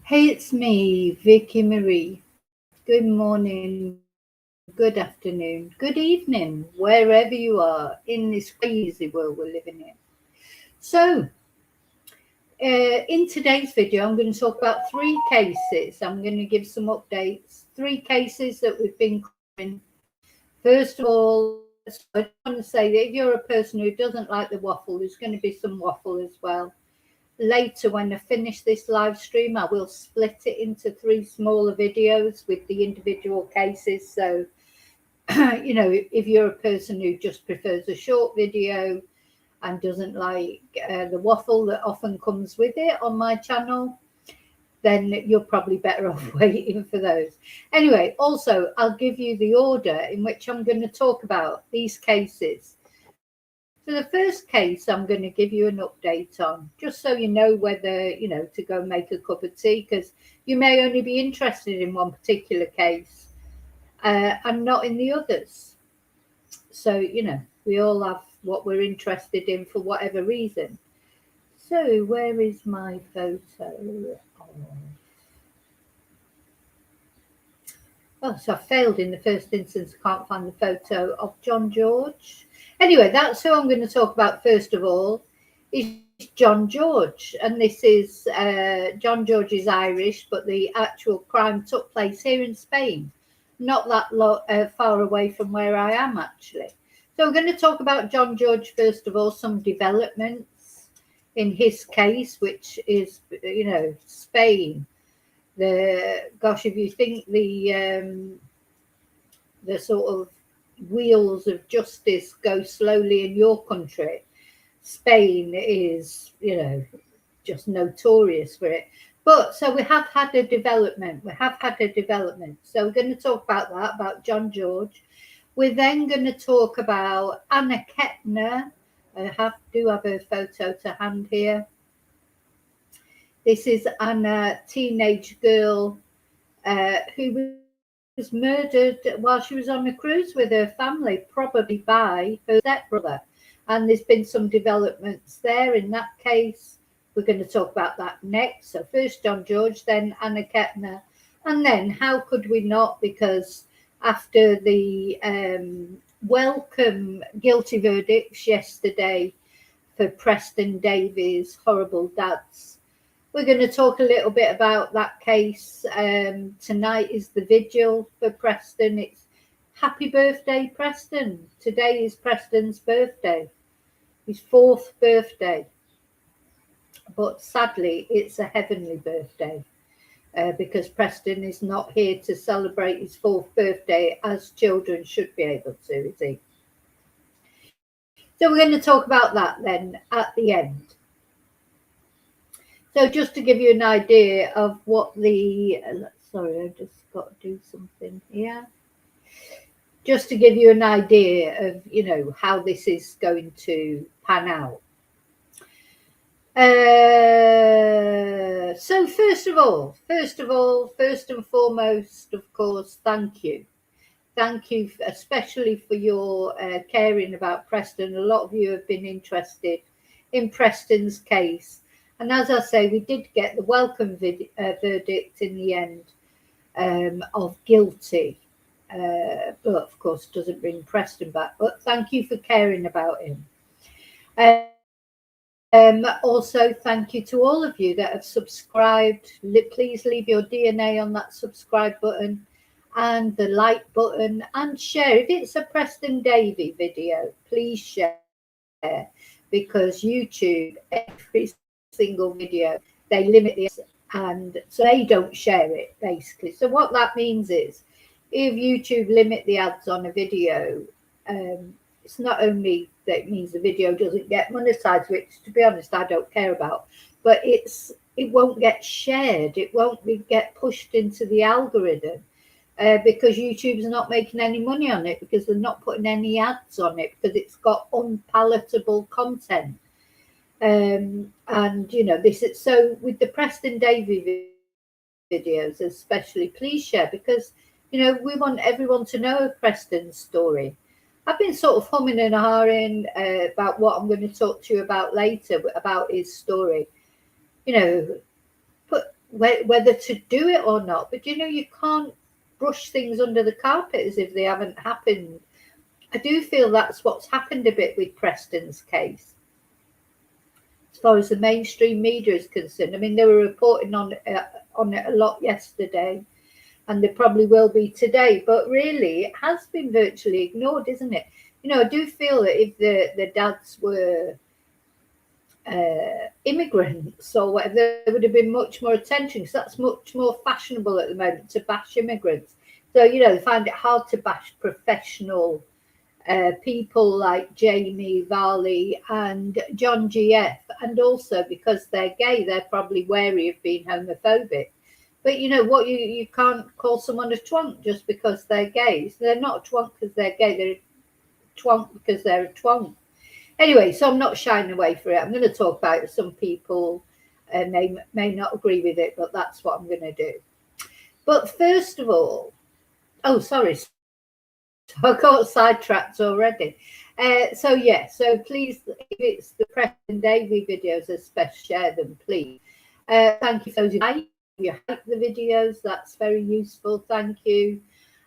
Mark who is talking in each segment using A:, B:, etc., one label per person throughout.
A: Hey, it's me, Vicky Marie. Good morning, good afternoon, good evening, wherever you are in this crazy world we're living in. So, in today's video, I'm going to talk about three cases. I'm going to give some updates. Three cases that we've been covering. First of all, I just want to say that if you're a person who doesn't like the waffle, there's going to be some waffle as well. Later, when I finish this live stream, I will split it into three smaller videos with the individual cases. So, if you're a person who just prefers a short video and doesn't like the waffle that often comes with it on my channel, then you're probably better off waiting for those. Anyway, also, I'll give you the order in which I'm going to talk about these cases. So the first case I'm going to give you an update on, just so you know whether, to go make a cup of tea, because you may only be interested in one particular case and not in the others. So, we all have what we're interested in for whatever reason. So where is my photo? Oh, so I failed in the first instance. I can't find the photo of John George. Anyway, that's who I'm going to talk about first of all, is John George. And this is, John George is Irish, but the actual crime took place here in Spain, not that far away from where I am, actually. So we're going to talk about John George first of all, some developments in his case, which is, Spain. If you think the sort of wheels of justice go slowly in your country, Spain is, just notorious for it. But so we have had a development. So we're going to talk about that, about John George. We're then going to talk about Anna Kepner. I do have a photo to hand here. This is Anna, teenage girl who was murdered while she was on a cruise with her family, probably by her stepbrother. And there's been some developments there in that case. We're going to talk about that next. So first John George, then Anna Kepner. And then how could we not, because after the welcome guilty verdicts yesterday for Preston Davey's horrible dads, we're going to talk a little bit about that case. Tonight is the vigil for Preston. It's happy birthday, Preston. Today is Preston's birthday, his 4th birthday. But sadly, it's a heavenly birthday because Preston is not here to celebrate his 4th birthday as children should be able to, is he? So we're going to talk about that then at the end. So just to give you an idea of what sorry, I just got to do something here. Just to give you an idea of, how this is going to pan out. So first and foremost, of course, thank you. Thank you, especially for your caring about Preston. A lot of you have been interested in Preston's case. And as I say, we did get the welcome verdict in the end of guilty. But of course, doesn't bring Preston back. But thank you for caring about him. Also, thank you to all of you that have subscribed. Please leave your DNA on that subscribe button and the like button and share. If it's a Preston Davey video, please share, because YouTube, every single video, they limit the and so they don't share it, basically. So what that means is if YouTube limit the ads on a video, it's not only that it means the video doesn't get monetized, which to be honest I don't care about, but it won't get shared, it won't get pushed into the algorithm because YouTube's not making any money on it, because they're not putting any ads on it, because it's got unpalatable content. And this is so with the Preston Davey videos especially, please share, because we want everyone to know Preston's story. I've been sort of humming and hawing about what I'm going to talk to you about later, about his story. But whether to do it or not. But you can't brush things under the carpet as if they haven't happened. I do feel that's what's happened a bit with Preston's case. As far as the mainstream media is concerned, I mean, they were reporting on it a lot yesterday, and they probably will be today. But really, it has been virtually ignored, isn't it? I do feel that if the dads were immigrants or whatever, there would have been much more attention, because that's much more fashionable at the moment to bash immigrants. So they find it hard to bash professional people like Jamie Varley and John GF, and also because they're gay, they're probably wary of being homophobic. But what, you can't call someone a twonk just because they're gay. So they're not a twonk because they're gay, they're a twonk because they're a twonk. Anyway, so I'm not shying away from it. I'm going to talk about it. Some people may not agree with it, but that's what I'm going to do. But first of all, sorry, I got sidetracked already. So please, if it's the Preston Davey videos, especially share them, please. Thank you for those who like the videos. That's very useful. Thank you.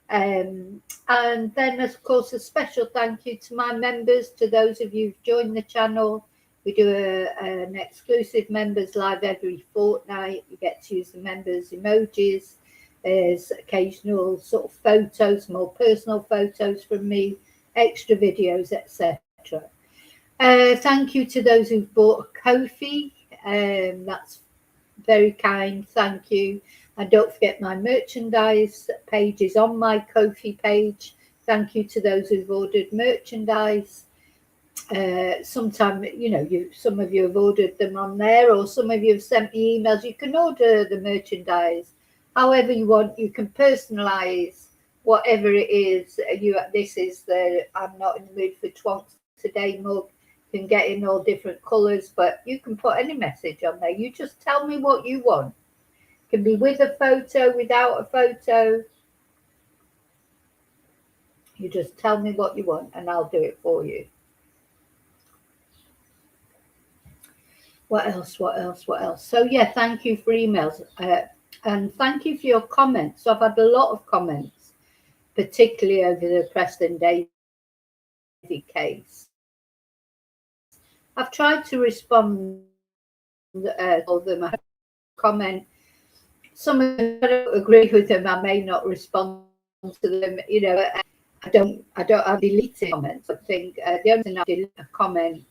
A: And then, of course, a special thank you to my members, to those of you who've joined the channel. We do an exclusive members live every fortnight. You get to use the members emojis. There's occasional sort of photos, more personal photos from me, extra videos, etc. Thank you to those who've bought a Ko-fi. That's very kind. Thank you. And don't forget, my merchandise page is on my Ko-fi page. Thank you to those who've ordered merchandise. Sometime, some of you have ordered them on there, or some of you have sent me emails. You can order the merchandise however you want. You can personalize whatever it is. This is the I'm not in the mood for twonks today mug. You can get in all different colors, but you can put any message on there. You just tell me what you want. It can be with a photo, without a photo. You just tell me what you want and I'll do it for you. What else? So yeah, thank you for emails. And thank you for your comments. So I've had a lot of comments, particularly over the Preston Davey case. I've tried to respond to all of them. I comment. Some of them, I don't agree with them. I may not respond to them. I don't have deleted comments. I think the only thing I delete a comment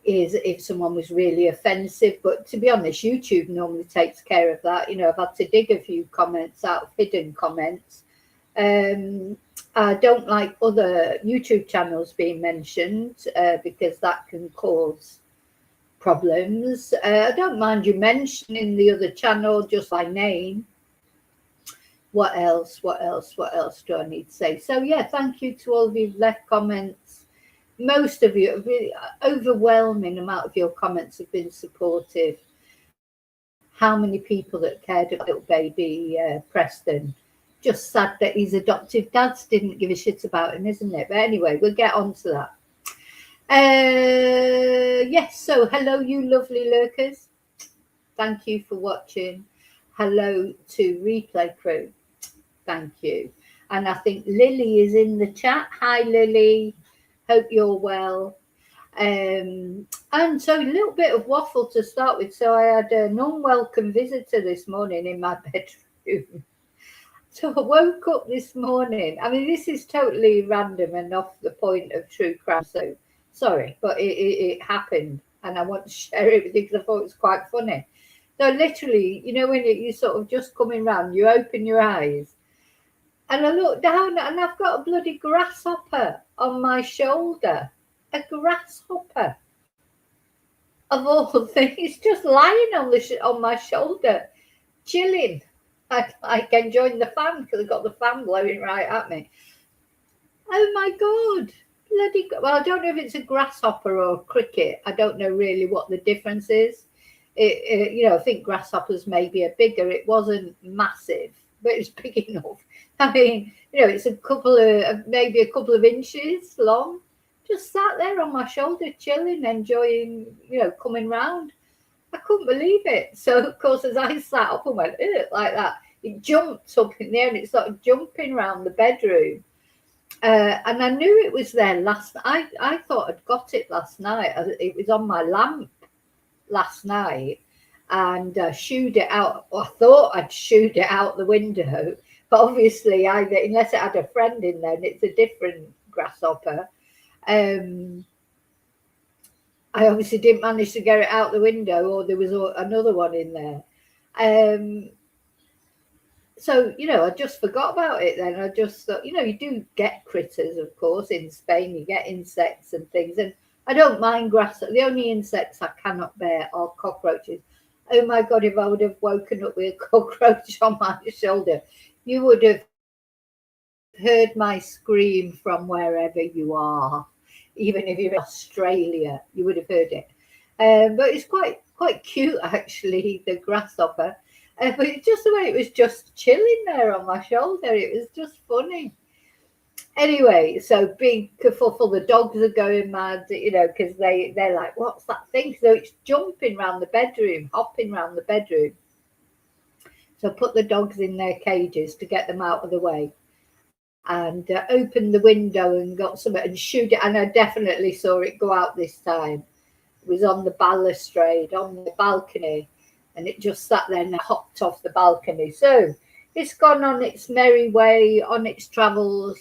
A: is if someone was really offensive, but to be honest, YouTube normally takes care of that. I've had to dig a few comments out of hidden comments. I don't like other YouTube channels being mentioned because that can cause problems. I don't mind you mentioning the other channel just by name. What else do I need to say? So yeah, thank you to all of you who've left comments. Most of you, a really overwhelming amount of your comments have been supportive. How many people that cared about little baby Preston. Just sad that his adoptive dads didn't give a shit about him, isn't it? But anyway, we'll get on to that. Yes, so hello, you lovely lurkers. Thank you for watching. Hello to Replay Crew. Thank you. And I think Lily is in the chat. Hi, Lily. Hope you're well. And so a little bit of waffle to start with. So I had an unwelcome visitor this morning in my bedroom. So I woke up this morning. I mean, this is totally random and off the point of true crime. So sorry, but it happened. And I want to share it with you because I thought it was quite funny. So literally, when you sort of just coming round, you open your eyes. And I look down and I've got a bloody grasshopper on my shoulder. A grasshopper. Of all things, just lying on my shoulder, chilling. Like enjoying the fan because I've got the fan blowing right at me. Oh my God. Well, I don't know if it's a grasshopper or a cricket. I don't know really what the difference is. I think grasshoppers maybe are bigger. It wasn't massive, but it's big enough. I mean, it's maybe a couple of inches long. Just sat there on my shoulder, chilling, enjoying, coming round. I couldn't believe it. So, of course, as I sat up and went, ugh, like that, it jumped up in the air and it started jumping around the bedroom. And I knew it was there last. I thought I'd got it last night. It was on my lamp last night, and shooed it out. I thought I'd shooed it out the window, but obviously, either unless it had a friend in there, and it's a different grasshopper. I obviously didn't manage to get it out the window, or there was another one in there. So, I just forgot about it then. I just thought, you do get critters, of course, in Spain. You get insects and things. And I don't mind grass. The only insects I cannot bear are cockroaches. Oh, my God, if I would have woken up with a cockroach on my shoulder, you would have heard my scream from wherever you are. Even if you're in Australia, you would have heard it. But it's quite cute, actually, the grasshopper. But it's just the way it was just chilling there on my shoulder. It was just funny. Anyway, so big kerfuffle. The dogs are going mad, because they're like, what's that thing? So it's jumping around the bedroom, hopping around the bedroom. So I put the dogs in their cages to get them out of the way, and opened the window and got some and shoot it. And I definitely saw it go out this time. It was on the balustrade, on the balcony. And it just sat there and hopped off the balcony. So it's gone on its merry way, on its travels,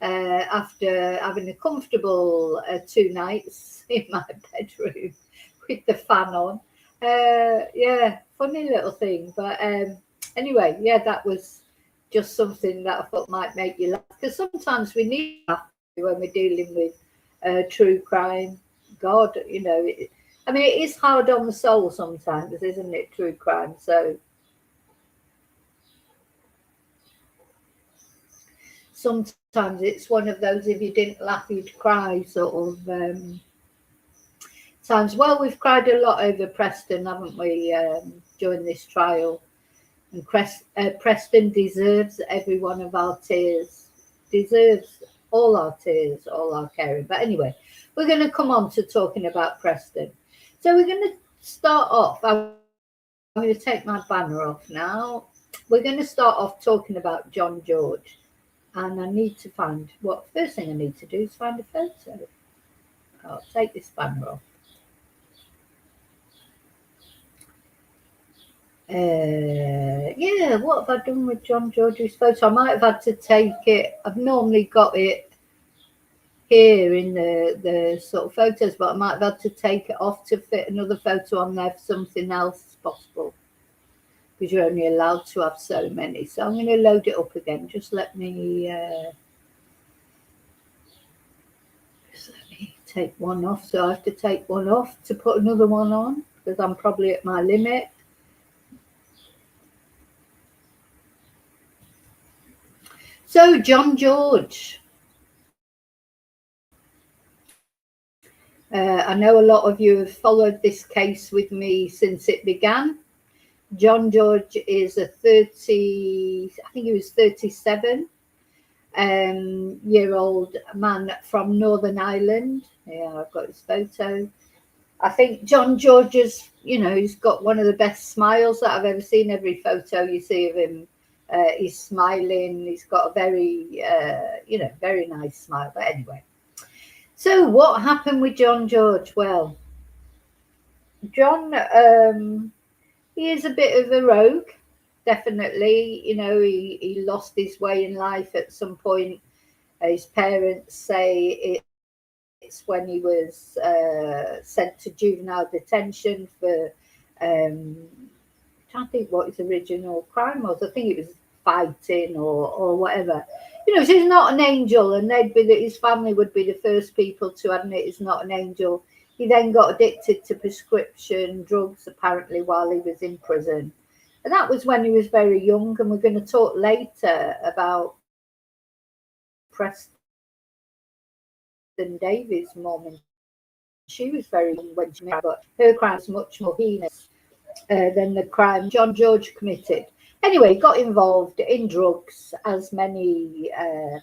A: after having a comfortable 2 nights in my bedroom with the fan on. Yeah, funny little thing. But anyway, yeah, that was just something that I thought might make you laugh. Because sometimes we need to laugh when we're dealing with true crime. God, I mean, it is hard on the soul sometimes, isn't it, true crime? So sometimes it's one of those, if you didn't laugh, you'd cry sort of times. Well, we've cried a lot over Preston, haven't we, during this trial? And Preston deserves every one of our tears, deserves all our tears, all our caring. But anyway, we're going to come on to talking about Preston. So we're going to start off. I'm going to take my banner off now. We're going to start off talking about John George. And I need to find, first thing I need to do is find a photo. I'll take this banner off. Yeah, what have I done with John George's photo? I might have had to take it. I've normally got it here in the sort of photos, but I might have had to take it off to fit another photo on there for something else possible, because you're only allowed to have so many. So I'm going to load it up again. Just let me take one off. So I have to take one off to put another one on, because I'm probably at my limit. So John George. I know a lot of you have followed this case with me since it began. John George is I think he was 37 year old man from Northern Ireland. Yeah, I've got his photo. I think John George is, he's got one of the best smiles that I've ever seen. Every photo you see of him, he's smiling. He's got a very, very nice smile. But anyway. So what happened with John George? Well, John, he is a bit of a rogue, definitely. He lost his way in life at some point. His parents say it's when he was sent to juvenile detention for, I can't think what his original crime was. I think it was fighting or whatever. So he's not an angel, and his family would be the first people to admit he's not an angel. He then got addicted to prescription drugs, apparently, while he was in prison. And that was when he was very young, and we're going to talk later about Preston Davey's mom. And she was very young when she married, but her crime was much more heinous than the crime John George committed. Anyway, got involved in drugs, as many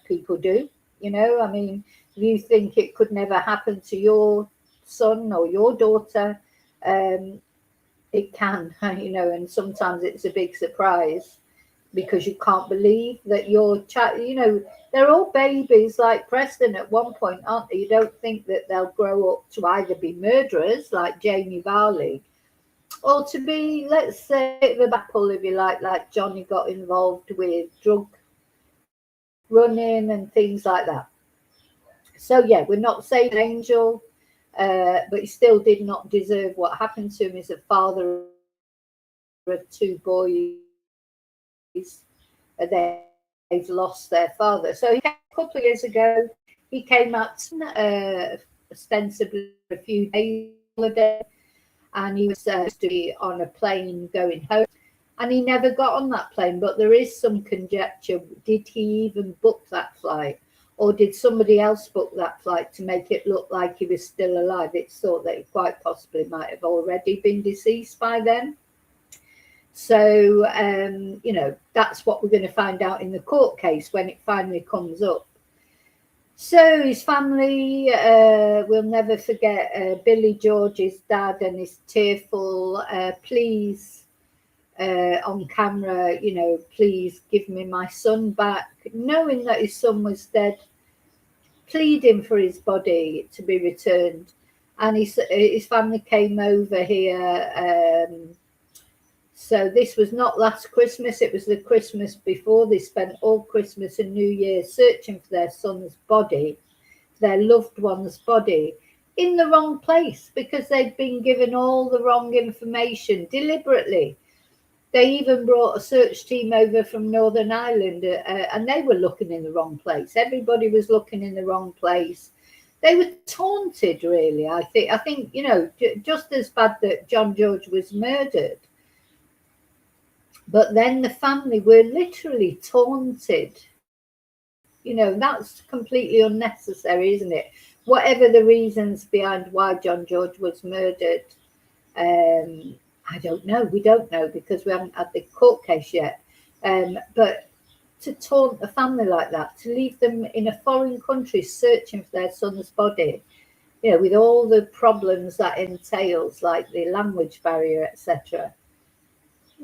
A: people do. I mean, if you think it could never happen to your son or your daughter, it can, and sometimes it's a big surprise because you can't believe that your child, they're all babies like Preston at one point, aren't they? You don't think that they'll grow up to either be murderers like Jamie Varley, or to be, let's say, the apple, if you like Johnny got involved with drug running and things like that. So yeah, we're not saying angel, but he still did not deserve what happened to him as a father of two boys. They've lost their father. So he came a couple of years ago. He came out ostensibly for a few days holiday, and he was supposed to be on a plane going home, and he never got on that plane. But there is some conjecture: did he even book that flight, or did somebody else book that flight to make it look like he was still alive? It's thought that he quite possibly might have already been deceased by then. So, that's what we're going to find out in the court case when it finally comes up. So his family will never forget Billy George's dad and his tearful pleas on camera, please give me my son back, knowing that his son was dead, pleading for his body to be returned. And his family came over here. So this was not last Christmas, it was the Christmas before. They spent all Christmas and New Year searching for their son's body, their loved one's body, in the wrong place because they'd been given all the wrong information deliberately. They even brought a search team over from Northern Ireland, and they were looking in the wrong place. Everybody was looking in the wrong place. They were taunted, really. I think just as bad that John George was murdered, but then the family were literally taunted. That's completely unnecessary, isn't it? Whatever the reasons behind why John George was murdered, I don't know. We don't know because we haven't had the court case yet. But to taunt a family like that, to leave them in a foreign country searching for their son's body, with all the problems that entails, like the language barrier, etc.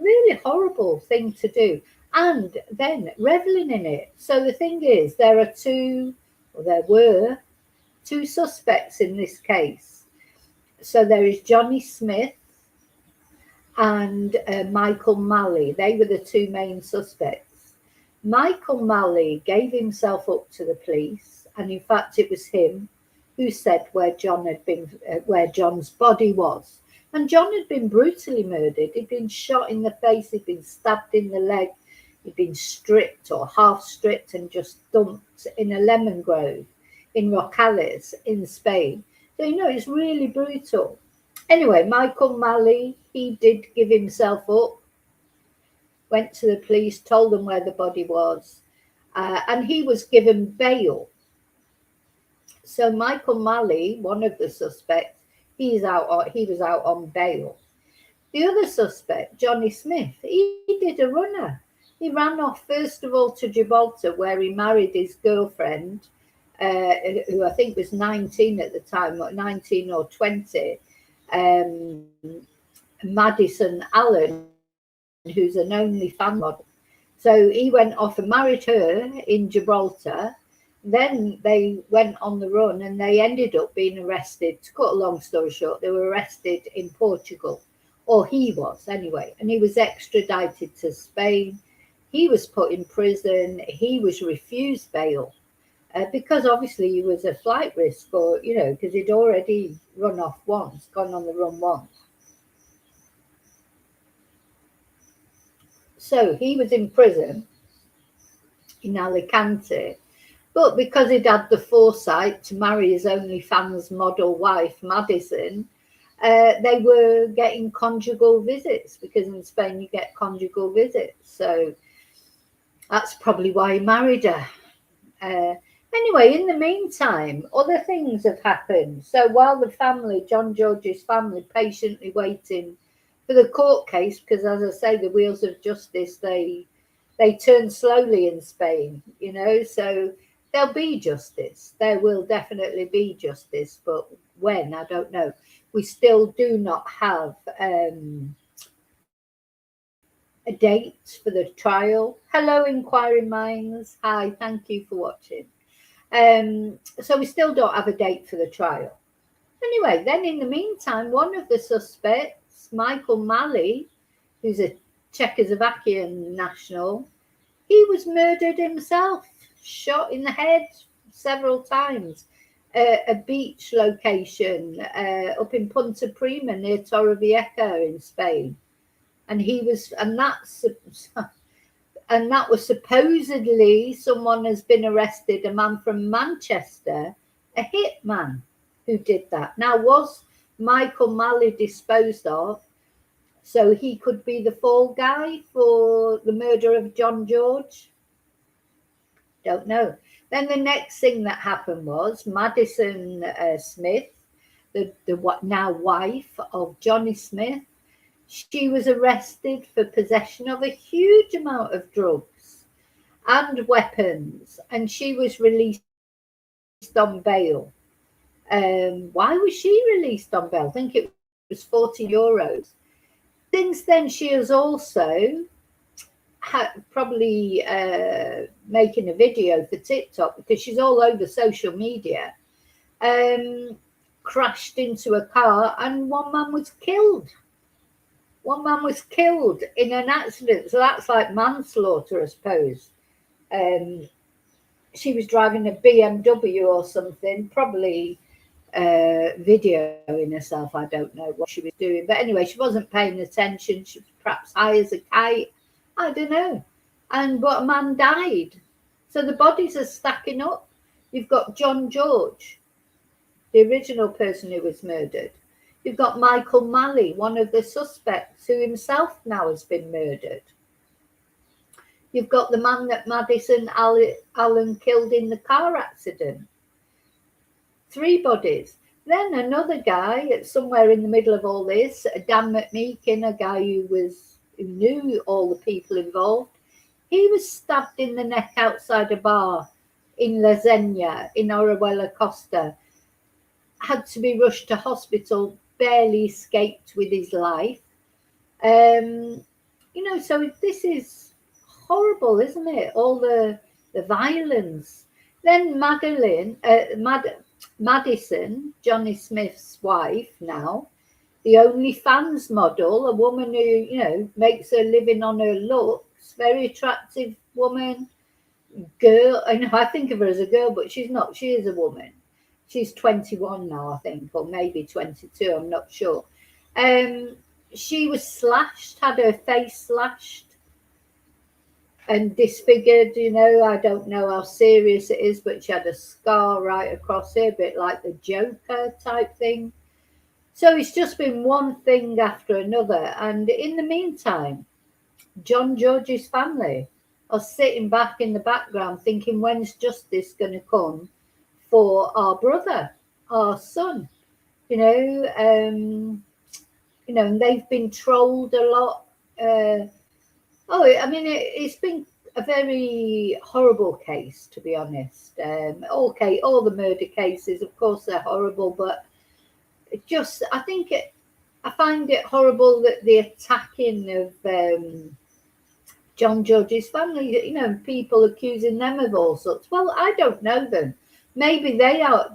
A: Really horrible thing to do, and then reveling in it. So the thing is, there were two suspects in this case. So there is Johnny Smith and Michael Malley. They were the two main suspects. Michael Malley gave himself up to the police, and in fact it was him who said where John's body was. And John had been brutally murdered. He'd been shot in the face, he'd been stabbed in the leg, he'd been stripped or half stripped and just dumped in a lemon grove in Rocales in Spain. So, it's really brutal. Anyway, Michael Malley, he did give himself up, went to the police, told them where the body was, and he was given bail. So Michael Malley, one of the suspects, he was out on bail. The other suspect, Johnny Smith, he did a runner. He ran off first of all to Gibraltar, where he married his girlfriend, who I think was 19 at the time, 19 or 20, Madison Allen, who's an OnlyFans model. So he went off and married her in Gibraltar. Then they went on the run and they ended up being arrested. To cut a long story short, they were arrested in Portugal, or he was anyway, and he was extradited to Spain. He was put in prison. He was refused bail because obviously he was a flight risk, or, because he'd already run off once, gone on the run once. So he was in prison in Alicante. But because he'd had the foresight to marry his OnlyFans model wife, Madison, they were getting conjugal visits, because in Spain you get conjugal visits. So that's probably why he married her. Anyway, in the meantime, other things have happened. So while the family, John George's family, patiently waiting for the court case, because as I say, the wheels of justice, they turn slowly in Spain, so there'll be justice. There will definitely be justice, but when, I don't know. we still do not have a date for the trial. Hello, inquiring minds. Hi, thank you for watching. So we still don't have a date for the trial. Anyway, then in the meantime, one of the suspects, Michael Malley, who's a Czechoslovakian national, he was murdered himself, shot in the head several times at a beach location up in Punta Prima near Torrevieja in Spain. And that was supposedly someone has been arrested, a man from Manchester, a hitman who did that. Now, was Michael Malley disposed of so he could be the fall guy for the murder of John George? Don't know. Then the next thing that happened was Madison Smith, the now wife of Johnny Smith, she was arrested for possession of a huge amount of drugs and weapons, and she was released on bail. Why was she released on bail? I think it was €40. Since then, she has also probably making a video for TikTok, because she's all over social media, crashed into a car and one man was killed. One man was killed in an accident. So that's like manslaughter, I suppose. She was driving a BMW or something, probably videoing herself. I don't know what she was doing. But anyway, she wasn't paying attention. She was perhaps high as a kite. I don't know. But a man died. So the bodies are stacking up. You've got John George, the original person who was murdered. You've got Michael Malley, one of the suspects, who himself now has been murdered. You've got the man that Madison Allen killed in the car accident. 3 bodies. Then another guy, somewhere in the middle of all this, Dan McMeekin, a guy who knew all the people involved. He was stabbed in the neck outside a bar in La Zenia, in Orihuela Costa. Had to be rushed to hospital, barely escaped with his life. So this is horrible, isn't it? All the violence. Then Madison, Johnny Smith's wife now, the OnlyFans model, a woman who, makes her living on her looks, very attractive woman, girl. I think of her as a girl, but she's not. She is a woman. She's 21 now, I think, or maybe 22. I'm not sure. She was slashed, had her face slashed and disfigured. I don't know how serious it is, but she had a scar right across her, a bit like the Joker type thing. So it's just been one thing after another. And in the meantime, John George's family are sitting back in the background thinking, when's justice going to come for our brother, our son? And they've been trolled a lot. It's been a very horrible case, to be honest. All the murder cases, of course, they're horrible, but I find it horrible that the attacking of John George's family, people accusing them of all sorts. Well, I don't know them. Maybe they're not,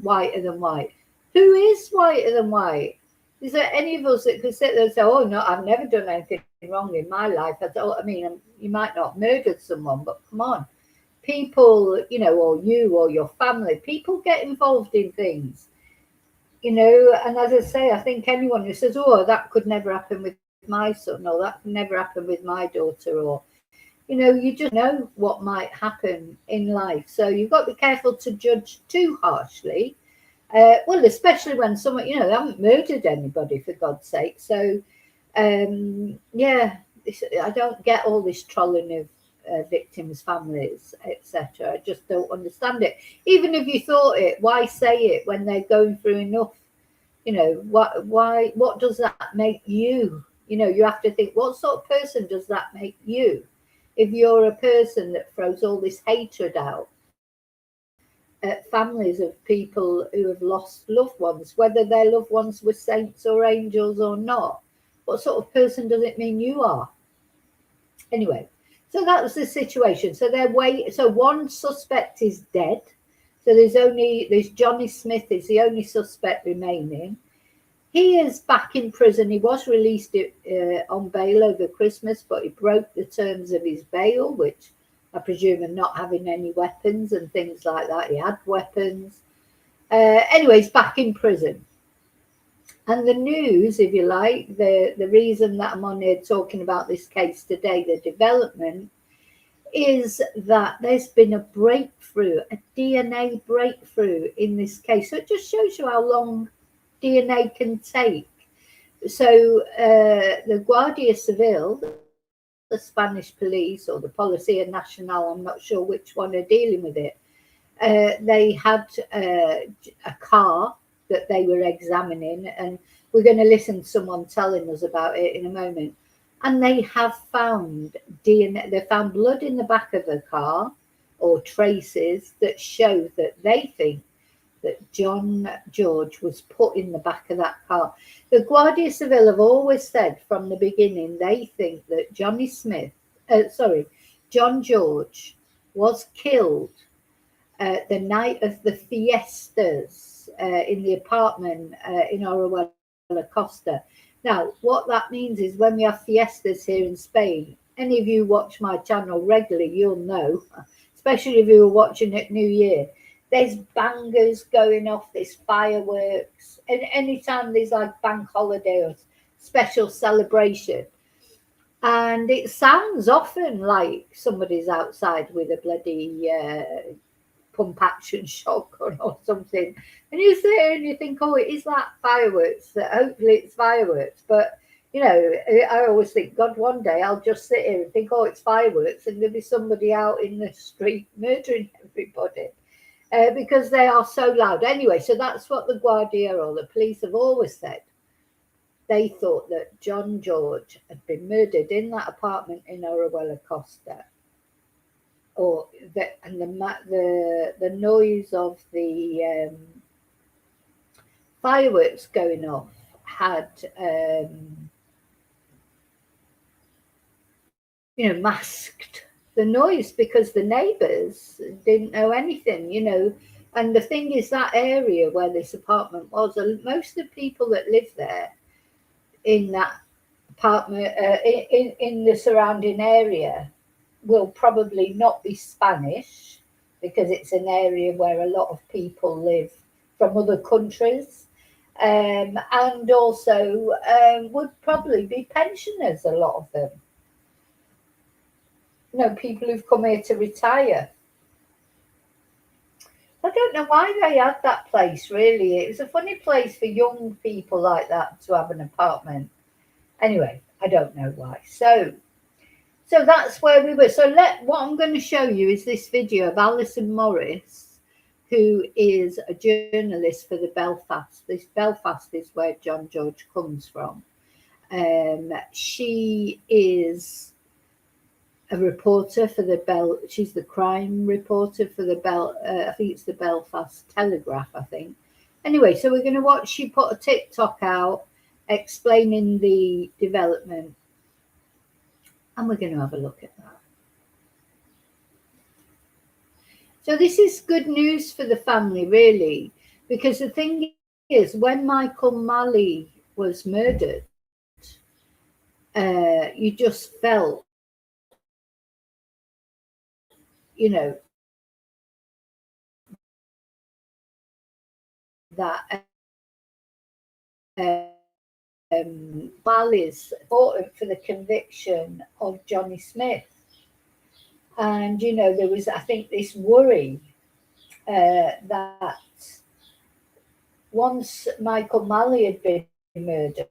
A: whiter than white. Who is whiter than white? Is there any of us that could sit there and say, oh, no, I've never done anything wrong in my life? You might not have murdered someone, but come on. People, or you or your family, people get involved in things, and as I say, I think anyone who says, oh, that could never happen with my son, or that could never happen with my daughter, or you just know what might happen in life. So you've got to be careful to judge too harshly. Especially when someone, they haven't murdered anybody, for God's sake. So, I don't get all this trolling of victims' families, etc. I just don't understand it. Even if you thought it, why say it when they're going through enough? What does that make you? You have to think, what sort of person does that make you? If you're a person that throws all this hatred out, at families of people who have lost loved ones, whether their loved ones were saints or angels or not. What sort of person does it mean you are? Anyway, so that was the situation. So so one suspect is dead. So there's Johnny Smith is the only suspect remaining. He is back in prison. He was released on bail over Christmas, but he broke the terms of his bail, which I presume are not having any weapons and things like that. He had weapons. Anyway, he's back in prison. And the news, if you like, the reason that I'm on here talking about this case today, the development, is that there's been a breakthrough, a DNA breakthrough in this case. So it just shows you how long DNA can take. So the Guardia Civil, the Spanish police, or the Policía Nacional, I'm not sure which one are dealing with it, they had a car that they were examining, and we're going to listen to someone telling us about it in a moment. And they have found DNA, they found blood in the back of the car, or traces that show that they think that John George was put in the back of that car. The Guardia Civil have always said from the beginning they think that John George was killed the night of the fiestas in the apartment in Orihuela Costa. Now, what that means is when we have fiestas here in Spain, any of you watch my channel regularly, you'll know, especially if you were watching at New Year, there's bangers going off, there's fireworks, and anytime there's like bank holiday or special celebration, and it sounds often like somebody's outside with a bloody pump action shotgun or something, and you sit there and you think, oh, it is like fireworks, that hopefully it's fireworks. But you know, I always think, God, one day I'll just sit here and think, oh, it's fireworks, and there'll be somebody out in the street murdering everybody. Because they are so loud. Anyway, so that's what the Guardia or the police have always said. They thought that John George had been murdered in that apartment in Orihuela Costa, and the noise of the fireworks going off had masked the noise, because the neighbours didn't know anything. And the thing is, that area where this apartment was, most of the people that live there in that apartment, in the surrounding area, will probably not be Spanish, because it's an area where a lot of people live from other countries, and also would probably be pensioners, a lot of them. People who've come here to retire. I don't know why they had that place, really. It was a funny place for young people like that to have an apartment. Anyway, I don't know why. So that's where we were. So what I'm going to show you is this video of Alison Morris, who is a journalist for the Belfast. This Belfast is where John George comes from. She is a reporter for she's the crime reporter for I think it's the Belfast Telegraph, I think. Anyway, so we're going to watch. She put a TikTok out explaining the development, and we're going to have a look at that. So this is good news for the family, really, because the thing is, when Michael Malley was murdered, you just felt, that Malley's important for the conviction of Johnny Smith. And, there was, I think, this worry that once Michael Malley had been murdered,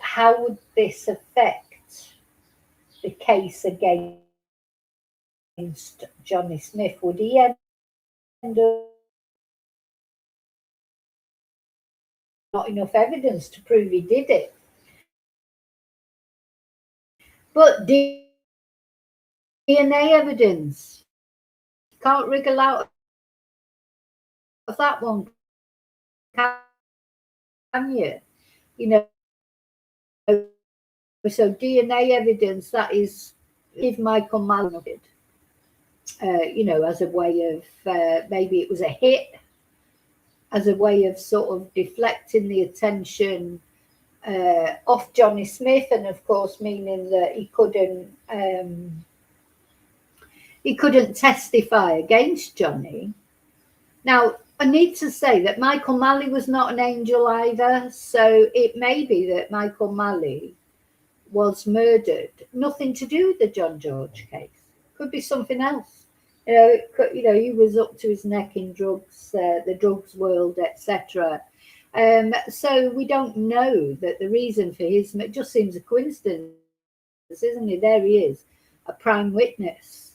A: how would this affect the case against Johnny Smith? Would he end up not enough evidence to prove he did it? But DNA evidence Can't wriggle out of that one, can you? You know, so DNA evidence, that is, if Michael Mallon did, as a way of, maybe it was a hit, as a way of sort of deflecting the attention off Johnny Smith, and of course meaning that he couldn't testify against Johnny. Now, I need to say that Michael Malley was not an angel either, so it may be that Michael Malley was murdered. Nothing to do with the John George case. Could be something else. He was up to his neck in drugs, the drugs world, etc. So we don't know that the reason for it just seems a coincidence, isn't it? There he is, a prime witness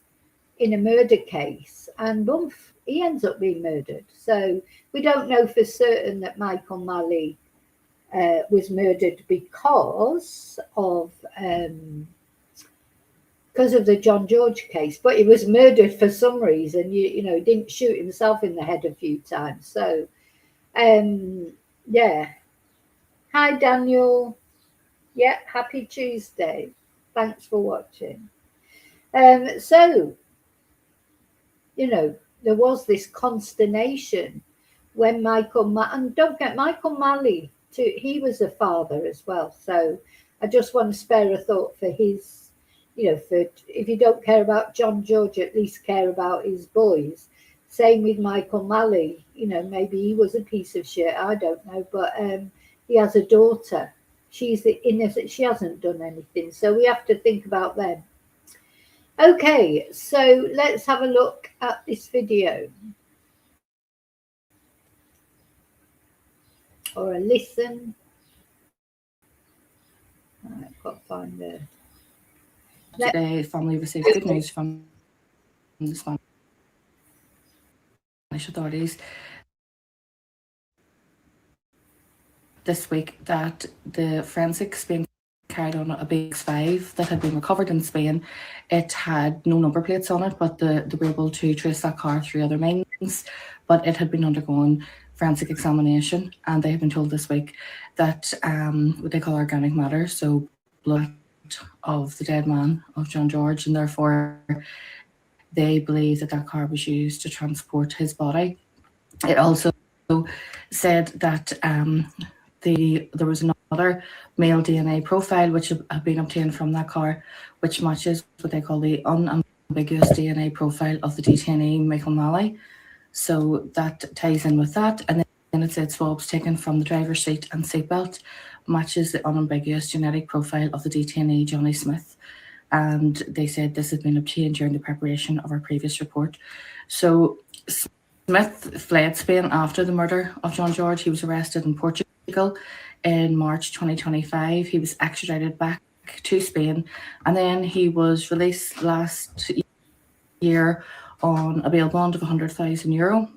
A: in a murder case, and boom, he ends up being murdered. So we don't know for certain that Michael Malley was murdered because of the John George case, but he was murdered for some reason. He didn't shoot himself in the head a few times. So, yeah. Hi, Daniel. Yeah, happy Tuesday. Thanks for watching. So, there was this consternation when and don't get Michael Malley too, he was a father as well. So I just want to spare a thought for his, for if you don't care about John George, at least care about his boys. Same with Michael Malley, maybe he was a piece of shit, I don't know, but he has a daughter. She's the innocent, she hasn't done anything. So we have to think about them. Okay, so let's have a look at this video. Or a listen. I've got to find the...
B: Today, family received good news from the Spanish authorities this week that the forensics being carried on a BX5 that had been recovered in Spain. It had no number plates on it, but they were able to trace that car through other means, but it had been undergone forensic examination, and they have been told this week that what they call organic matter, so blood of the dead man, of John George, and therefore they believe that car was used to transport his body. It also said that there was another male DNA profile which had been obtained from that car, which matches what they call the unambiguous DNA profile of the detainee, Michael Malley. So that ties in with that. And then it said swabs taken from the driver's seat and seatbelt matches the unambiguous genetic profile of the detainee, Johnny Smith. And they said this had been obtained during the preparation of our previous report. So Smith fled Spain after the murder of John George. He was arrested in Portugal in March 2025. He was extradited back to Spain, and then he was released last year on a bail bond of €100,000.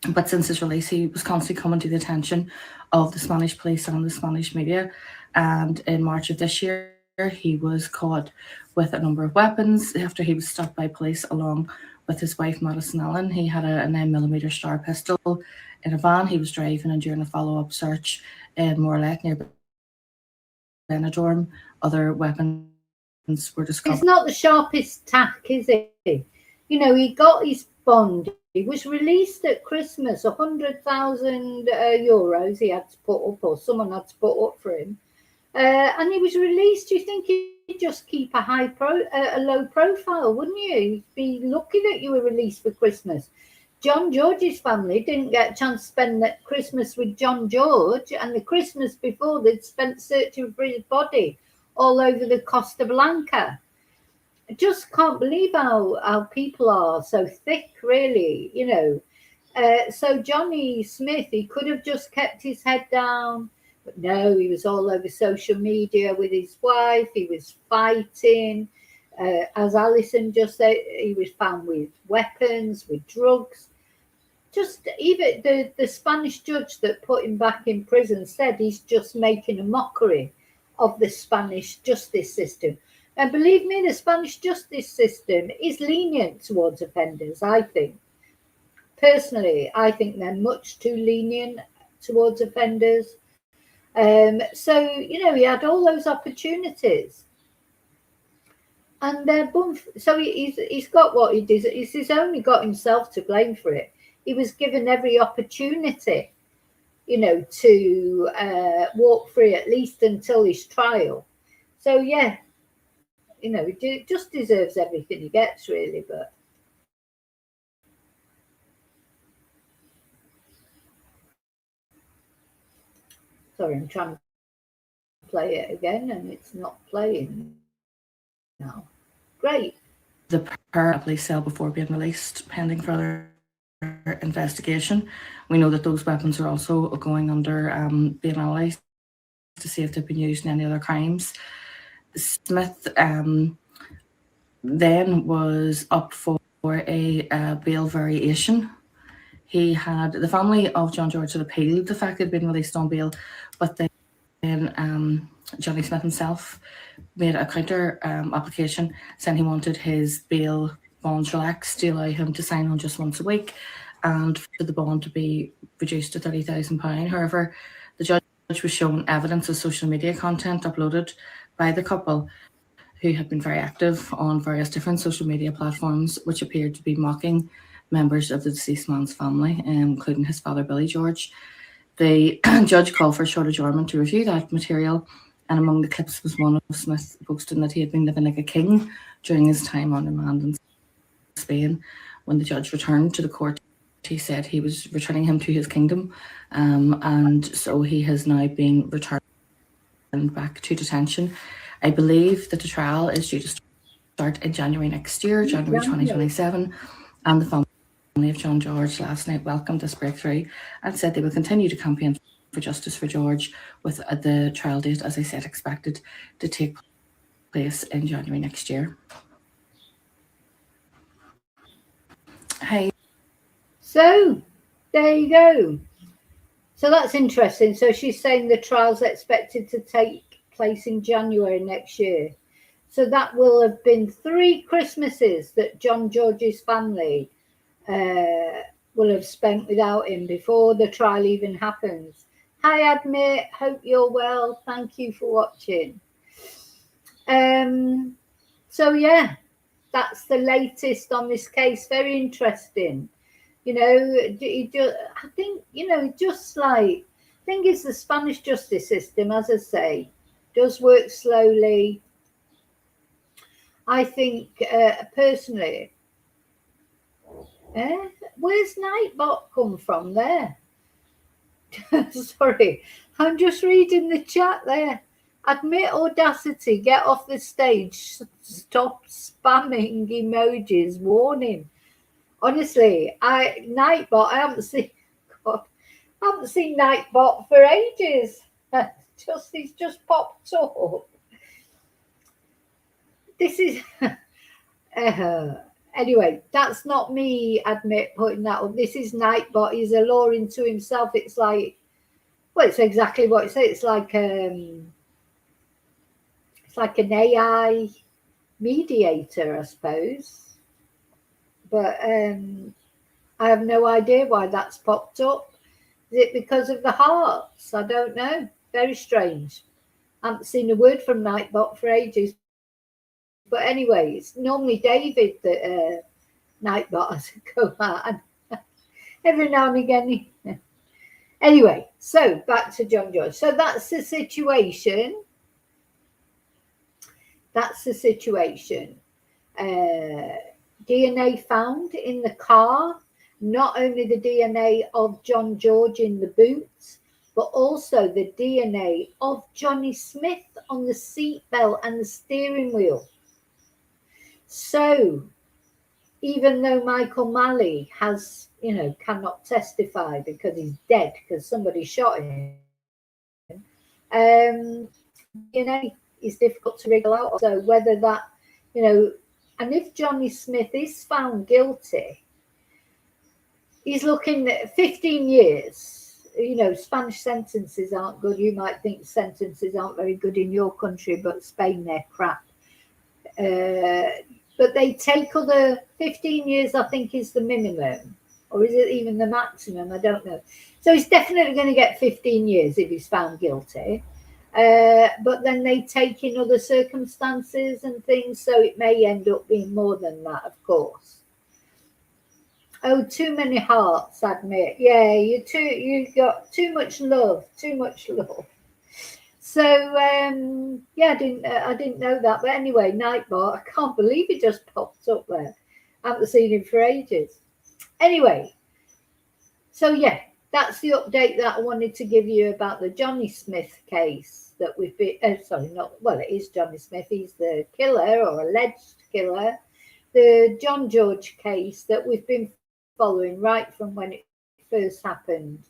B: But since his release, he was constantly coming to the attention of the Spanish police and the Spanish media. And in March of this year, he was caught with a number of weapons after he was stopped by police along with his wife, Madison Allen. He had a 9mm Star pistol in a van he was driving, and during a follow-up search in Morlatt near Benidorm, other weapons were discovered.
A: It's not the sharpest tack, is it? He got his bond. He was released at Christmas, €100,000 he had to put up, or someone had to put up for him. And he was released. You think he'd just keep a low profile, wouldn't you? You'd be lucky that you were released for Christmas. John George's family didn't get a chance to spend that Christmas with John George, and the Christmas before they'd spent searching for his body all over the Costa Blanca. I just can't believe how people are so thick, really, So Johnny Smith, he could have just kept his head down. But no, he was all over social media with his wife. He was fighting. As Alison just said, he was found with weapons, with drugs. Just even the Spanish judge that put him back in prison said he's just making a mockery of the Spanish justice system. And believe me, the Spanish justice system is lenient towards offenders, I think. Personally, I think they're much too lenient towards offenders. So, he had all those opportunities. And boom, so he's got what he did. He's only got himself to blame for it. He was given every opportunity, to walk free at least until his trial. So yeah, he just deserves everything he gets, really. But sorry, I'm trying to play it again, and it's not playing now. Great.
B: The pair police cell before being released, pending further investigation. We know that those weapons are also going under being analysed to see if they've been used in any other crimes. Smith then was up for a bail variation. He had the family of John George had appealed the fact he'd been released on bail, but then Johnny Smith himself made a counter application saying he wanted his bail bonds relaxed to allow him to sign on just once a week and for the bond to be reduced to £30,000. However, the judge was shown evidence of social media content uploaded by the couple, who had been very active on various different social media platforms, which appeared to be mocking members of the deceased man's family, including his father, Billy George. The judge called for a short adjournment to review that material, and among the clips was one of Smith boasting that he had been living like a king during his time on remand in Spain. When the judge returned to the court, he said he was returning him to his kingdom, and so he has now been returned back to detention. I believe that the trial is due to start in January next year, January 2027, and the family of John George last night welcomed this breakthrough and said they will continue to campaign for justice for George, with the trial date, as I said, expected to take place in January next year. Hey.
A: So, there you go. So that's interesting. So she's saying the trial's expected to take place in January next year. So that will have been 3 Christmases that John George's family will have spent without him before the trial even happens. Hi, Admit. Hope you're well. Thank you for watching. So, yeah, that's the latest on this case. Very interesting. I think, just like, I think it's the Spanish justice system, as I say, does work slowly. I think, personally, where's Nightbot come from there? Sorry, I'm just reading the chat there. Admit audacity, get off the stage, stop spamming emojis, warning. Honestly, Nightbot, I haven't seen Nightbot for ages. He's just popped up. This is anyway, that's not me, Admit, putting that up. This is Nightbot. He's a law into himself. It's like, well, it's exactly what it says. It's like an AI mediator, I suppose. But I have no idea why that's popped up. Is it because of the hearts? I don't know. Very strange. I haven't seen a word from Nightbot for ages. But anyway, it's normally David that Nightbot has to go at. Every now and again. Anyway, so back to John George. So that's the situation. DNA found in the car, not only the DNA of John George in the boots, but also the DNA of Johnny Smith on the seatbelt and the steering wheel. So even though Michael Malley has, cannot testify because he's dead because somebody shot him, DNA is difficult to wriggle out. So whether that, and if Johnny Smith is found guilty, he's looking at 15 years. Spanish sentences aren't good. You might think sentences aren't very good in your country, but Spain, they're crap. But they take other 15 years, I think, is the minimum, or is it even the maximum? I don't know. So he's definitely going to get 15 years if he's found guilty. But then they take in other circumstances and things, so it may end up being more than that, of course. Oh, too many hearts, admit. Yeah, you got too much love, too much love. So yeah, I didn't know that. But anyway, Nightbot, I can't believe it just popped up there. I haven't seen him for ages. Anyway, so yeah, that's the update that I wanted to give you about the Johnny Smith case that we've been. Sorry, not well. It is Johnny Smith. He's the killer or alleged killer. The John George case that we've been following right from when it first happened.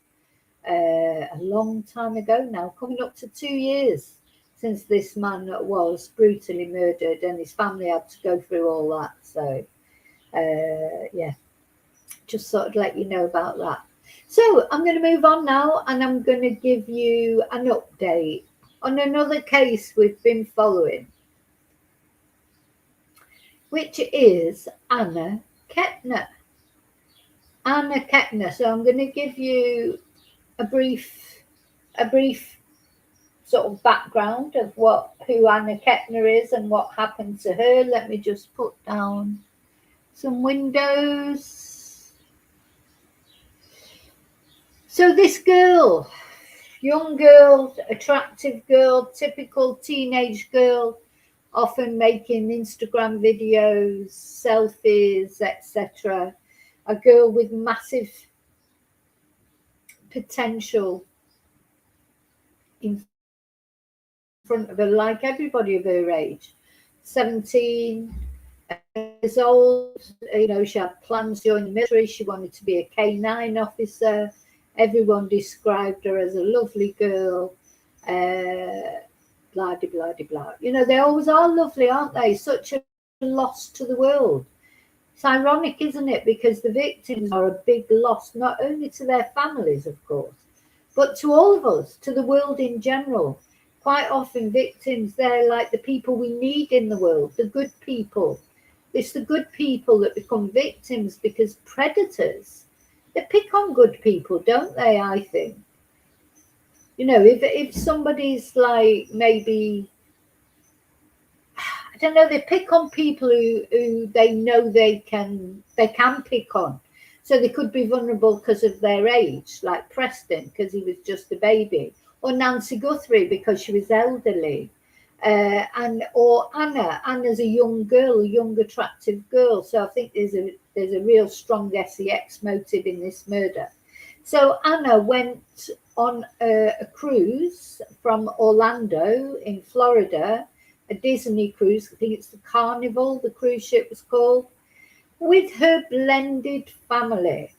A: A long time ago now, coming up to 2 years since this man was brutally murdered, and his family had to go through all that. So, yeah, just sort of let you know about that. So I'm going to move on now, and I'm going to give you an update on another case we've been following, which is Anna Kepner. Anna Kepner. So I'm going to give you a brief sort of background of who Anna Kepner is and what happened to her. Let me just put down some windows. So this girl, young girl, attractive girl, typical teenage girl, often making Instagram videos, selfies, etc. A girl with massive potential in front of her, like everybody of her age. 17 years old, she had plans to join the military. She wanted to be a K9 officer. Everyone described her as a lovely girl. Blah, de, blah, de, blah. They always are lovely, aren't they? Such a loss to the world. It's ironic, isn't it? Because the victims are a big loss, not only to their families, of course, but to all of us, to the world in general. Quite often victims, they're like the people we need in the world, the good people. It's the good people that become victims because predators, they pick on good people, don't they, I think? If somebody's like maybe, I don't know, they pick on people who they know they can pick on. So they could be vulnerable because of their age, like Preston, because he was just a baby. Or Nancy Guthrie because she was elderly, or Anna. Anna's a young girl, a young attractive girl. So I think there's a real strong sex motive in this murder. So Anna went on a cruise from Orlando in Florida, a Disney cruise. I think it's the Carnival, the cruise ship was called, with her blended family.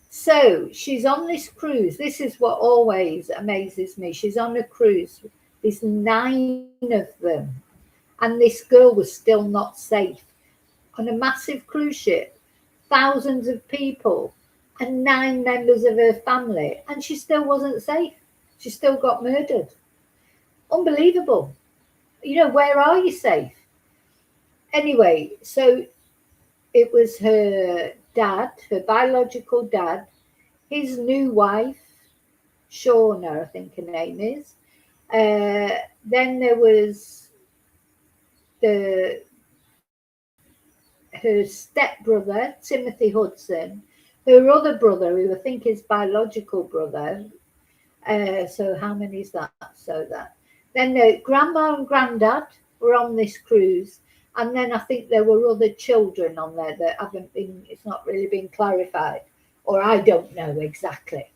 A: So she's on this cruise. This is what always amazes me. She's on a cruise. There's 9 of them. And this girl was still not safe. On a massive cruise ship, thousands of people, and 9 members of her family. And she still wasn't safe. She still got murdered. Unbelievable. Where are you safe? Anyway, so it was her dad, her biological dad, his new wife, Shauna, I think her name is. Then there was her stepbrother, Timothy Hudson, her other brother, who I think is biological brother. So how many is that? Then the grandma and granddad were on this cruise. And then I think there were other children on there that it's not really been clarified, or I don't know exactly.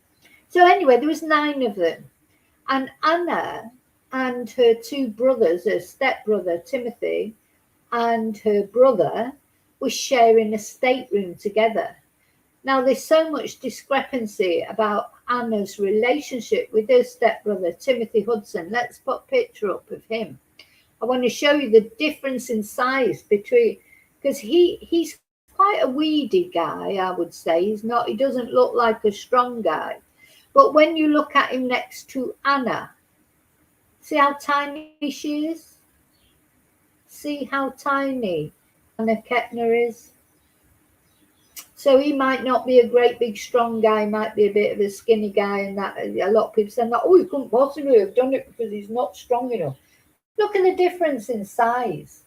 A: So anyway, there was 9 of them. And Anna and her 2 brothers, her stepbrother, Timothy, and her brother were sharing a stateroom together. Now, there's so much discrepancy about Anna's relationship with her stepbrother, Timothy Hudson. Let's put a picture up of him. I want to show you the difference in size between, because he's quite a weedy guy, I would say. He doesn't look like a strong guy. But when you look at him next to Anna, see how tiny she is? see how tiny Anna Kepner is? So he might not be a great big strong guy, he might be a bit of a skinny guy, and that a lot of people say that, oh, he couldn't possibly have done it because he's not strong enough. Look at the difference in size.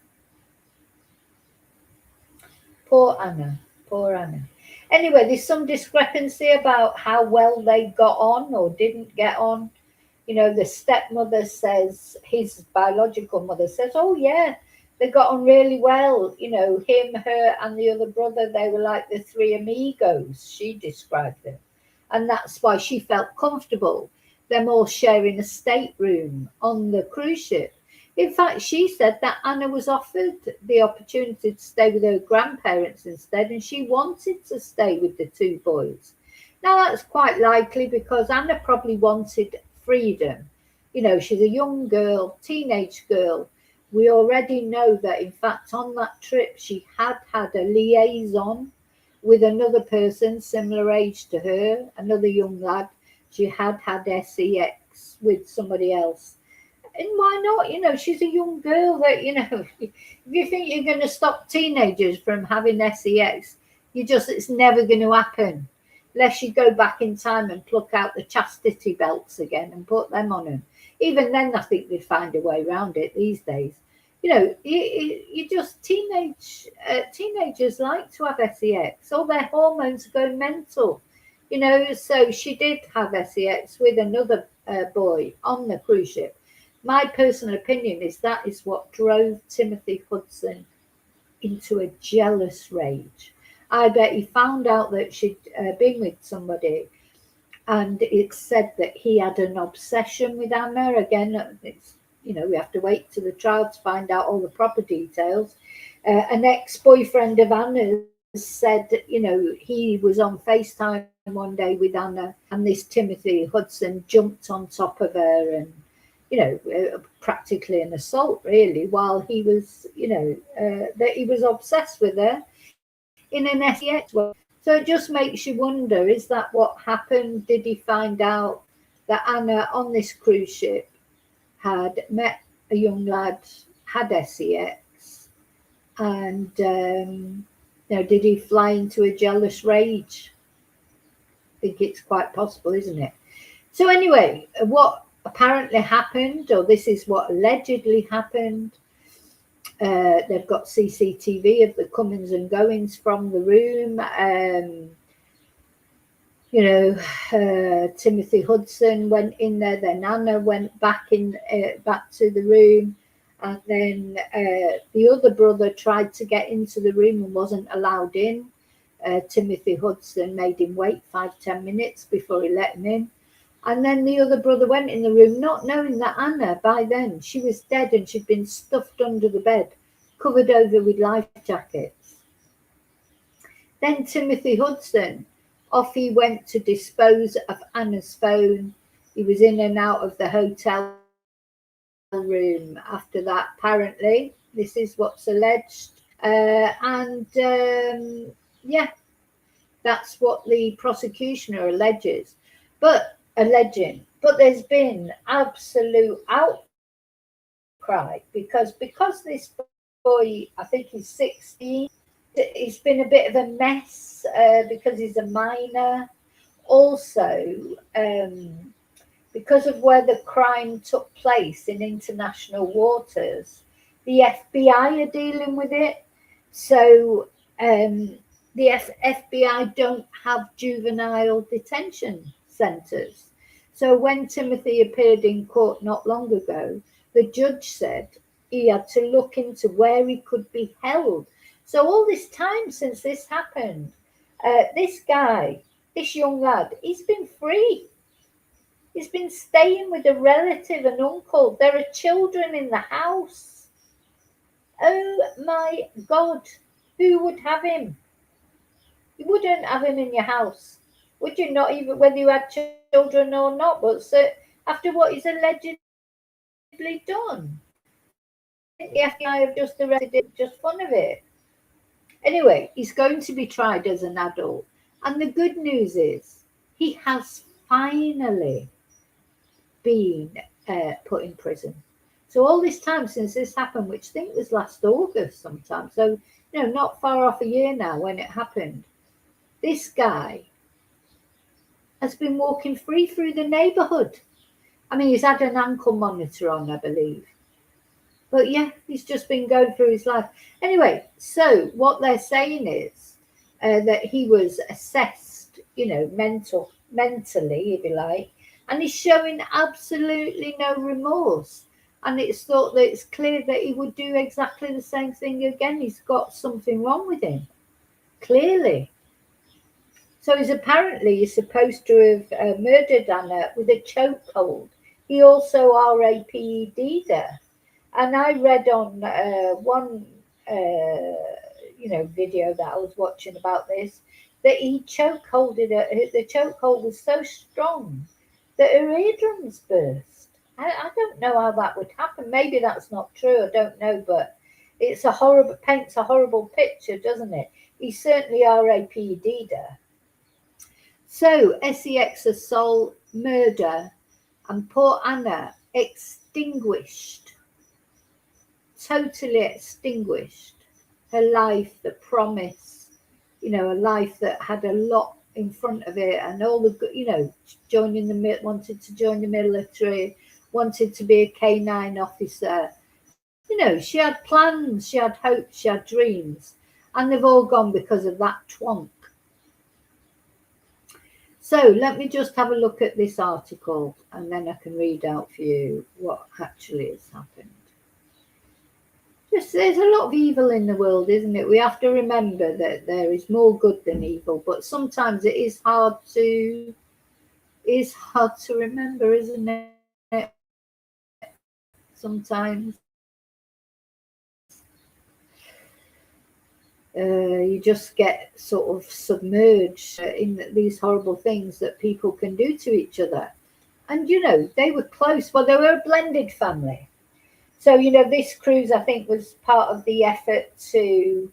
A: Poor Anna, poor Anna. Anyway, there's some discrepancy about how well they got on or didn't get on. You know, the stepmother says, his biological mother says, oh yeah, they got on really well. You know, him, her, and the other brother, they were like the three amigos, she described them. And that's why she felt comfortable, them all sharing a stateroom on the cruise ship. In fact, she said that Anna was offered the opportunity to stay with her grandparents instead, and she wanted to stay with the two boys. Now, that's quite likely because Anna probably wanted freedom. You know, she's a young girl, teenage girl. We already know that, in fact, on that trip, she had had a liaison with another person similar age to her, another young lad. She had had sex with somebody else. And why not? You know, she's a young girl that, you know, if you think you're going to stop teenagers from having sex, it's never going to happen. Unless you go back in time and pluck out the chastity belts again and put them on them. Even then, I think they'd find a way around it these days. You know, you just teenagers like to have sex. All their hormones go mental. You know, so she did have sex with another boy on the cruise ship. My personal opinion is that is what drove Timothy Hudson into a jealous rage. I bet he found out that she'd been with somebody, and it said that he had an obsession with Anna. Again, it's, you know, we have to wait to the trial to find out all the proper details. An ex-boyfriend of Anna's said, you know, he was on FaceTime one day with Anna, and this Timothy Hudson jumped on top of her and, you know, practically an assault, really, while he was, you know, that he was obsessed with her in an sex way. So it just makes you wonder, is that what happened? Did he find out that Anna on this cruise ship had met a young lad, had sex, and, you know, did he fly into a jealous rage? I think it's quite possible, isn't it? So anyway, what apparently happened, or this is what allegedly happened, they've got CCTV of the comings and goings from the room. You know, Timothy Hudson went in there, then Anna went back to the room, and then the other brother tried to get into the room and wasn't allowed in. Timothy Hudson made him wait 5-10 minutes before he let him in. And then the other brother went in the room, not knowing that Anna, by then, she was dead and she'd been stuffed under the bed, covered over with life jackets. Then Timothy Hudson, off he went to dispose of Anna's phone. He was in and out of the hotel room after that, apparently. This is what's alleged. Yeah, that's what the prosecution are alleging. But there's been absolute outcry because this boy, I think he's 16, it's been a bit of a mess because he's a minor. Also, because of where the crime took place in international waters, the FBI are dealing with it. So the FBI don't have juvenile detention centres. So when Timothy appeared in court not long ago, the judge said he had to look into where he could be held. So all this time since this happened, this guy, this young lad, he's been free. He's been staying with a relative, an uncle. There are children in the house. Oh my God, who would have him? You wouldn't have him in your house, would you? Not even whether you had children or not. But so, after what he's allegedly done, the FBI have just arrested him just fun of it. Anyway, he's going to be tried as an adult, and the good news is he has finally been put in prison. So all this time since this happened, which I think was last August sometime, so not far off a year now when it happened, this guy has been walking free through the neighbourhood. I mean, he's had an ankle monitor on, I believe. But yeah, he's just been going through his life. Anyway, so what they're saying is that he was assessed, mentally, if you like, and he's showing absolutely no remorse. And it's thought that it's clear that he would do exactly the same thing again. He's got something wrong with him, clearly. So he's supposed to have murdered Anna with a chokehold. He also RAPED'd her. And I read on one, video that I was watching about this, that he chokeholded her. The chokehold was so strong that her eardrums burst. I don't know how that would happen. Maybe that's not true. I don't know, but paints a horrible picture, doesn't it? He certainly RAPED'd her. So sex assault, murder, and poor Anna extinguished, totally extinguished her life, the promise, a life that had a lot in front of it, and all the, wanted to join the military, wanted to be a K9 officer. She had plans, she had hopes, she had dreams, and they've all gone because of that twonk. So let me just have a look at this article, and then I can read out for you what actually has happened. There's a lot of evil in the world, isn't it? We have to remember that there is more good than evil, but sometimes it is hard to remember, isn't it? Sometimes you just get sort of submerged in these horrible things that people can do to each other. And they were close. Well, they were a blended family. So, this cruise, I think, was part of the effort to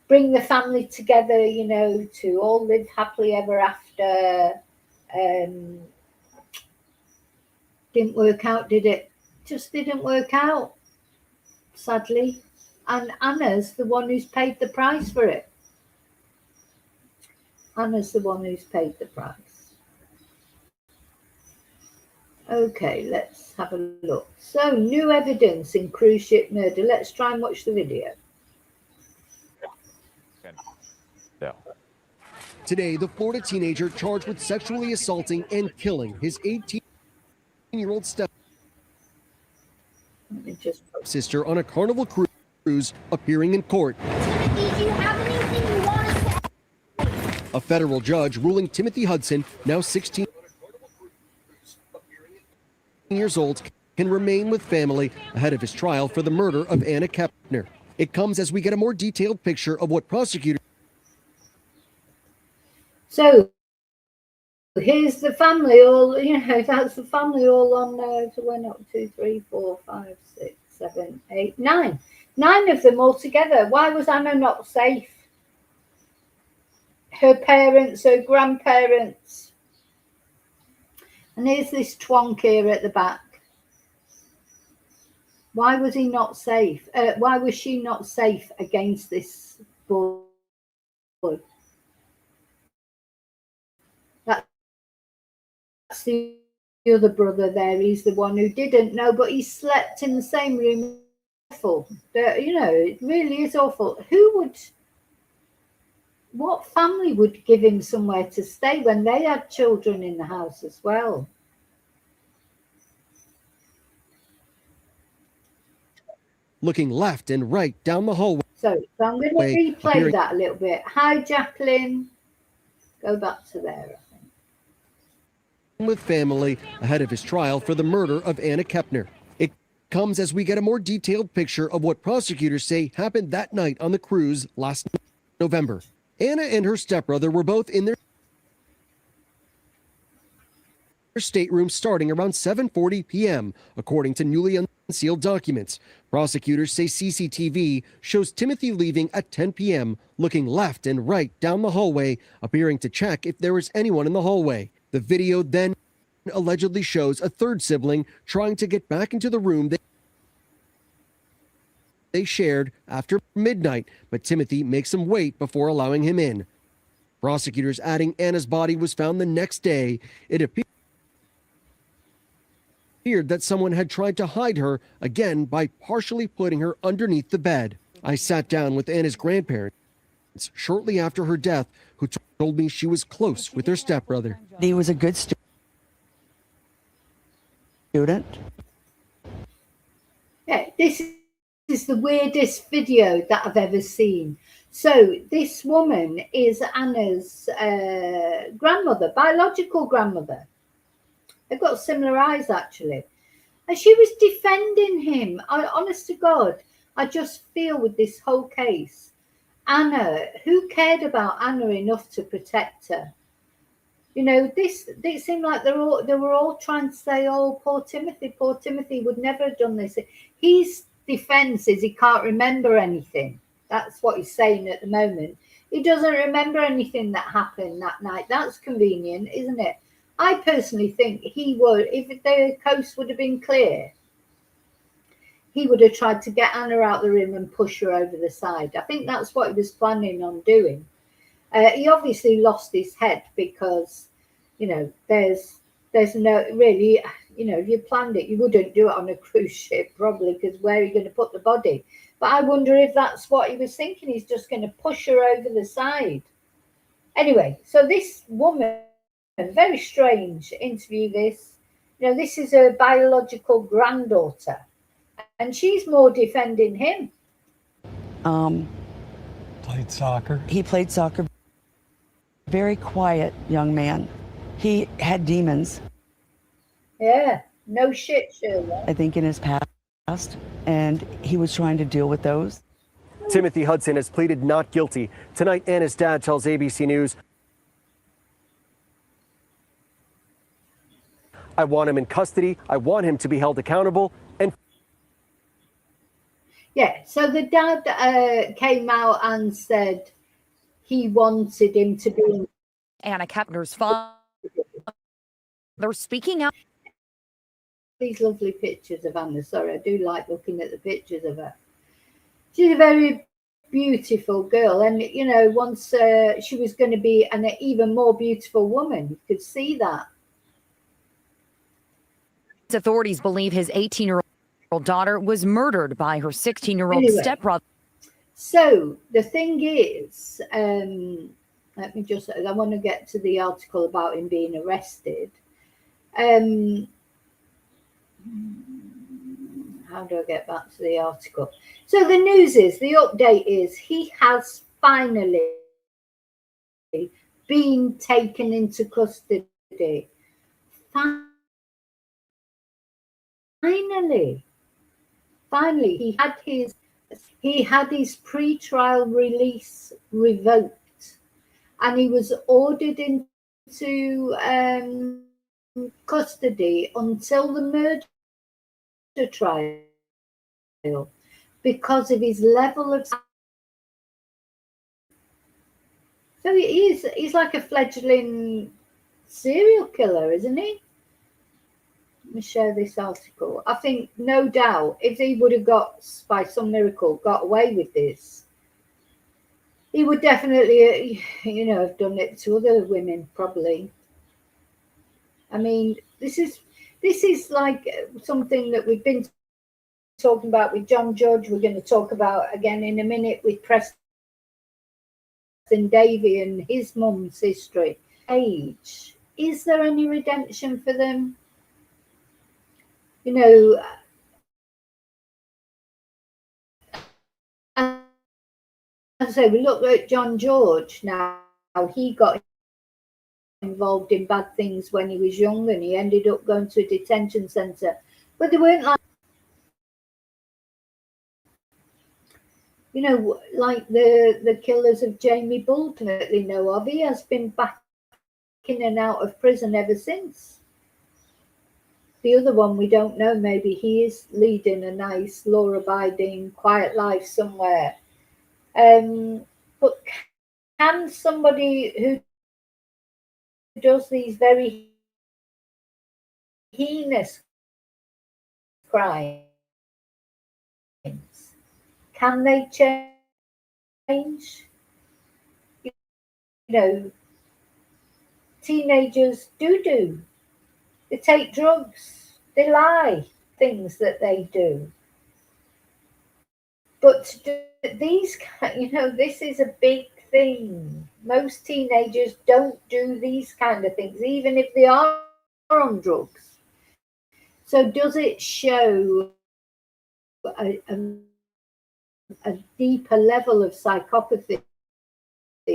A: bring the family together, to all live happily ever after. Didn't work out, did it? Just didn't work out, sadly. And Anna's the one who's paid the price for it. Anna's the one who's paid the price. Okay, let's have a look. So, new evidence in cruise ship murder. Let's try and watch the video.
C: Today, the Florida teenager charged with sexually assaulting and killing his 18-year-old stepsister on a Carnival cruise appearing in court.
D: Timothy, do you have anything you want to say?
C: A federal judge ruling Timothy Hudson, now 16 years old, can remain with family ahead of his trial for the murder of Anna Kepner. It comes as we get a more detailed picture of what prosecutors.
A: So here's the family all, that's the family all on there. So we're not 2, 3, 4, 5, 6, 7, 8, 9. 9 of them all together. Why was Anna not safe? Her parents, her grandparents. And here's this twonk here at the back. Why was he not safe? Why was she not safe against this boy? That's the other brother there. He's the one who didn't know, but he slept in the same room. Awful. It really is awful. What family would give him somewhere to stay when they had children in the house as well?
C: Looking left and right down the hallway.
A: So I'm going to replay that a little bit. Hi, Jacqueline. Go back to there, I think.
C: With family ahead of his trial for the murder of Anna Kepner. It comes as we get a more detailed picture of what prosecutors say happened that night on the cruise last November. Anna and her stepbrother were both in their stateroom starting around 7:40 p.m., according to newly unsealed documents. Prosecutors say CCTV shows Timothy leaving at 10 p.m., looking left and right down the hallway, appearing to check if there was anyone in the hallway. The video then allegedly shows a third sibling trying to get back into the room they shared after midnight, but Timothy makes him wait before allowing him in. Prosecutors adding Anna's body was found the next day. It appeared that someone had tried to hide her again by partially putting her underneath the bed. I sat down with Anna's grandparents shortly after her death, who told me she was close with her stepbrother.
E: He was a good student.
A: Yeah, this is the weirdest video that I've ever seen. So this woman is Anna's grandmother, biological grandmother. They've got similar eyes, actually. And she was defending him. Honest to God, I just feel with this whole case, Anna, who cared about Anna enough to protect her? You know, they seemed like they were all trying to say, oh, poor Timothy would never have done this. His defense is he can't remember anything. That's what he's saying at the moment. He doesn't remember anything that happened that night. That's convenient, isn't it? I personally think he would, if the coast would have been clear, he would have tried to get Anna out the room and push her over the side. I think that's what he was planning on doing. He obviously lost his head because, you know, there's no really, you know, if you planned it, you wouldn't do it on a cruise ship probably, because where are you going to put the body? But I wonder if that's what he was thinking. He's just going to push her over the side. Anyway, so this woman, very strange interview this. You know, this is her biological granddaughter, and she's more defending him.
F: Played soccer.
E: He played soccer. Very quiet young man. He had demons.
A: Yeah, no shit, Shirley.
E: I think in his past, and he was trying to deal with those.
C: Timothy Hudson has pleaded not guilty. Tonight, Anna's dad tells ABC News, I want him in custody. I want him to be held accountable. And
A: yeah, so the dad came out and said he wanted him to be.
G: Anna Kepner's father speaking out.
A: These lovely pictures of Anna. Sorry, I do like looking at the pictures of her. She's a very beautiful girl, and you know, once she was going to be an even more beautiful woman. You could see that.
G: Authorities believe his 18-year-old daughter was murdered by her 16-year-old
A: Anyway,
G: stepbrother.
A: So the thing is, let me just, I want to get to the article about him being arrested. How do I get back to the article? So the news is, the update is, he has finally been taken into custody. Finally, he had his pre-trial release revoked, and he was ordered into custody until the murder trial because of his level of. So he's like a fledgling serial killer, isn't he? Let me share this article. I think, no doubt, if he would have by some miracle, got away with this, he would definitely, you know, have done it to other women, probably. I mean, this is like something that we've been talking about with John Judge. We're going to talk about again in a minute with Preston Davey and his mum's history. Age. Is there any redemption for them? You know, as I say, we look at John George now. He got involved in bad things when he was young, and he ended up going to a detention centre. But they weren't like, you know, like the killers of Jamie Bull, definitely know of. He has been back in and out of prison ever since. The other one, we don't know. Maybe he is leading a nice, law-abiding, quiet life somewhere. But can somebody who does these very heinous crimes can they change? You know, teenagers do. They take drugs, they lie, things that they do. But to do these, this is a big thing. Most teenagers don't do these kind of things, even if they are on drugs. So does it show a deeper level of psychopathy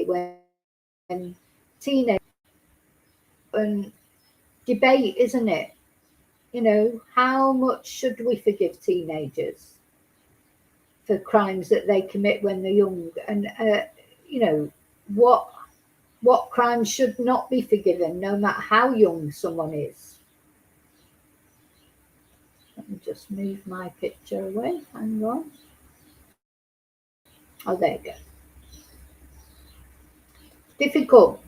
A: when teenagers, and debate, isn't it? How much should we forgive teenagers for crimes that they commit when they're young? And what crimes should not be forgiven, no matter how young someone is? Let me just move my picture away. Hang on. Oh, there you go. Difficult.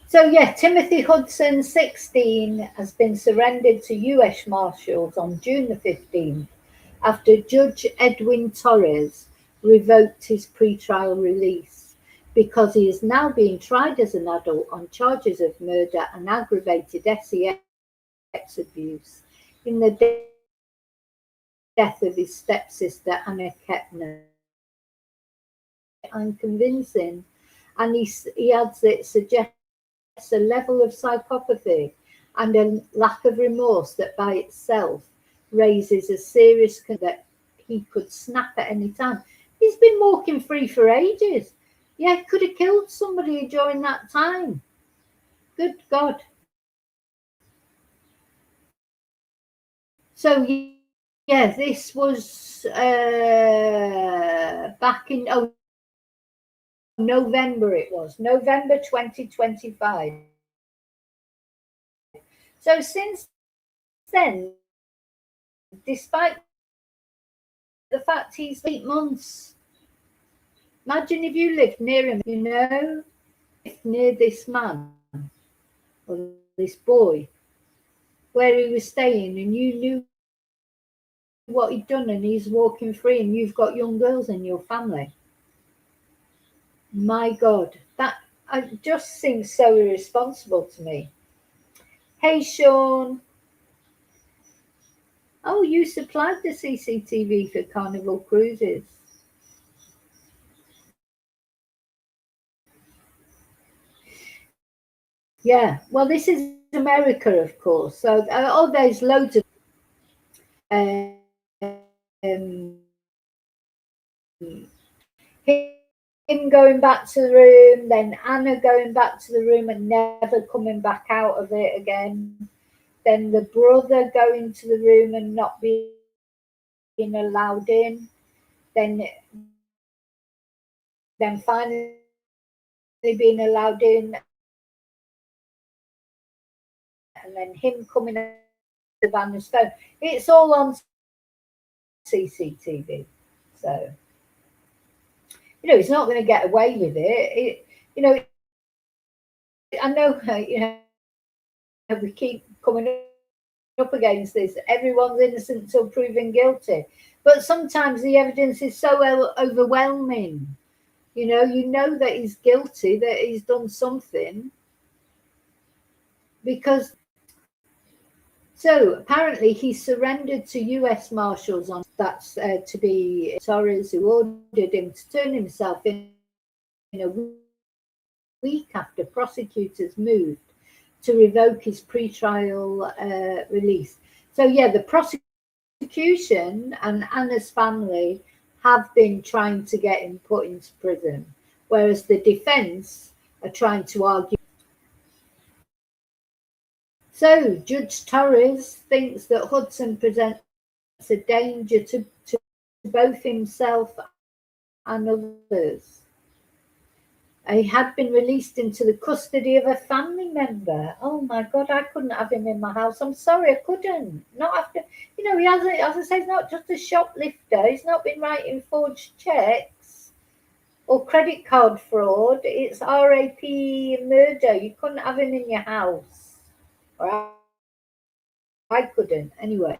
A: So yeah, Timothy Hudson, 16, has been surrendered to US Marshals on June the 15th after Judge Edwin Torres revoked his pretrial release because he is now being tried as an adult on charges of murder and aggravated sex abuse in the death of his stepsister Anna Kepner. Unconvincing, and he adds it suggests a level of psychopathy and a lack of remorse that by itself raises a serious concern that he could snap at any time. He's been walking free for ages. Yeah, could have killed somebody during that time. Good God. So yeah, this was back in November. It was November 2025. So since then, despite the fact he's 8 months, imagine if you lived near him, near this man or this boy, where he was staying, and you knew what he'd done, and he's walking free, and you've got young girls in your family. My God, that just seems so irresponsible to me. Hey, Sean. Oh, you supplied the CCTV for Carnival Cruises. Yeah, well, this is America, of course. So, there's loads of him going back to the room, then Anna going back to the room and never coming back out of it again. Then the brother going to the room and not being allowed in. Then finally being allowed in, and then him coming out the van and phone. It's all on CCTV. So, he's not going to get away with it. I know, we keep coming up against this. Everyone's innocent until proven guilty. But sometimes the evidence is so overwhelming. You know that he's guilty, that he's done something. Because, so apparently he surrendered to US Marshals on that's to be Torres, who ordered him to turn himself in a week after prosecutors moved to revoke his pretrial release. So yeah, the prosecution and Anna's family have been trying to get him put into prison, whereas the defense are trying to argue. So Judge Torres thinks that Hudson presents a danger to both himself and others. He had been released into the custody of a family member. Oh my God, I couldn't have him in my house. I'm sorry, I couldn't. Not after, he hasn't, as I say, he's not just a shoplifter. He's not been writing forged checks or credit card fraud. It's RAP murder. You couldn't have him in your house. Or I couldn't. Anyway,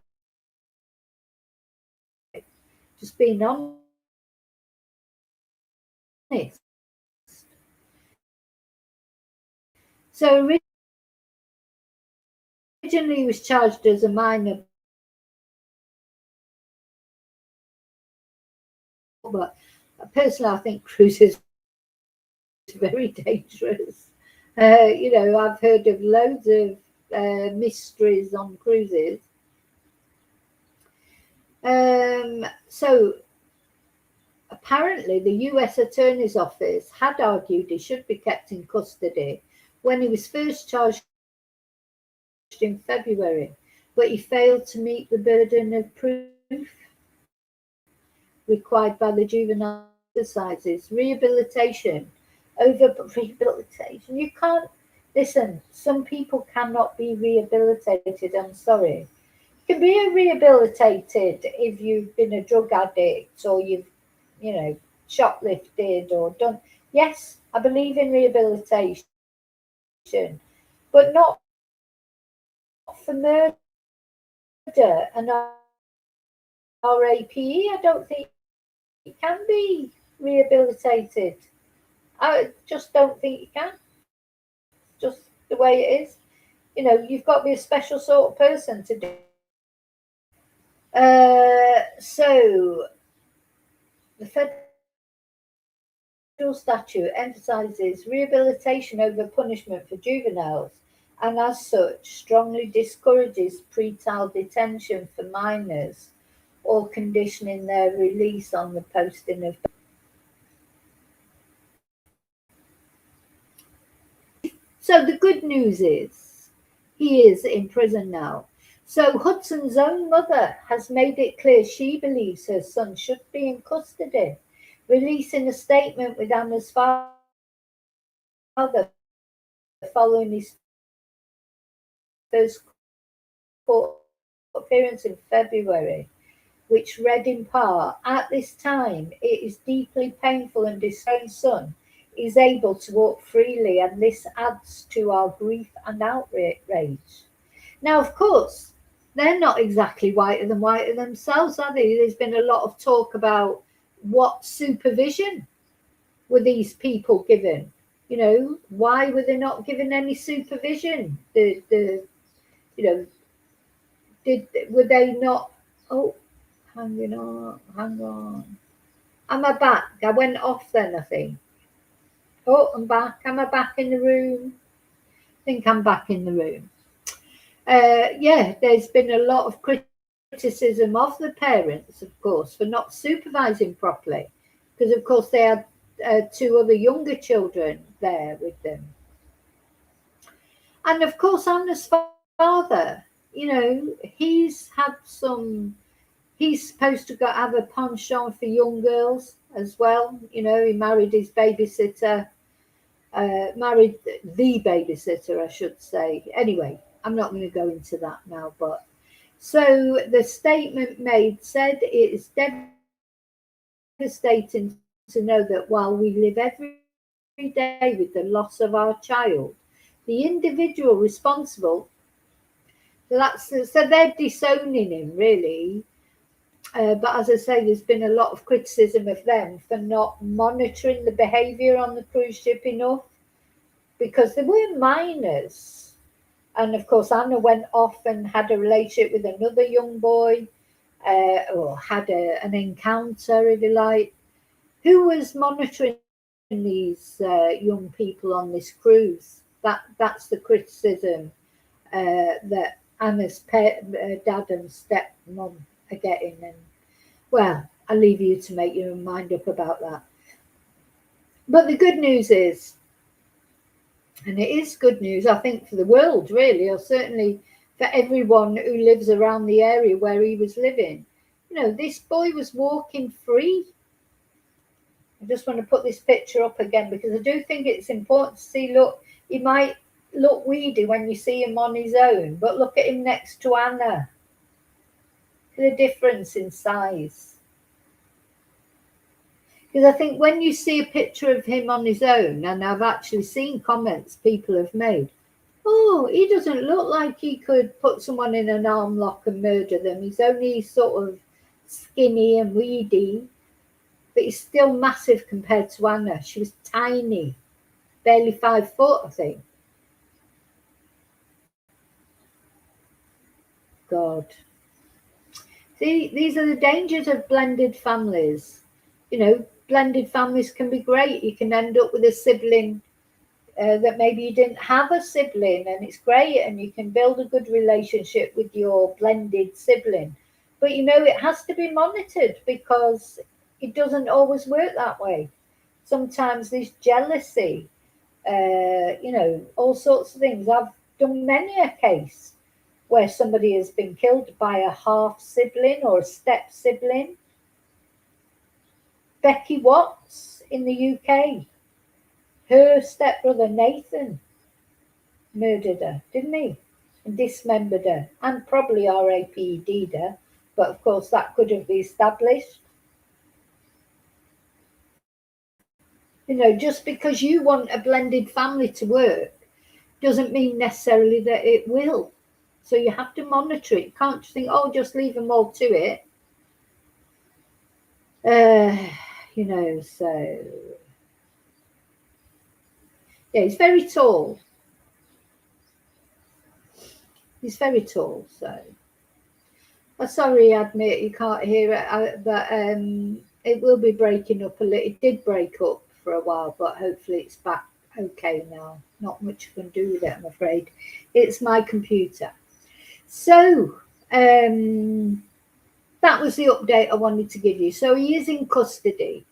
A: just being honest. honest. So originally he was charged as a minor, but personally I think cruises are very dangerous. I've heard of loads of mysteries on cruises. So apparently the US Attorney's Office had argued he should be kept in custody when he was first charged in February, but he failed to meet the burden of proof required by the juvenile exercises. Rehabilitation. You can't, listen, some people cannot be rehabilitated, I'm sorry. You can be rehabilitated if you've been a drug addict or you've, shoplifted or done. Yes, I believe in rehabilitation, but not for murder and RAPE. I don't think you can be rehabilitated. I just don't think you can. Just the way it is. You've got to be a special sort of person to do. So the federal statute emphasizes rehabilitation over punishment for juveniles, and as such strongly discourages pretrial detention for minors or conditioning their release on the posting of. So the good news is he is in prison now. So Hudson's own mother has made it clear she believes her son should be in custody, releasing a statement with Anna's father following his first court appearance in February, which read in part, "At this time, it is deeply painful and distressing son is able to walk freely, and this adds to our grief and outrage." Now, of course, they're not exactly whiter themselves, are they? There's been a lot of talk about what supervision were these people given. Why were they not given any supervision? Were they not? Oh, hang on. Am I back? I went off then, I think. Oh, I'm back. Am I back in the room? I think I'm back in the room. There's been a lot of criticism of the parents, of course, for not supervising properly, because, of course, they had two other younger children there with them. And, of course, Anna's father, he's supposed to have a penchant for young girls as well. He married his babysitter, married the babysitter, I should say. Anyway, I'm not going to go into that now, but so the statement made said it is devastating to know that while we live every day with the loss of our child, the individual responsible, so they're disowning him really. But as I say, there's been a lot of criticism of them for not monitoring the behaviour on the cruise ship enough, because they were minors. And of course, Anna went off and had a relationship with another young boy, or had an encounter, if you like. Who was monitoring these young people on this cruise? That's the criticism that Anna's dad and stepmom are getting. And well, I'll leave you to make your mind up about that. But the good news is, and it is good news, I think, for the world, really, or certainly for everyone who lives around the area where he was living. This boy was walking free. I just want to put this picture up again because I do think it's important to see, look, he might look weedy when you see him on his own, but look at him next to Anna. The difference in size. Because I think when you see a picture of him on his own, and I've actually seen comments people have made, oh, he doesn't look like he could put someone in an arm lock and murder them. He's only sort of skinny and weedy. but he's still massive compared to Anna. She was tiny, barely 5 foot, I think. God. See, these are the dangers of blended families. You know, blended families can be great. You can end up with a sibling that maybe you didn't have a sibling, and it's great, and you can build a good relationship with your blended sibling. But you know, it has to be monitored, because it doesn't always work that way. Sometimes there's jealousy, you know, all sorts of things. I've done many a case where somebody has been killed by a half sibling or a step sibling. Becky Watts in the UK, her stepbrother Nathan murdered her, didn't he? And dismembered her, and probably RAPD'd her, but of course that couldn't be established. You know, just because you want a blended family to work doesn't mean necessarily that it will. So you have to monitor it. You can't just think, oh, just leave them all to it. You know, so yeah, he's very tall. He's very tall, so I'm sorry, I admit you can't hear it, but it will be breaking up a little. It did break up for a while, but hopefully it's back okay now. Not much I can do with it, I'm afraid. It's my computer. So that was the update I wanted to give you. So he is in custody.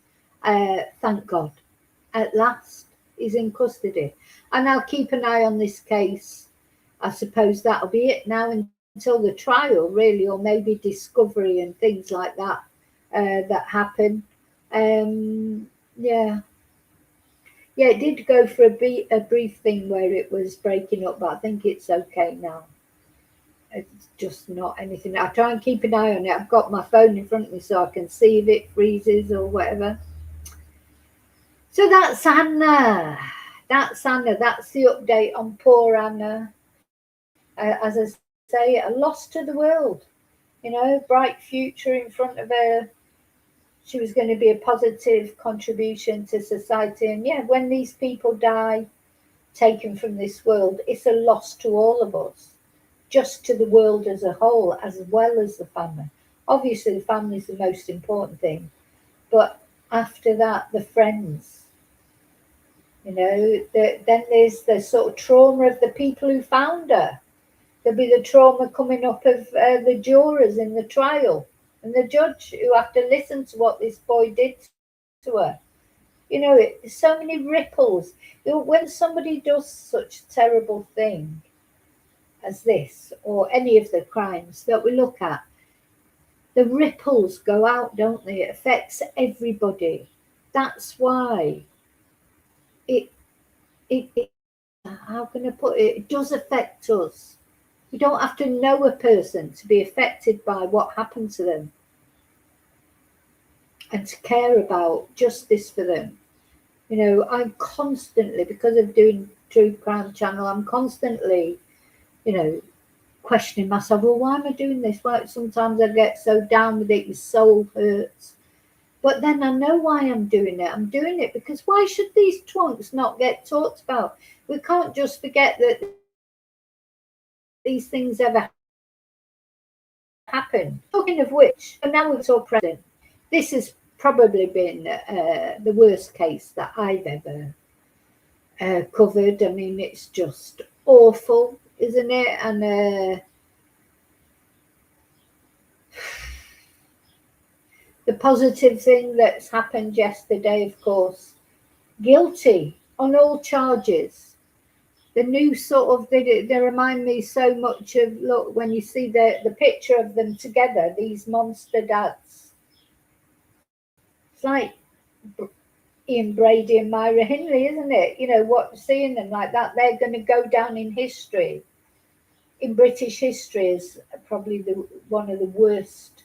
A: Thank God. At last, he's in custody. And I'll keep an eye on this case. I suppose that'll be it now until the trial, really, or maybe discovery and things like that that happen. Yeah. Yeah, it did go for a brief thing where it was breaking up, but I think it's okay now. It's just not anything. I try and keep an eye on it. I've got my phone in front of me so I can see if it freezes or whatever. So that's Anna. That's Anna. That's the update on poor Anna. As I say, a loss to the world. You know, bright future in front of her. She was going to be a positive contribution to society. And yeah, when these people die, taken from this world, it's a loss to all of us. Just to the world as a whole, as well as the family. Obviously, the family is the most important thing. But after that, the friends. You know, then there's the sort of trauma of the people who found her. There'll be the trauma coming up of the jurors in the trial and the judge who have to listen to what this boy did to her. You know, there's so many ripples. You know, when somebody does such a terrible thing as this, or any of the crimes that we look at, the ripples go out, don't they? It affects everybody. That's why it how can I put it? It does affect us. You don't have to know a person to be affected by what happened to them and to care about justice for them. You know, I'm constantly, because of doing True Crime Channel, I'm constantly, you know, questioning myself, well, why am I doing this? Why sometimes I get so down with it, your soul hurts. But then I know why I'm doing it. I'm doing it because why should these twonks not get talked about? We can't just forget that these things ever happen. Talking of which, and now we saw Preston. This has probably been the worst case that I've ever covered. I mean, it's just awful, isn't it? And the positive thing that's happened yesterday, of course, guilty on all charges. The new sort of, they remind me so much of, look, when you see the picture of them together, these monster dads. It's like Ian Brady and Myra Hindley, isn't it? You know, what, seeing them like that, they're going to go down in history, in British history, as probably one of the worst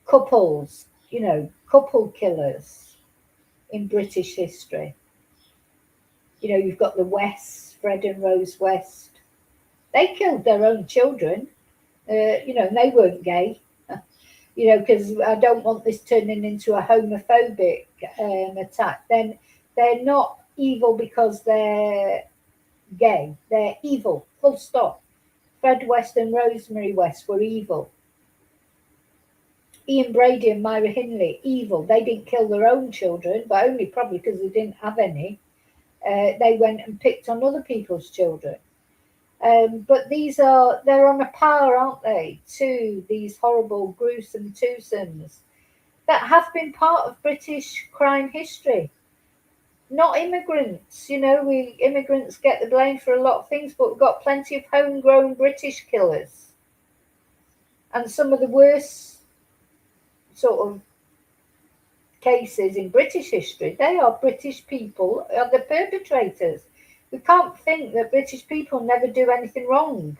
A: couples, you know, couple killers in British history. You know, you've got the Wests, Fred and Rose West. They killed their own children, you know, and they weren't gay. you know, because I don't want this turning into a homophobic attack, then they're not evil because they're gay. They're evil, full stop. Fred West and Rosemary West were evil. Ian Brady and Myra Hindley, evil. They didn't kill their own children, but only probably because they didn't have any. They went and picked on other people's children. But they're on a par, aren't they, to these horrible, gruesome twosomes that have been part of British crime history. Not immigrants, you know, immigrants get the blame for a lot of things, but we've got plenty of homegrown British killers. And some of the worst sort of cases in British history, they are British people, are the perpetrators. We can't think that British people never do anything wrong.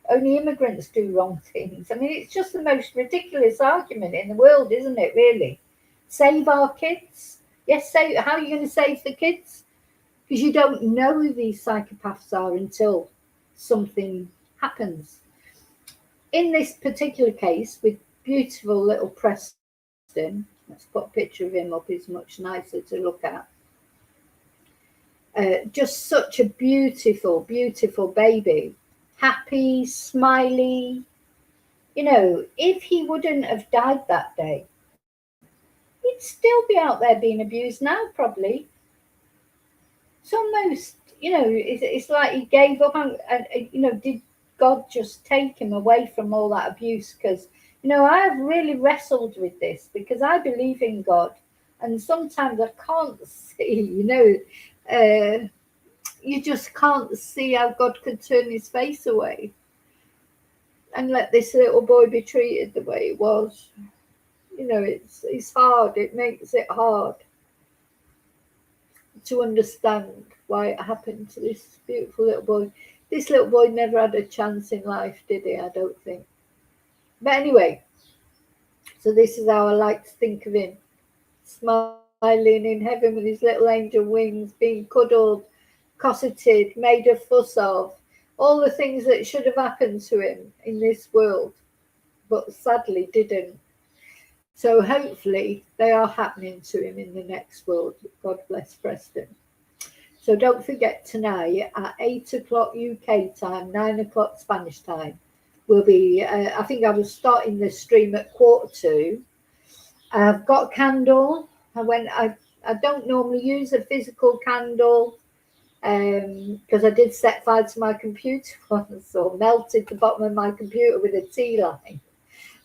A: Only immigrants do wrong things. I mean, it's just the most ridiculous argument in the world, isn't it, really? Save our kids? Yes, how are you going to save the kids? Because you don't know who these psychopaths are until something happens. In this particular case, with beautiful little Preston, let's put a picture of him up, he's much nicer to look at. Just such a beautiful, beautiful baby. Happy, smiley. You know, if he wouldn't have died that day, he'd still be out there being abused now, probably. It's almost, you know, it's like he gave up and you know, did God just take him away from all that abuse? Because, you know, I have really wrestled with this because I believe in God. And sometimes I can't see, you know, you just can't see how God could turn his face away and let this little boy be treated the way it was. You know, it's hard. It makes it hard to understand why it happened to this beautiful little boy. This little boy never had a chance in life, did he? I don't think. But anyway, so this is how I like to think of him. Smiling in heaven with his little angel wings, being cuddled, cosseted, made a fuss of, all the things that should have happened to him in this world, but sadly didn't. So hopefully they are happening to him in the next world. God bless Preston. So don't forget tonight at 8 o'clock UK time, 9 o'clock Spanish time, will be, I think I was starting the stream at 1:45. I've got a candle. I don't normally use a physical candle because I did set fire to my computer once, or melted the bottom of my computer with a tea line.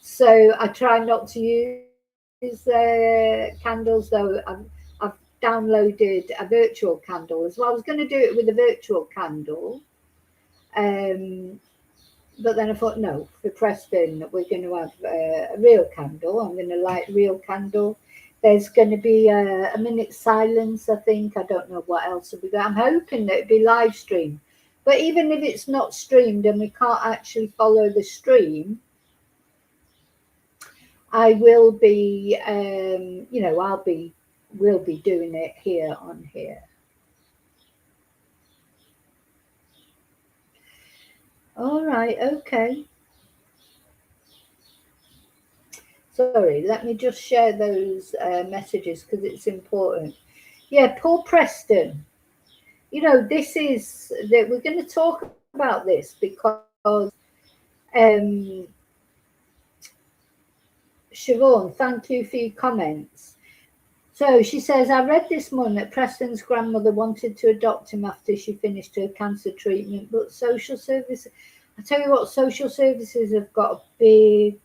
A: So I try not to use candles, though. I've downloaded a virtual candle as well. I was going to do it with a virtual candle, but then I thought, no, for Preston, we're going to have a real candle. I'm going to light a real candle. There's going to be a minute's silence, I think. I don't know what else will be there. I'm hoping that it'll be live streamed. But even if it's not streamed and we can't actually follow the stream, I will be, you know, we'll be doing it here on here. All right, okay. Sorry, let me just share those messages because it's important. Yeah, Paul Preston. You know, this is that we're going to talk about this because Siobhan, thank you for your comments. So she says, I read this morning that Preston's grandmother wanted to adopt him after she finished her cancer treatment, but social services, I tell you what, social services have got big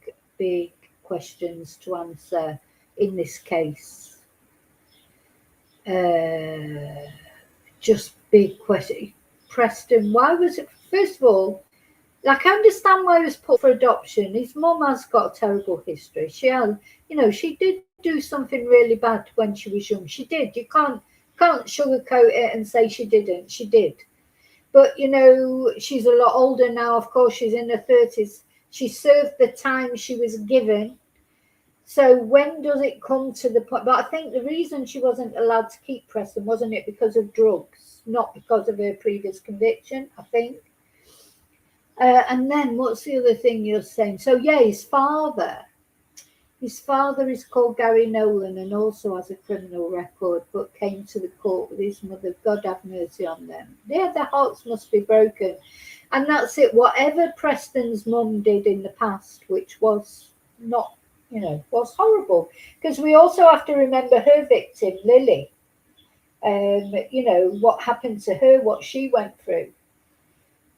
A: questions to answer in this case. Just big question. Preston, why was it, first of all, like, I understand why he was put for adoption. His mum has got a terrible history. She had, you know, she did do something really bad when she was young. She did. You can't sugarcoat it and say she didn't. She did. But, you know, she's a lot older now. Of course, she's in her 30s. She served the time she was given. So when does it come to the point? But I think the reason she wasn't allowed to keep Preston, wasn't it because of drugs, not because of her previous conviction, I think. And then what's the other thing you're saying? So, yeah, his father. His father is called Gary Nolan and also has a criminal record, but came to the court with his mother. God have mercy on them. Yeah, their hearts must be broken. And that's it. Whatever Preston's mum did in the past, which was not, was horrible. Because we also have to remember her victim, Lily. What happened to her, what she went through.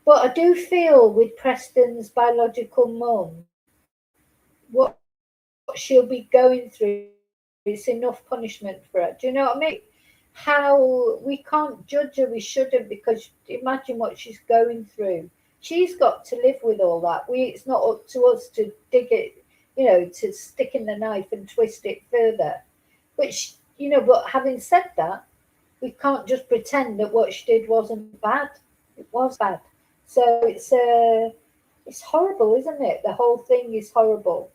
A: But I do feel with Preston's biological mum, what she'll be going through, it's enough punishment for her. Do you know what I mean? How we can't judge her, we shouldn't, because imagine what she's going through. She's got to live with all that. It's not up to us to dig it, to stick in the knife and twist it further. But having said that, we can't just pretend that what she did wasn't bad. It was bad. So it's horrible, isn't it? The whole thing is horrible.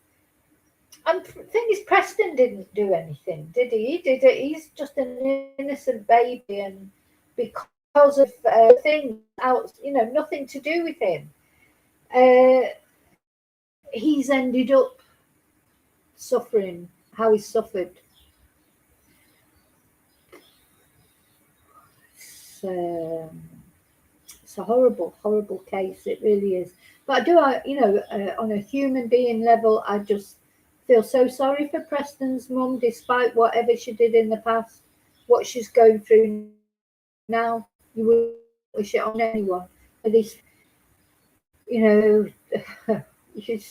A: And the thing is, Preston didn't do anything, did he? He's just an innocent baby, and because of things out, nothing to do with him, he's ended up suffering how he suffered. It's a horrible, horrible case. It really is. But I do, on a human being level, I just feel so sorry for Preston's mum, despite whatever she did in the past, what she's going through now. You wouldn't wish it on anyone. This, it's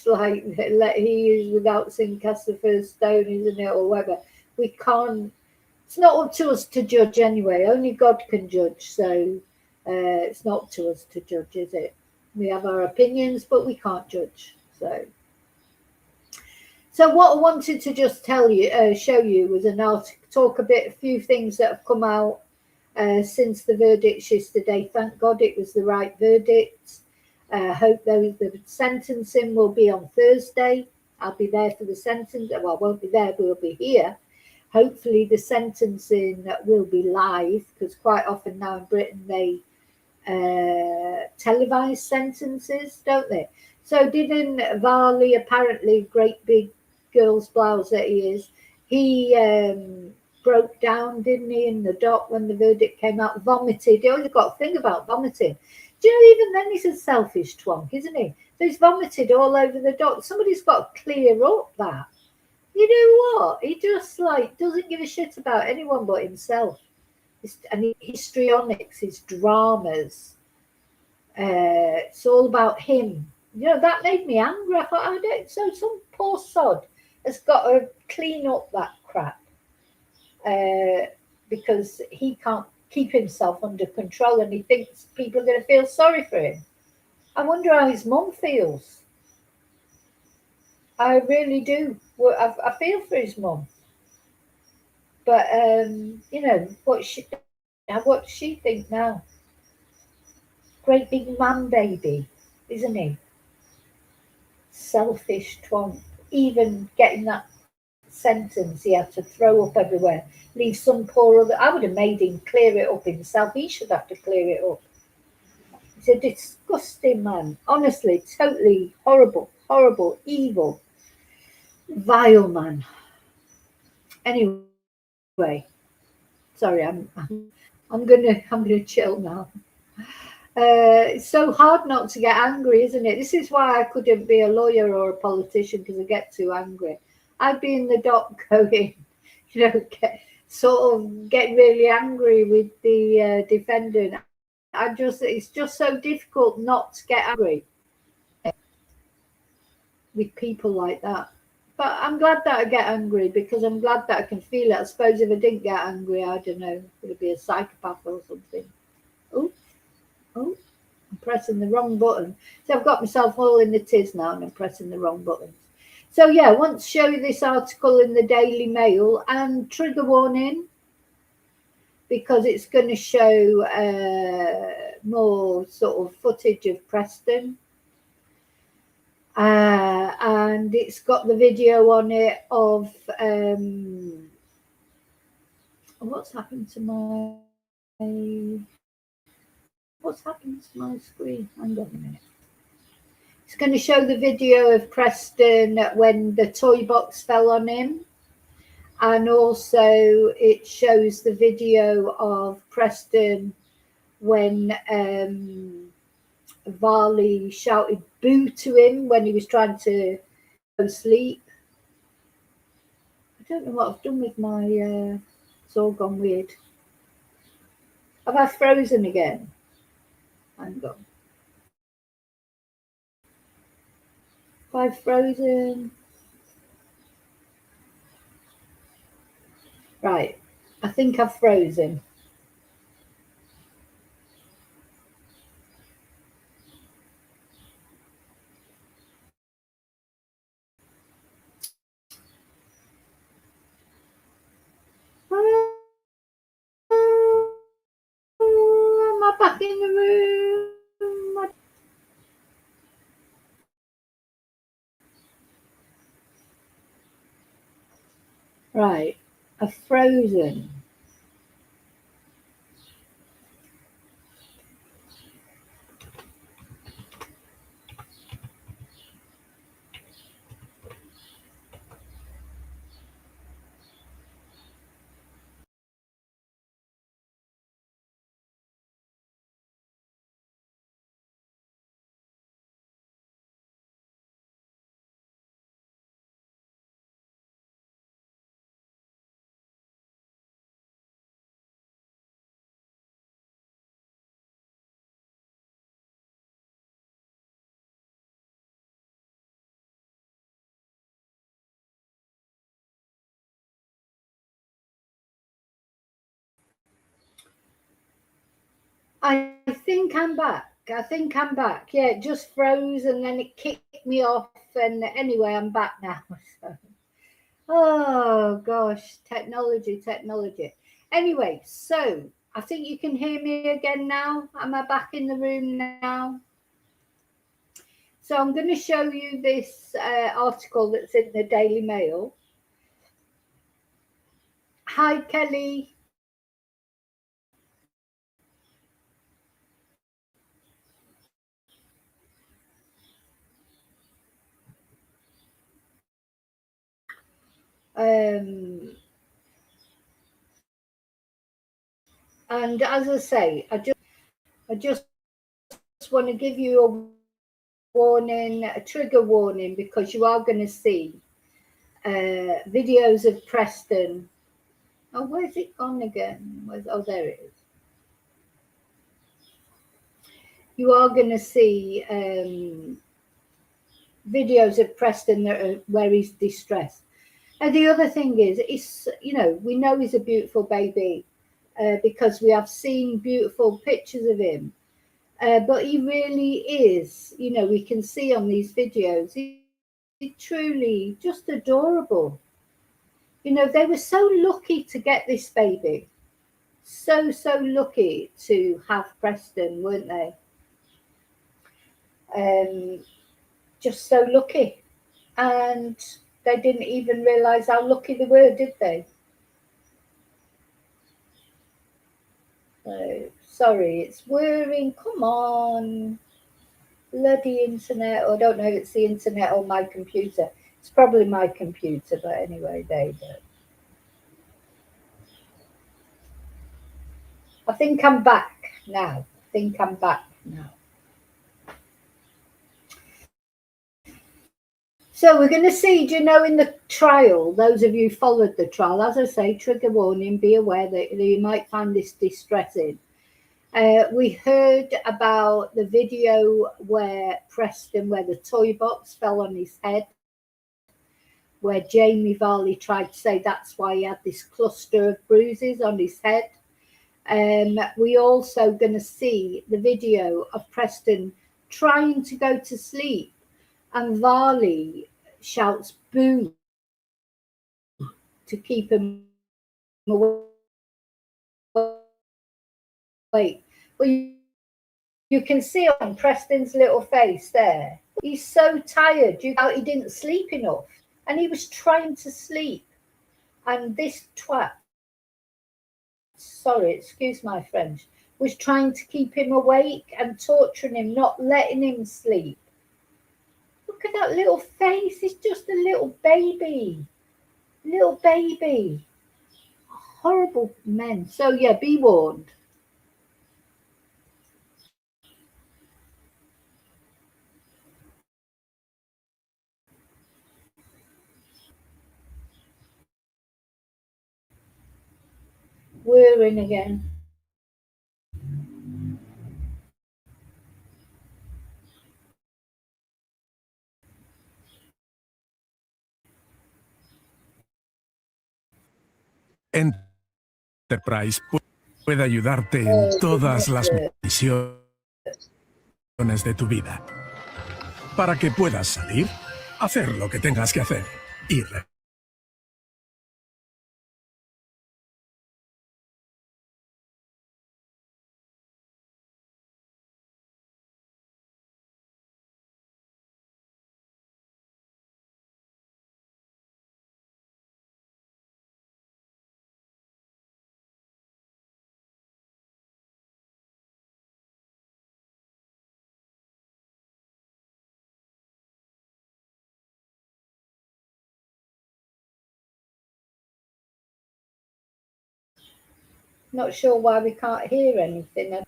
A: like he is without sin cast the first stone, isn't it, or whatever. We can't. It's not up to us to judge anyway. Only God can judge. So it's not up to us to judge, is it? We have our opinions, but we can't judge. So what I wanted to just show you was a few things that have come out since the verdicts yesterday. Thank God it was the right verdict. Hope the sentencing will be on Thursday. I'll be there for the sentence. Well, I won't be there, but we'll be here. Hopefully the sentencing will be live, because quite often now in Britain they televise sentences, don't they? So didn't Varley, apparently great big girl's blouse that he is, he broke down, didn't he, in the dock when the verdict came out, vomited. He only got a thing about vomiting. Do you know, even then he's a selfish twonk, isn't he? So he's vomited all over the dock. Somebody's got to clear up that. You know what? He just doesn't give a shit about anyone but himself. And histrionics, his dramas. It's all about him. That made me angry. I thought, so some poor sod has got to clean up that crap because he can't keep himself under control, and he thinks people are going to feel sorry for him. I wonder how his mum feels. I really do. I feel for his mum. But what she think now? Great big man baby, isn't he? Selfish twonk. Even getting that sentence, he had to throw up everywhere, leave some poor other. I would have made him clear it up himself. He should have to clear it up. He's a disgusting man. Honestly, totally horrible, evil, vile man. Anyway, sorry, I'm gonna chill now. It's so hard not to get angry, isn't it? This is why I couldn't be a lawyer or a politician, because I get too angry. I'd be in the dock going, getting really angry with the defendant. It's just so difficult not to get angry with people like that. But I'm glad that I get angry, because I'm glad that I can feel it. I suppose if I didn't get angry, I don't know, would it be a psychopath or something? Oh, I'm pressing the wrong button. So I've got myself all in the tiz now, and I'm pressing the wrong buttons. So yeah, I want to show you this article in the Daily Mail, and trigger warning, because it's going to show more sort of footage of Preston. And it's got the video on it of what's happened to my screen? Hang on a minute. It's going to show the video of Preston when the toy box fell on him. And also it shows the video of Preston when Varley shouted boo to him when he was trying to go to sleep. I don't know what I've done with my, it's all gone weird. Have I frozen again? Hang on. Have I frozen? Right, I think I've frozen. Am I back in the room? Right, I've frozen. I think I'm back. Yeah, it just froze and then it kicked me off. And anyway, I'm back now. So. Oh gosh, technology. Anyway, so I think you can hear me again now. Am I back in the room now? So I'm going to show you this article that's in the Daily Mail. Hi, Kelly. And as I say, I just want to give you a warning, a trigger warning, because you are going to see videos of Preston. Oh, where's it gone again? Oh, there it is. You are going to see videos of Preston where he's distressed. And the other thing is, we know he's a beautiful baby because we have seen beautiful pictures of him. But he really is, we can see on these videos, he's truly just adorable. They were so lucky to get this baby. So lucky to have Preston, weren't they? Just so lucky. And they didn't even realise how lucky they were, did they? So, sorry, it's whirring. Come on. Bloody internet. Or I don't know if it's the internet or my computer. It's probably my computer, but anyway, there you go. I think I'm back now. So we're going to see, in the trial, those of you who followed the trial, as I say, trigger warning, be aware that you might find this distressing. We heard about the video where the toy box fell on his head, where Jamie Varley tried to say that's why he had this cluster of bruises on his head. We also going to see the video of Preston trying to go to sleep, and Varley shouts boo to keep him awake. Well, you can see on Preston's little face there, he's so tired. He didn't sleep enough, and he was trying to sleep. And this twat, sorry, excuse my French, was trying to keep him awake and torturing him, not letting him sleep. Look at that little face. It's just a little baby. Little baby. Horrible men. So yeah, be warned. We're in again.
F: Enterprise puede ayudarte en todas las misiones de tu vida. Para que puedas salir, hacer lo que tengas que hacer y
A: Not sure why we can't hear anything.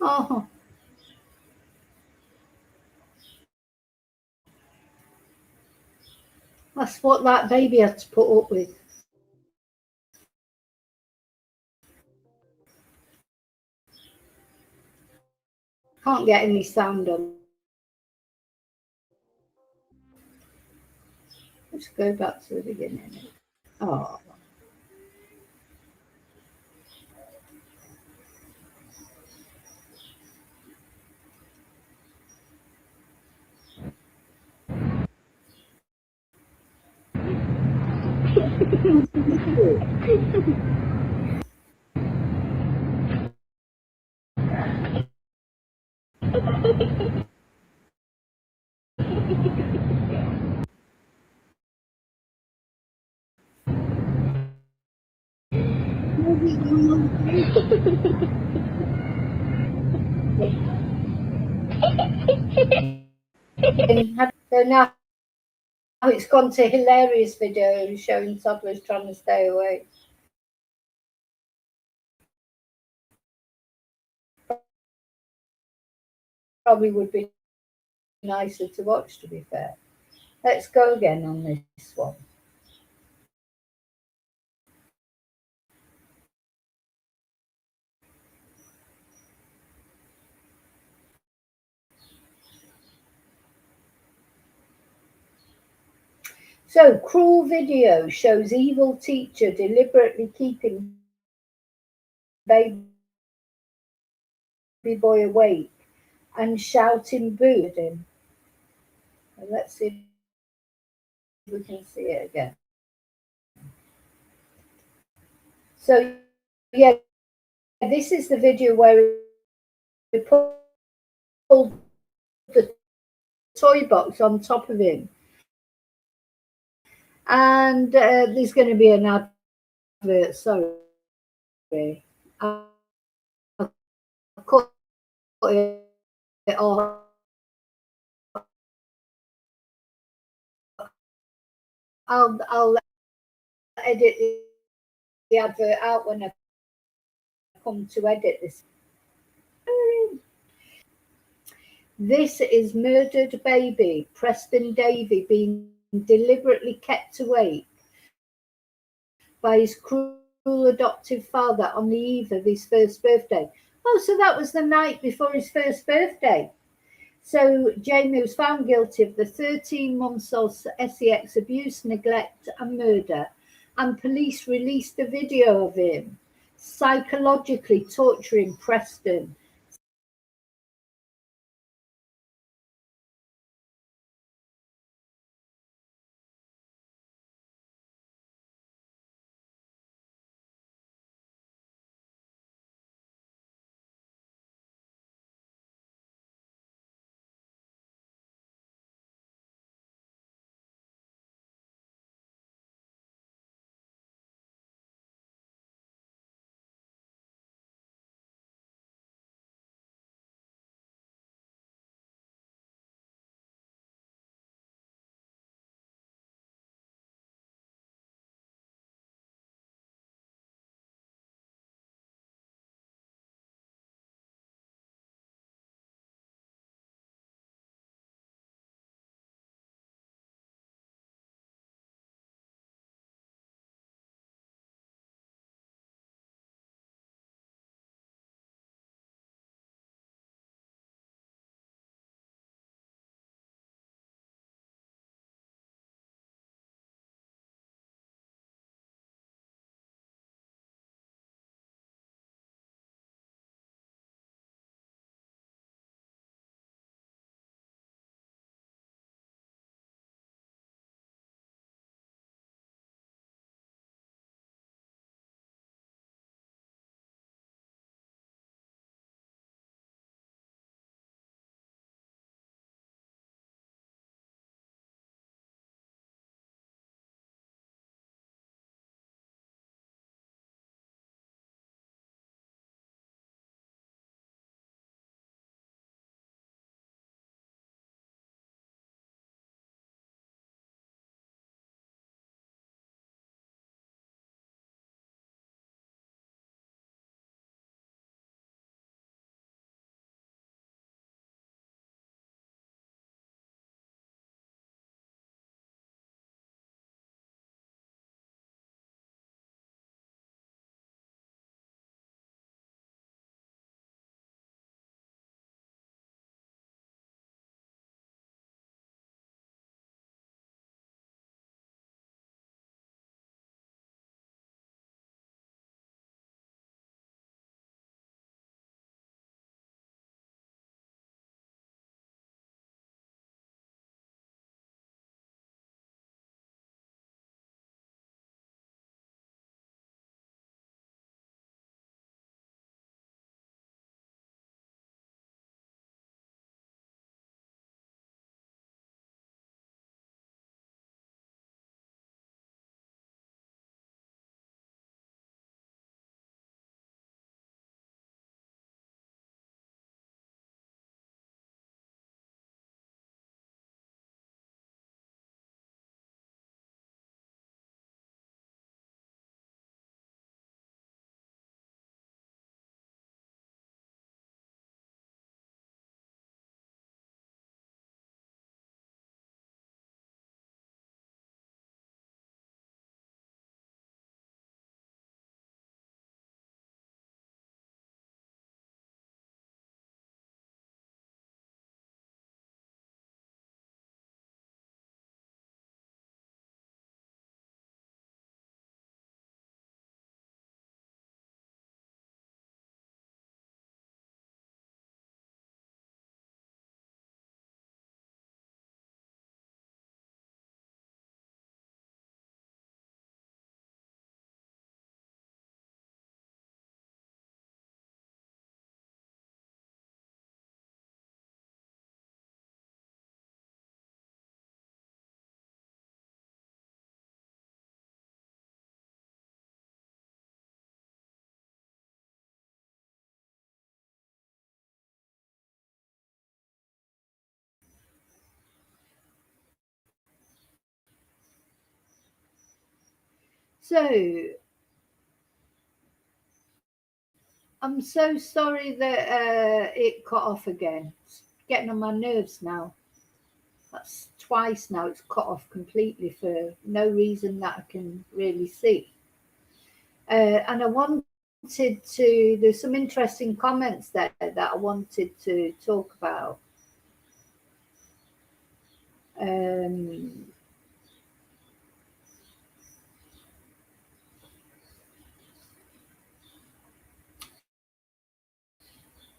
A: Oh, that's what that baby had to put up with. Can't get any sound on. Let's go back to the beginning. Oh. So now it's gone to hilarious video showing toddlers trying to stay awake. Probably would be nicer to watch, to be fair. Let's go again on this one. So, cruel video shows evil teacher deliberately keeping baby boy awake and shouting boo at him. Let's see if we can see it again. So, yeah, this is the video where we pulled the toy box on top of him. And there's going to be an advert, sorry. I'll cut it off. I'll edit the advert out when I come to edit this. This is murdered baby Preston Davey being deliberately kept awake by his cruel adoptive father on the eve of his first birthday. Oh, so that was the night before his first birthday. So Jamie was found guilty of the 13-month-old sex abuse, neglect and murder, and police released a video of him psychologically torturing Preston. So I'm so sorry that it cut off again. It's getting on my nerves now. That's twice now it's cut off completely for no reason that I can really see. And I wanted to, there's some interesting comments there that I wanted to talk about.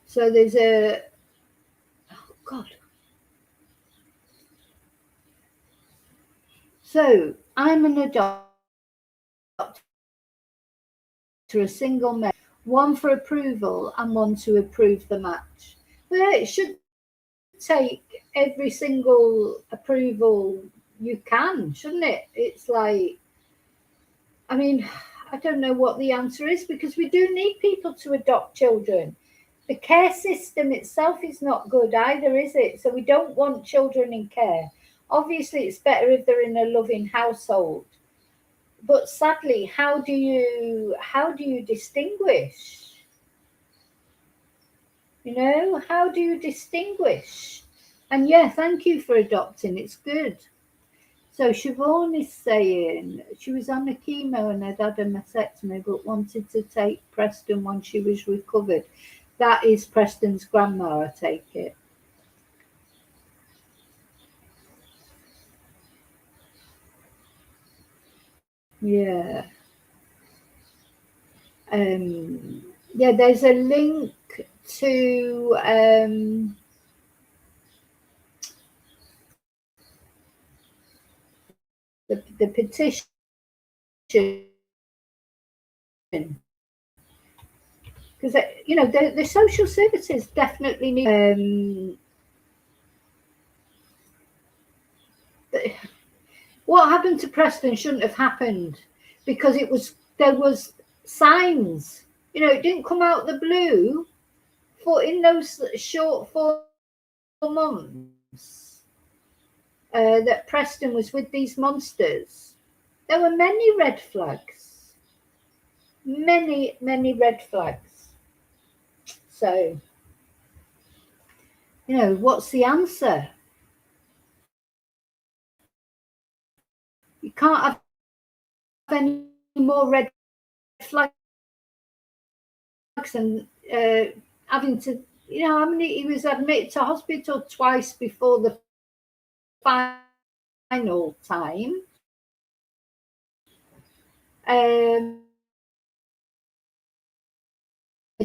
A: So there's a, oh God. So I'm an adopter, a single male, one for approval and one to approve the match. Well, it should take every single approval you can, shouldn't it? It's like, I mean, I don't know what the answer is, because we do need people to adopt children. The care system itself is not good either, is it? So we don't want children in care. Obviously, it's better if they're in a loving household. But sadly, how do you distinguish? You know, how do you distinguish? And yeah, thank you for adopting. It's good. So Siobhan is saying she was on a chemo and had a mastectomy, but wanted to take Preston when she was recovered. That is Preston's grandma, I take it. Yeah. Yeah, there's a link to the petition, because you know the social services definitely need. What happened to Preston shouldn't have happened, because there was signs. You know, it didn't come out the blue. For in those short 4 months that Preston was with these monsters, there were many red flags. Many red flags. So, you know, what's the answer? You can't have any more red flags and having to, you know, how many, he was admitted to hospital twice before the final time. A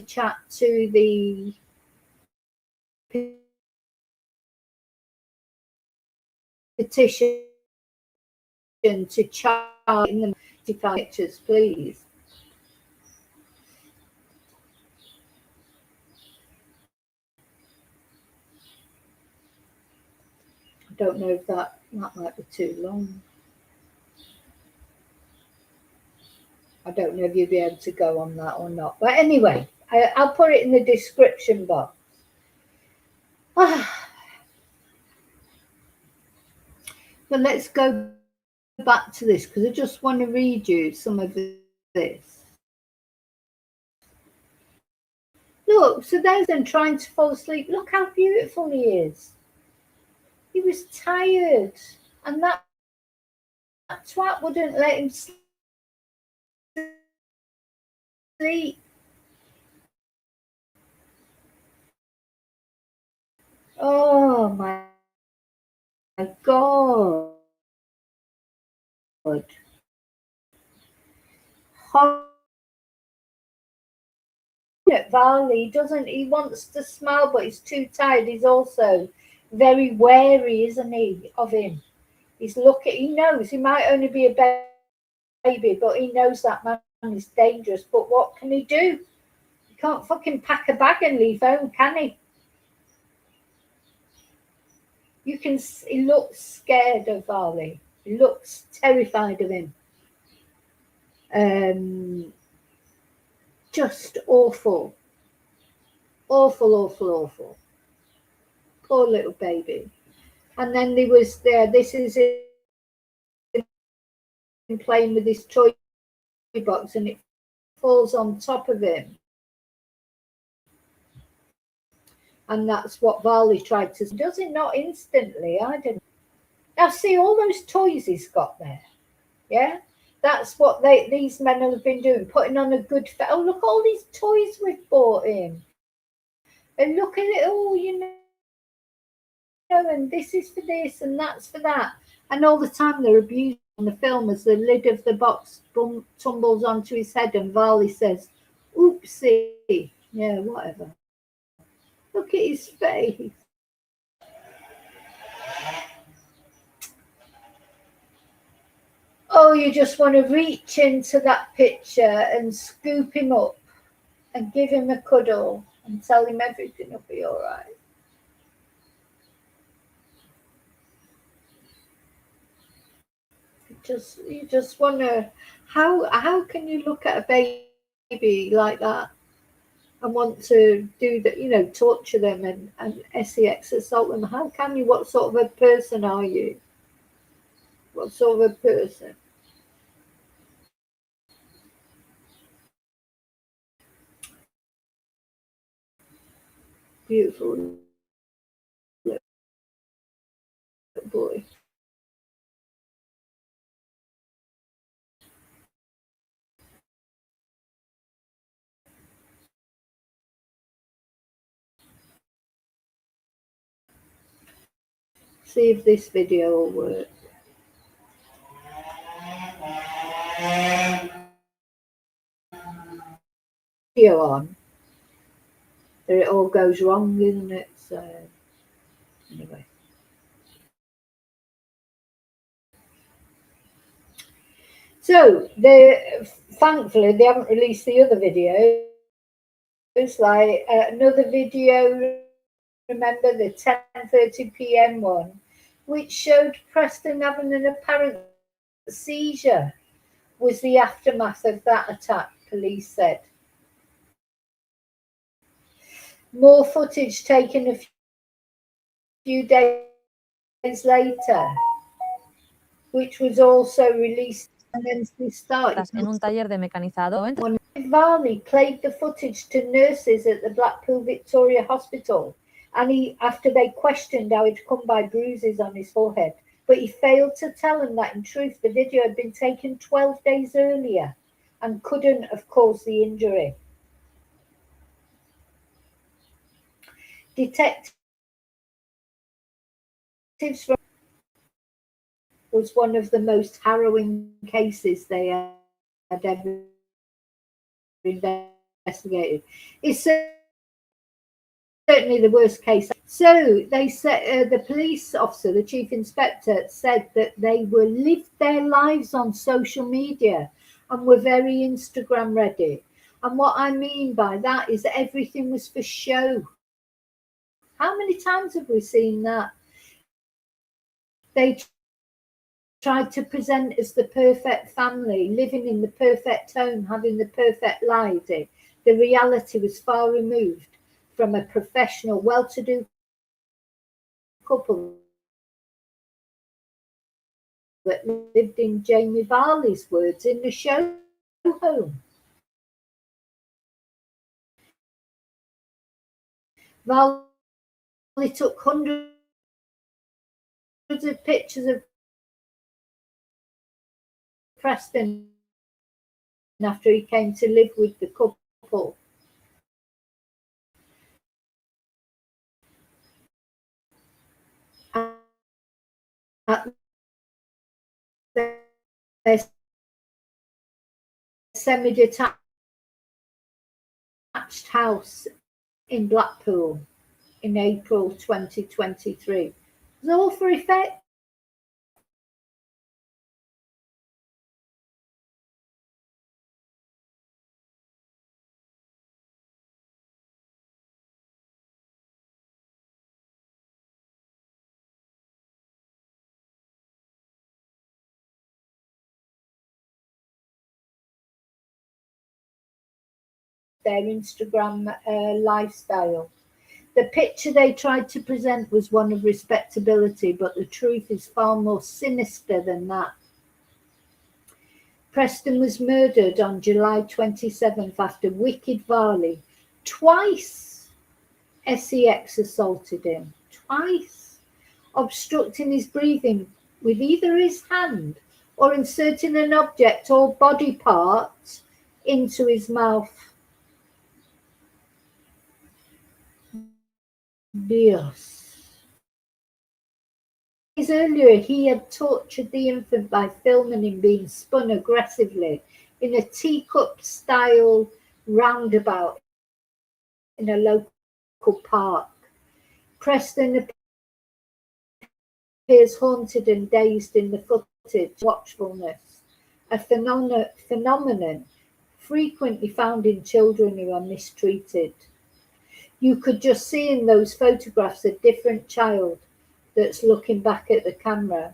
A: chat to the petition to charge in the pictures, please. I don't know if that might be too long. I don't know if you'll be able to go on that or not. But anyway, I'll put it in the description box. But let's go back to this, because I just want to read you some of this. Look, so there's them trying to fall asleep. Look how beautiful he is. He was tired, and that twat wouldn't let him sleep. Oh my God. Varley doesn't, he wants to smile, but he's too tired. He's also very wary, isn't he, of him? He's looking, he knows he might only be a baby, but he knows that man is dangerous. But what can he do? He can't fucking pack a bag and leave home, can he? You can, he looks scared of Varley. He looks terrified of him. Just awful. Awful. Poor little baby. And then there was this is him playing with his toy box and it falls on top of him. And that's what Varley tried to do. Does it not instantly? I didn't. Now see all those toys he's got there. Yeah? That's what these men have been doing, putting on a good face. Oh, look, all these toys we've bought him. And look at it all, you know, and this is for this and that's for that. And all the time they're abusing the film as the lid of the box tumbles onto his head and Varley says, oopsie. Yeah, whatever. Look at his face. Oh, you just want to reach into that picture and scoop him up and give him a cuddle and tell him everything will be all right. You just want to, how can you look at a baby like that and want to do that, you know, torture them and sex assault them? How can you? What sort of a person are you? What sort of a person? Beautiful little boy. See if this video will work. Video on. There it all goes wrong, isn't it? So anyway. So thankfully they haven't released the other videos. Like another video, remember the 10:30 p.m. one, which showed Preston having an apparent seizure, was the aftermath of that attack, police said. More footage taken a few days later, which was also released and then started.
H: En un taller de mecanizado.
A: Varley played the footage to nurses at the Blackpool Victoria Hospital, and after they questioned how he'd come by bruises on his forehead, but he failed to tell them that in truth the video had been taken 12 days earlier and couldn't have caused the injury. Detectives from was one of the most harrowing cases they had ever investigated. It's certainly the worst case. So they said the police officer, the chief inspector, said that they were lived their lives on social media and were very Instagram ready. And what I mean by that is that everything was for show. How many times have we seen that? They tried to present as the perfect family, living in the perfect home, having the perfect lives. The reality was far removed from a professional, well-to-do couple that lived, in Jamie Varley's words, in the show home. Varley took hundreds of pictures of Preston after he came to live with the couple. At their semi-detached house in Blackpool in April 2023. It was all for effect. Their Instagram lifestyle. The picture they tried to present was one of respectability, but the truth is far more sinister than that. Preston was murdered on July 27th after Wicked Varley twice sex assaulted him, twice, obstructing his breathing with either his hand or inserting an object or body part into his mouth. Dios. Days earlier, he had tortured the infant by filming him being spun aggressively in a teacup-style roundabout in a local park. Preston appears haunted and dazed in the footage. Watchfulness, a phenomenon frequently found in children who are mistreated. You could just see in those photographs a different child that's looking back at the camera.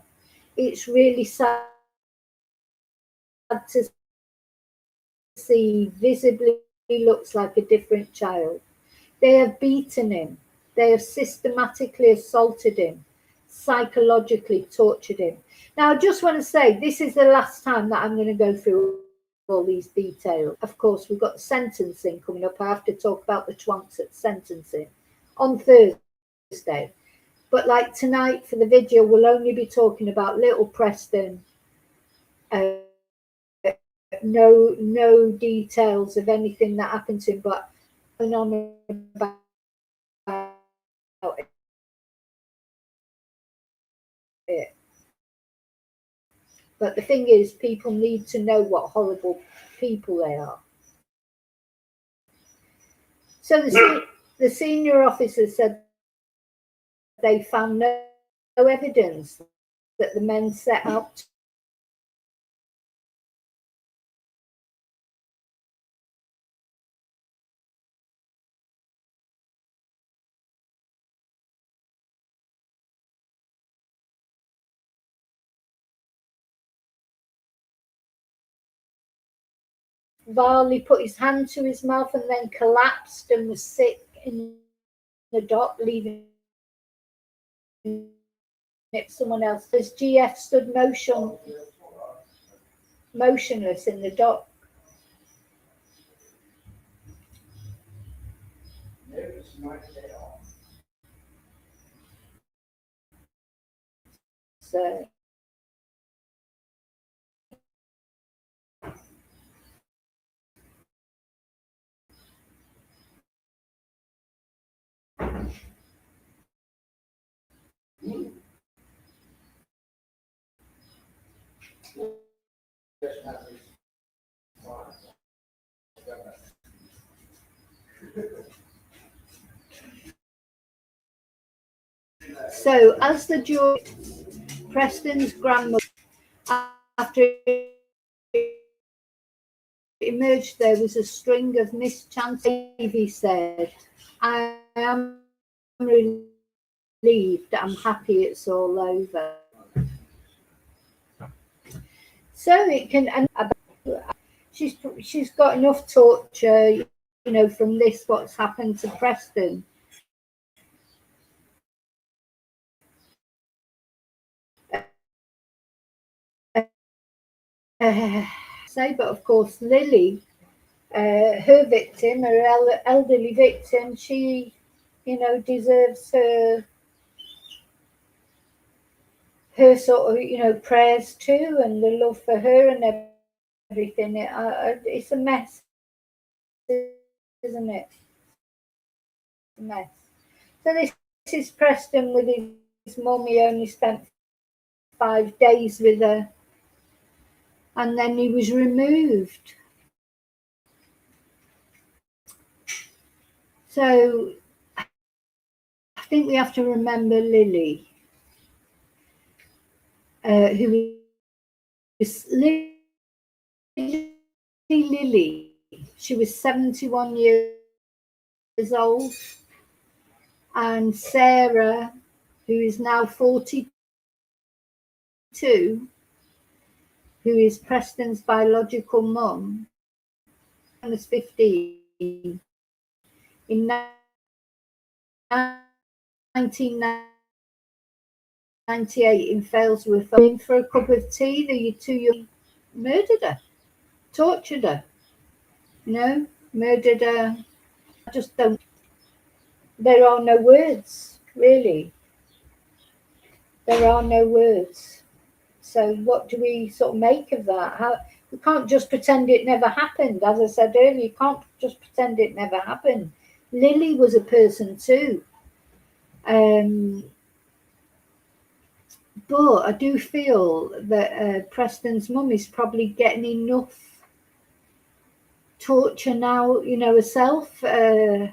A: It's really sad to see. Visibly looks like a different child. They have beaten him. They have systematically assaulted him, psychologically tortured him. Now, I just want to say, this is the last time that I'm going to go through all these details. Of course, we've got sentencing coming up. I have to talk about the twonks at sentencing on Thursday. But like tonight for the video, we'll only be talking about little Preston. No details of anything that happened to him, but on about it. But the thing is, people need to know what horrible people they are. So the senior officer said they found no evidence that the men set out Varley put his hand to his mouth and then collapsed and was sick in the dock, leaving it someone else. As GF stood motionless in the dock. So as the jury, Preston's grandmother, after it emerged there was a string of mischances. Davey said, I am relieved, I'm happy it's all over. So it can, and she's got enough torture, you know, from this, what's happened to Preston. But of course, Lily, her victim, her elderly victim, she, you know, deserves her sort of, you know, prayers too, and the love for her and everything. It's a mess, isn't it? It's a mess. So this is Preston with his mum. He only spent 5 days with her, and then he was removed. So I think we have to remember Lily, who was Lily. She was 71 years old, and Sarah, who is now 42, who is Preston's biological mum, was 15. In 1998 in Failsworth, in for a cup of tea, the two young murdered her. tortured her, murdered her. I just don't, there are no words, really. There are no words. So what do we sort of make of that? We can't just pretend it never happened. As I said earlier, you can't just pretend it never happened. Lily was a person too. But I do feel that Preston's mum is probably getting enough torture now, herself. I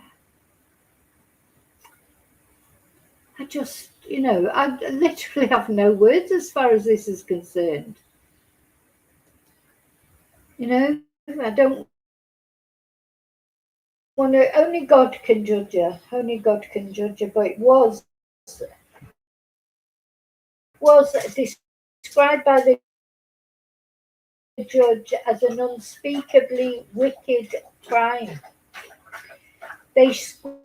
A: just, I literally have no words as far as this is concerned. I don't want to, only God can judge her. Only God can judge her. But it was described by the judge as an unspeakably wicked crime. They squirted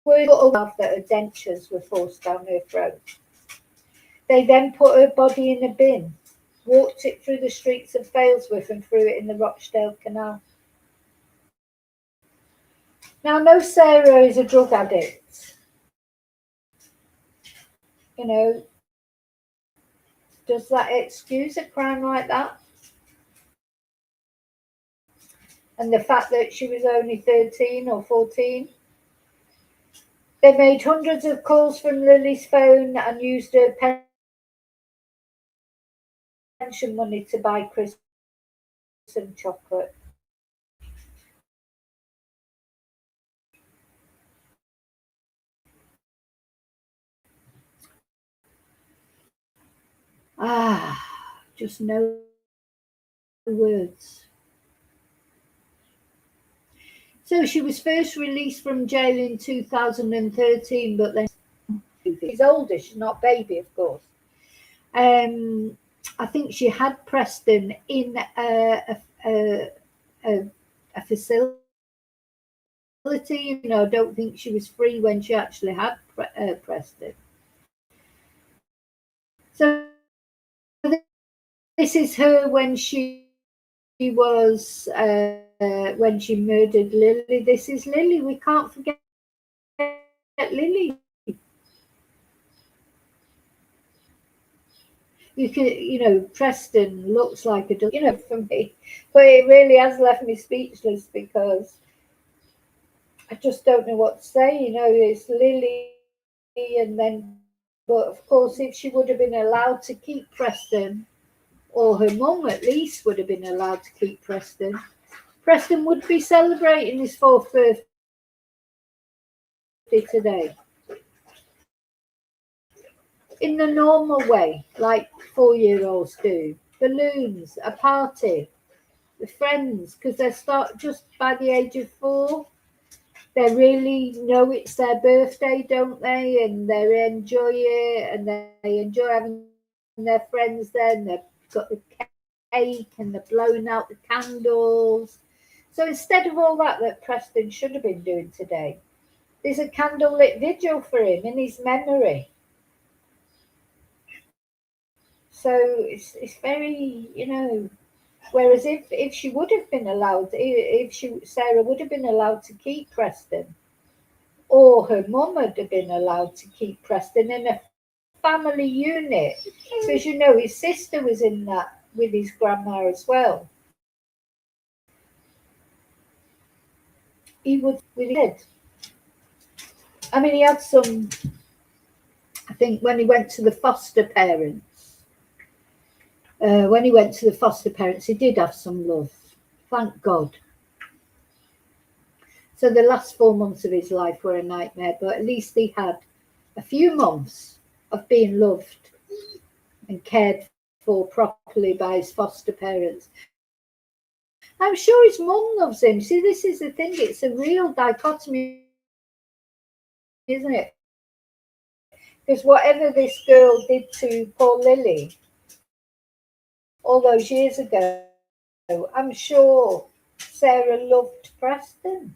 A: her that her dentures were forced down her throat. They then put her body in a bin, walked it through the streets of Failsworth and threw it in the Rochdale Canal. Now, no, Sarah is a drug addict. Does that excuse a crime like that? And the fact that she was only 13 or 14. They made hundreds of calls from Lily's phone and used her pension money to buy crisps and chocolate. Just no words. So she was first released from jail in 2013, but then she's older, she's not baby, of course. I think she had Preston in a facility. I don't think she was free when she actually had Preston. So this is her when she was when she murdered Lily. This is Lily. We can't forget Lily. You can, Preston looks like a, for me, but it really has left me speechless because I just don't know what to say. It's Lily, and then, but of course, if she would have been allowed to keep Preston, or her mum at least would have been allowed to keep Preston, Preston would be celebrating his 4th birthday today. In the normal way, like 4-year-olds do. Balloons, a party, with friends, because they start just by the age of 4. They really know it's their birthday, don't they? And they enjoy it, and they enjoy having their friends there, and they've got the cake, and they're blowing out the candles. So instead of all that Preston should have been doing today, there's a candlelit vigil for him in his memory. So it's very, whereas if she would have been allowed, Sarah would have been allowed to keep Preston, or her mum would have been allowed to keep Preston in a family unit, because his sister was in that with his grandma as well. He would with his head. I mean, he had some. I think when he went to the foster parents. He did have some love. Thank God. So the last 4 months of his life were a nightmare, but at least he had a few months of being loved and cared for properly by his foster parents. I'm sure his mum loves him. See, this is the thing. It's a real dichotomy, isn't it? Because whatever this girl did to poor Lily all those years ago, I'm sure Sarah loved Preston.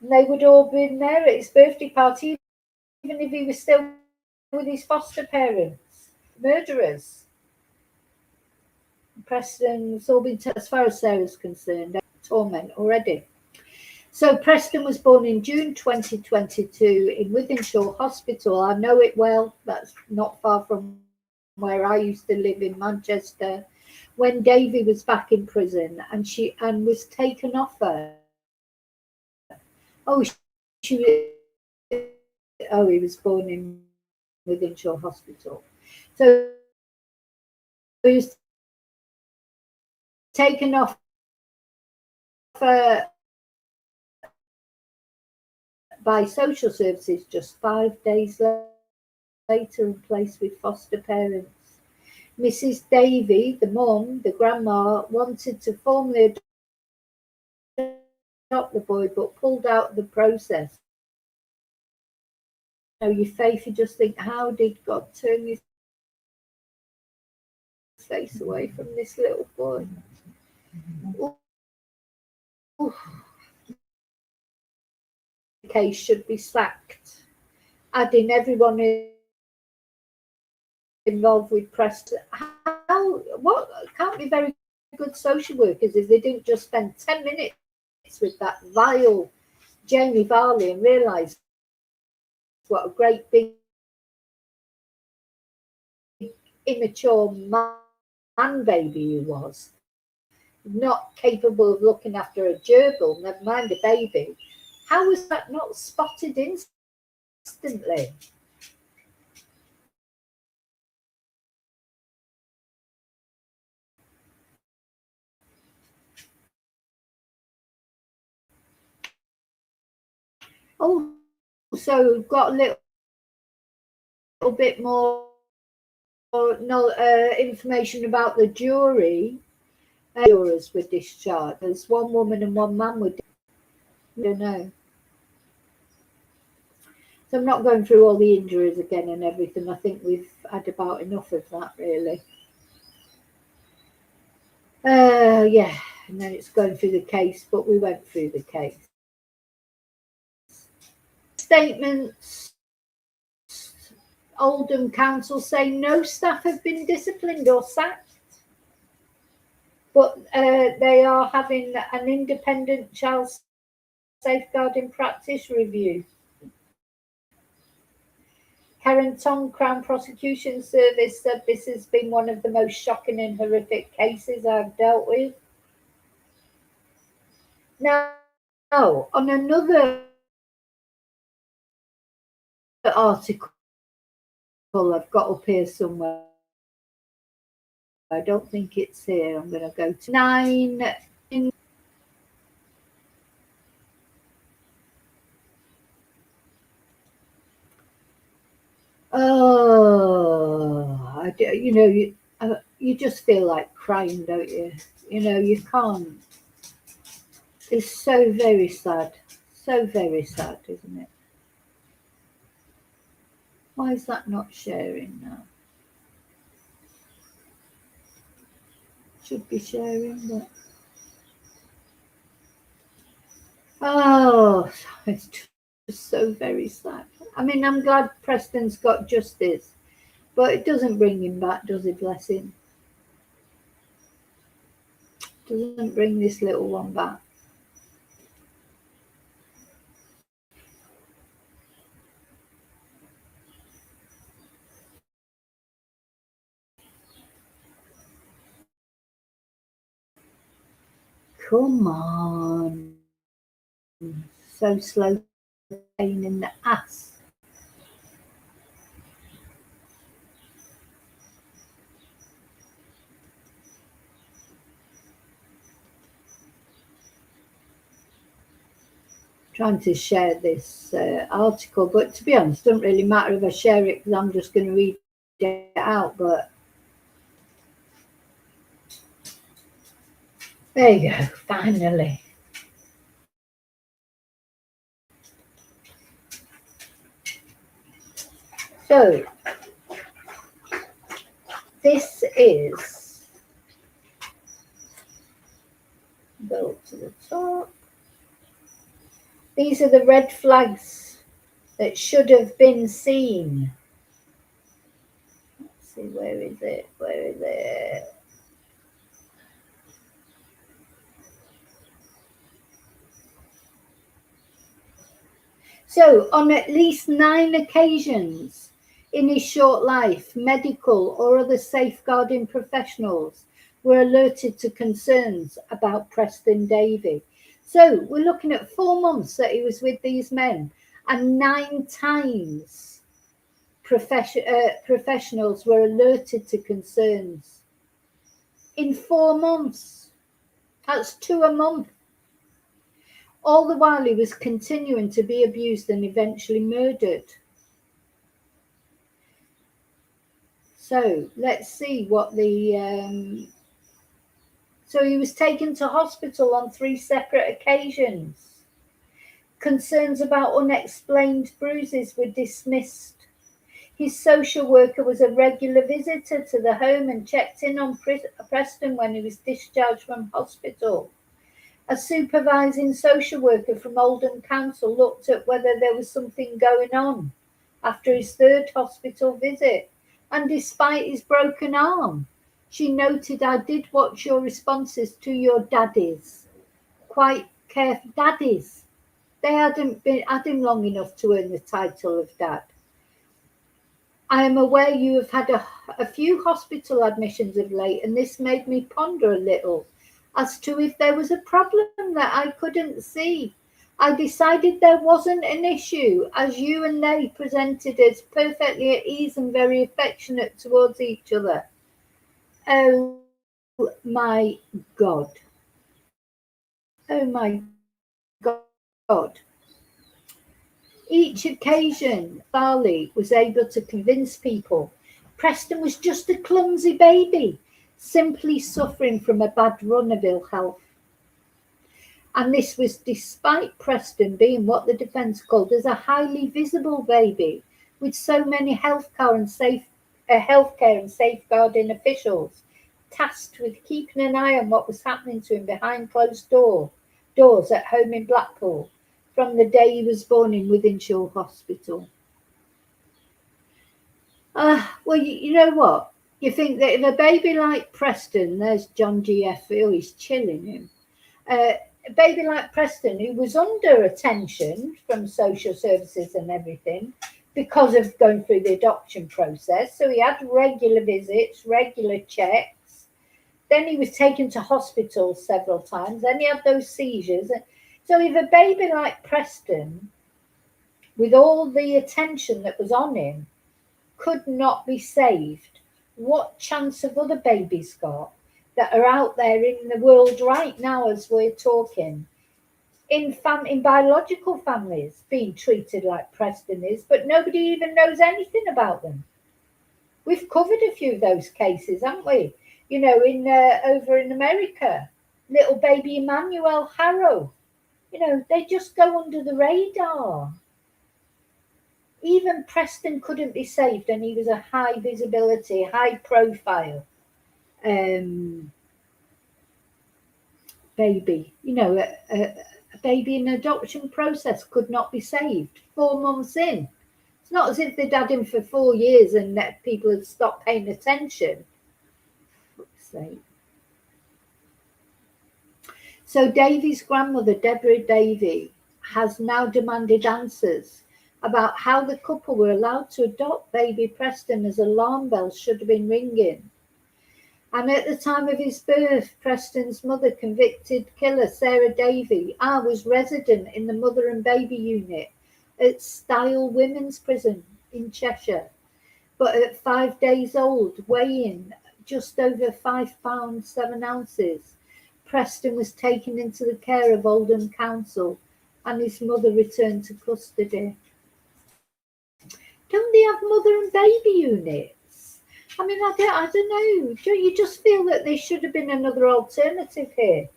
A: And they would all been there at his birthday party, even if he was still with his foster parents, murderers. Preston's all been, as far as Sarah's concerned, torment already. So Preston was born in June 2022 in Wythenshawe Hospital. I know it well. That's not far from where I used to live in Manchester. When Davey was back in prison, and was taken off her. Oh, he was born in Wythenshawe Hospital. So he was taken off by social services just 5 days later and placed with foster parents. Mrs. Davey, the mum, the grandma, wanted to formally adopt the boy but pulled out of the process. You know, your faith, you just think, how did God turn his face away from this little boy? Ooh. The case should be sacked, adding everyone involved with Preston. What can't be very good social workers if they didn't just spend 10 minutes with that vile Jamie Varley and realise what a great big immature man baby he was. Not capable of looking after a gerbil, never mind a baby. How was that not spotted instantly? Oh, so we've got a little bit more information about the jury. Jurors were discharged. There's one woman and one man were discharged. I don't know. So I'm not going through all the injuries again and everything. I think we've had about enough of that, really. Yeah, and then it's going through the case, but we went through the case. Statements. Oldham Council say no staff have been disciplined or sacked, but they are having an independent child safeguarding practice review. Karen Tong, Crown Prosecution Service, said this has been one of the most shocking and horrific cases I've dealt with. Now, on another article I've got up here somewhere, I don't think it's here. I'm going to go to 9. Oh, you just feel like crying, don't you? You know, you can't. It's so very sad, isn't it? Why is that not sharing now? Should be sharing, but oh, it's just so very sad. I mean, I'm glad Preston's got justice, but it doesn't bring him back, does it? Bless him. Doesn't bring this little one back. Come on. So slow, pain in the ass. Trying to share this article, but to be honest, it doesn't really matter if I share it because I'm just going to read it out. But there you go, finally. So this is, go to the top. These are the red flags that should have been seen. Let's see, where is it? Where is it? So, on at least 9 occasions in his short life, medical or other safeguarding professionals were alerted to concerns about Preston Davey. So, we're looking at 4 months that he was with these men, and 9 times professionals were alerted to concerns. In 4 months, that's 2 a month. All the while he was continuing to be abused and eventually murdered. So let's see what the... So he was taken to hospital on 3 separate occasions. Concerns about unexplained bruises were dismissed. His social worker was a regular visitor to the home and checked in on Preston when he was discharged from hospital. A supervising social worker from Oldham Council looked at whether there was something going on after his 3rd hospital visit, and despite his broken arm, she noted, "I did watch your responses to your daddies quite carefully." Daddies. They hadn't been had him long enough to earn the title of dad. "I am aware you have had a few hospital admissions of late, and this made me ponder a little as to if there was a problem that I couldn't see. I decided there wasn't an issue, as you and they presented as perfectly at ease and very affectionate towards each other." Oh my God. Oh my God. Each occasion, Farley was able to convince people Preston was just a clumsy baby, simply suffering from a bad run of ill health. And this was despite Preston being what the defence called as a highly visible baby, with so many healthcare and safeguarding officials tasked with keeping an eye on what was happening to him behind closed doors at home in Blackpool from the day he was born in Wythenshawe Hospital. Well, you know what? You think that if a baby like Preston, there's John G.F., he's chilling him. A baby like Preston, who was under attention from social services and everything because of going through the adoption process. So he had regular visits, regular checks. Then he was taken to hospital several times. Then he had those seizures. So if a baby like Preston, with all the attention that was on him, could not be saved, what chance have other babies got that are out there in the world right now as we're talking, in biological families being treated like Preston is, but nobody even knows anything about them? We've covered a few of those cases, haven't we? You know, over in America, little baby Emmanuel Harrow, you know, they just go under the radar. Even Preston couldn't be saved, and he was a high visibility, high profile baby. You know, a baby in adoption process could not be saved 4 months in. It's not as if they'd had him for 4 years and that people had stopped paying attention. For fuck's sake. So Davey's grandmother, Deborah Davey, has now demanded answers about how the couple were allowed to adopt baby Preston, as alarm bells should have been ringing. And at the time of his birth, Preston's mother, convicted killer Sarah Davey, was resident in the mother and baby unit at Style Women's Prison in Cheshire. But at 5 days old, weighing just over 5 pounds 7 ounces, Preston was taken into the care of Oldham Council and his mother returned to custody. Don't they have mother and baby units? I mean, I don't know. Don't you just feel that there should have been another alternative here?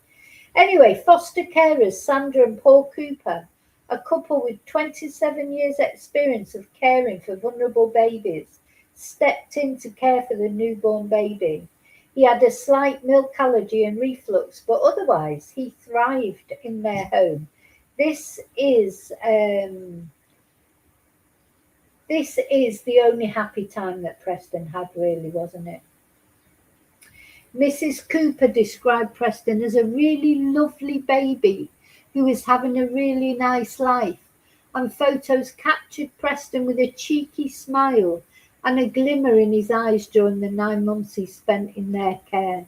A: Anyway, foster carers Sandra and Paul Cooper, a couple with 27 years experience of caring for vulnerable babies, stepped in to care for the newborn baby. He had a slight milk allergy and reflux, but otherwise he thrived in their home. This is the only happy time that Preston had, really, wasn't it? Mrs. Cooper described Preston as a really lovely baby who was having a really nice life, and photos captured Preston with a cheeky smile and a glimmer in his eyes during the 9 months he spent in their care.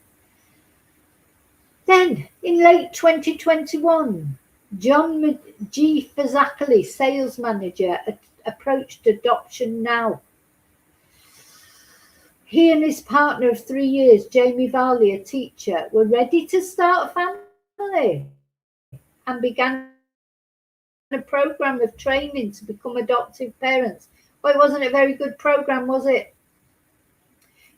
A: Then, in late 2021, John G. Fazackley, sales manager, approached Adoption Now. He and his partner of 3 years, Jamie Varley, a teacher, were ready to start a family and began a program of training to become adoptive parents. Well, it wasn't a very good program, was it?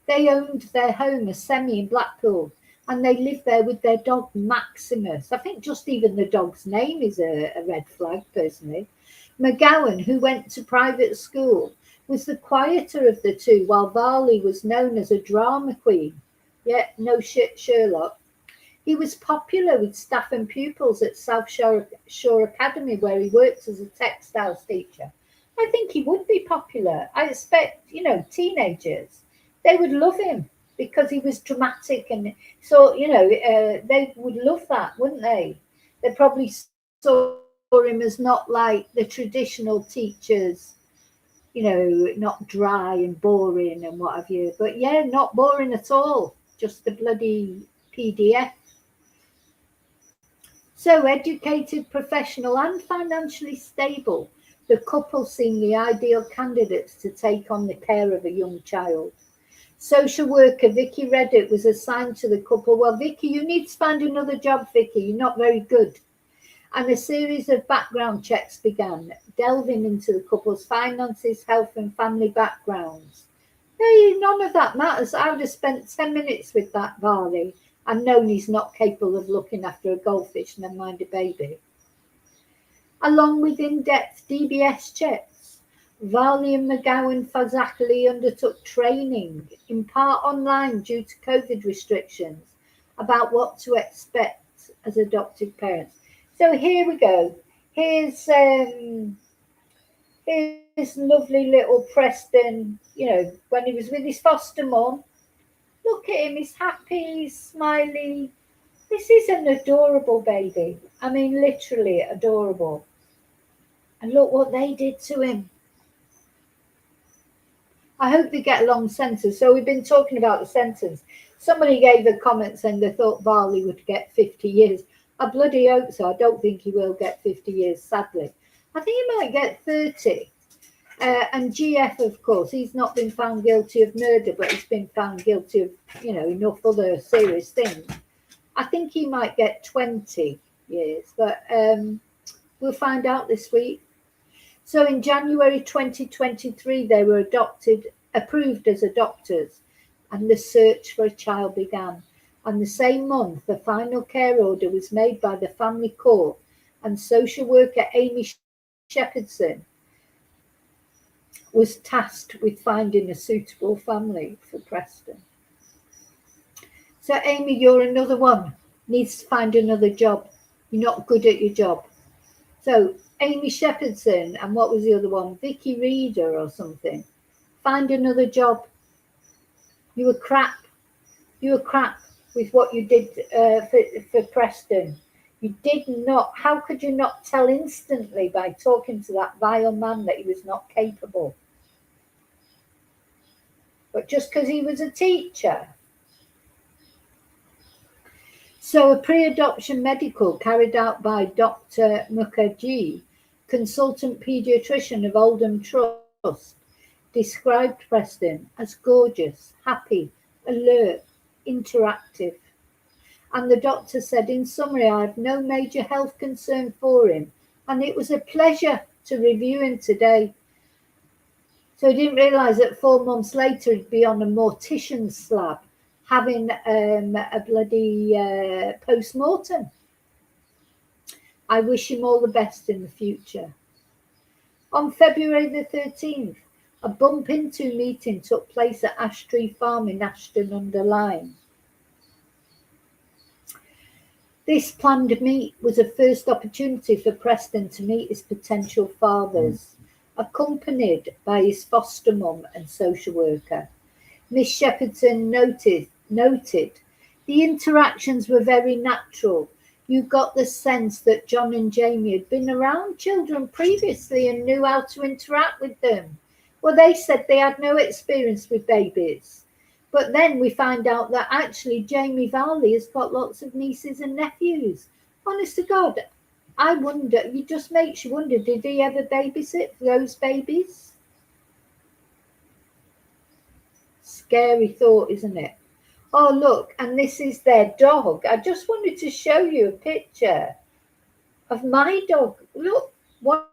A: They owned their home, a semi in Blackpool, and they lived there with their dog Maximus. I think just even the dog's name is a red flag, personally. McGowan, who went to private school, was the quieter of the two, while Varley was known as a drama queen. Yeah, no shit, Sherlock. He was popular with staff and pupils at South Shore Academy, where he worked as a textiles teacher. I think he would be popular. I expect, teenagers, they would love him because he was dramatic. And so, they would love that, wouldn't they? They probably saw him as not like the traditional teachers, not dry and boring and what have you. But yeah, not boring at all. Just the bloody PDF. So educated, professional and financially stable, the couple seemed the ideal candidates to take on the care of a young child. Social worker Vicky Redditt was assigned to the couple. Well, Vicky, you need to find another job, Vicky. You're not very good. And a series of background checks began, delving into the couple's finances, health and family backgrounds. Hey, none of that matters. I would have spent 10 minutes with that Varley and known he's not capable of looking after a goldfish, never mind a baby. Along with in-depth DBS checks, Varley and McGowan Fazackley undertook training, in part online due to COVID restrictions, about what to expect as adoptive parents. So here we go. Here's lovely little Preston, when he was with his foster mum. Look at him, he's happy, he's smiley. This is an adorable baby. I mean, literally adorable. And look what they did to him. I hope they get a long sentence. So we've been talking about the sentence. Somebody gave a comment saying they thought Varley would get 50 years. I bloody hope so. I don't think he will get 50 years, sadly. I think he might get 30. And GF, of course, he's not been found guilty of murder, but he's been found guilty of, enough other serious things. I think he might get 20 years, but we'll find out this week. So in January 2023, they were approved as adopters, and the search for a child began. And the same month, the final care order was made by the family court, and social worker Amy Shepherdson was tasked with finding a suitable family for Preston. So Amy, you're another one, needs to find another job. You're not good at your job. So Amy Shepherdson, and what was the other one? Vicky Reader or something. Find another job. You were crap. You were crap with what you did for Preston. You did not, how could you not tell instantly by talking to that vile man that he was not capable? But just because he was a teacher. So a pre-adoption medical carried out by Dr. Mukherjee, consultant paediatrician of Oldham Trust, described Preston as gorgeous, happy, alert, interactive. And the doctor said, in summary, I have no major health concern for him, and it was a pleasure to review him today. So he didn't realise that 4 months later he'd be on a mortician's slab, having a bloody post-mortem. I wish him all the best in the future. On February the 13th, a bump into meeting took place at Ashtree Farm in Ashton-under-Lyne. This planned meet was a first opportunity for Preston to meet his potential fathers, accompanied by his foster mum and social worker. Miss Shepperton noted the interactions were very natural. You got the sense that John and Jamie had been around children previously and knew how to interact with them. Well, they said they had no experience with babies. But then we find out that actually Jamie Varley has got lots of nieces and nephews. Honest to God, I wonder, it just makes you wonder, did he ever babysit for those babies? Scary thought, isn't it? Oh, look, and this is their dog. I just wanted to show you a picture of my dog. Look, one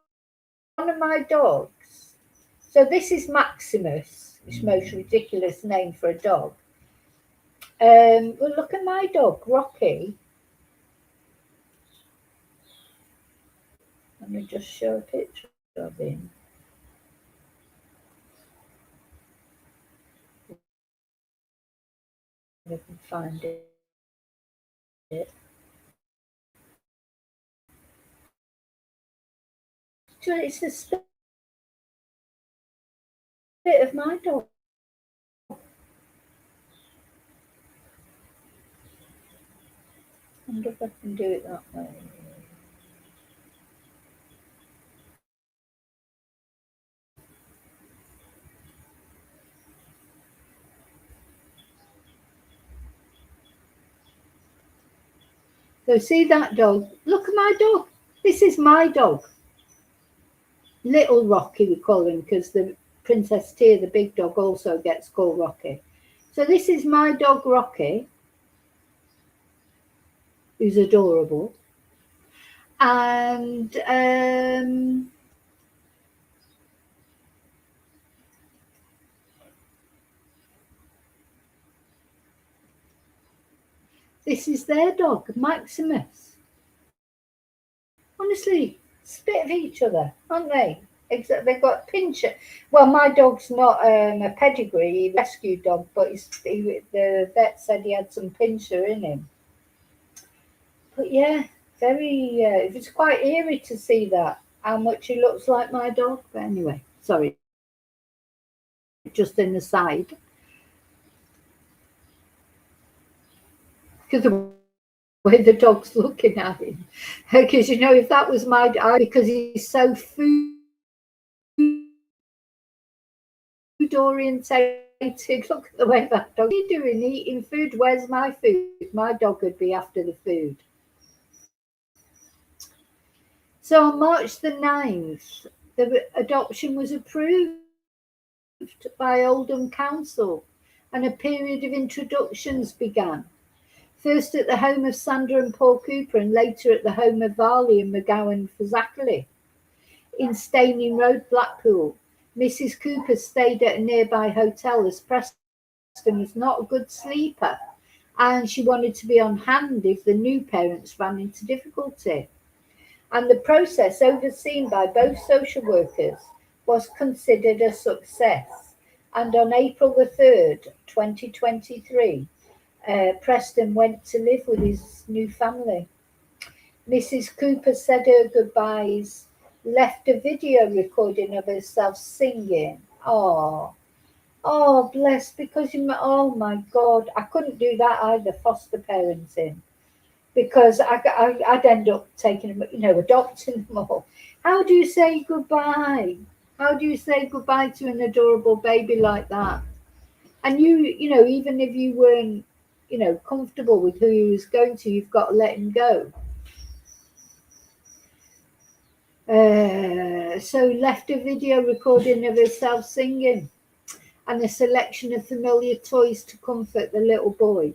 A: of my dogs. So this is Maximus, which is the most ridiculous name for a dog. Well, look at my dog, Rocky. Let me just show a picture of him. If I can find it. So it's a spit of my dog. I wonder if I can do it that way. So see that dog? Look at my dog. This is my dog. Little Rocky, we call him, because the Princess Tia, the big dog, also gets called Rocky. So this is my dog, Rocky, who's adorable. And this is their dog, Maximus. Honestly, spit of each other, aren't they? They've got pincher. Well, my dog's not a pedigree rescue dog, but the vet said he had some pincher in him. But yeah, very. It was quite eerie to see that, how much he looks like my dog. But anyway, sorry, just in the side. Because the way the dog's looking at him. Because, you know, if that was my dog, because he's so food orientated. Look at the way that dog is doing, eating food. Where's my food? My dog would be after the food. So on March the 9th, the adoption was approved by Oldham Council and a period of introductions began. First at the home of Sandra and Paul Cooper and later at the home of Varley and McGowan Fazakerley. In Staining Road, Blackpool, Mrs. Cooper stayed at a nearby hotel as Preston was not a good sleeper and she wanted to be on hand if the new parents ran into difficulty. And the process, overseen by both social workers, was considered a success. And on April the 3rd, 2023, Preston went to live with his new family. Mrs. Cooper said her goodbyes, left a video recording of herself singing. Oh, bless, because oh my God, I couldn't do that either, foster parenting, because I'd end up taking them, adopting them all. How do you say goodbye? How do you say goodbye to an adorable baby like that? And even if you weren't, comfortable with who he was going to, you've got to let him go. So left a video recording of herself singing and a selection of familiar toys to comfort the little boy.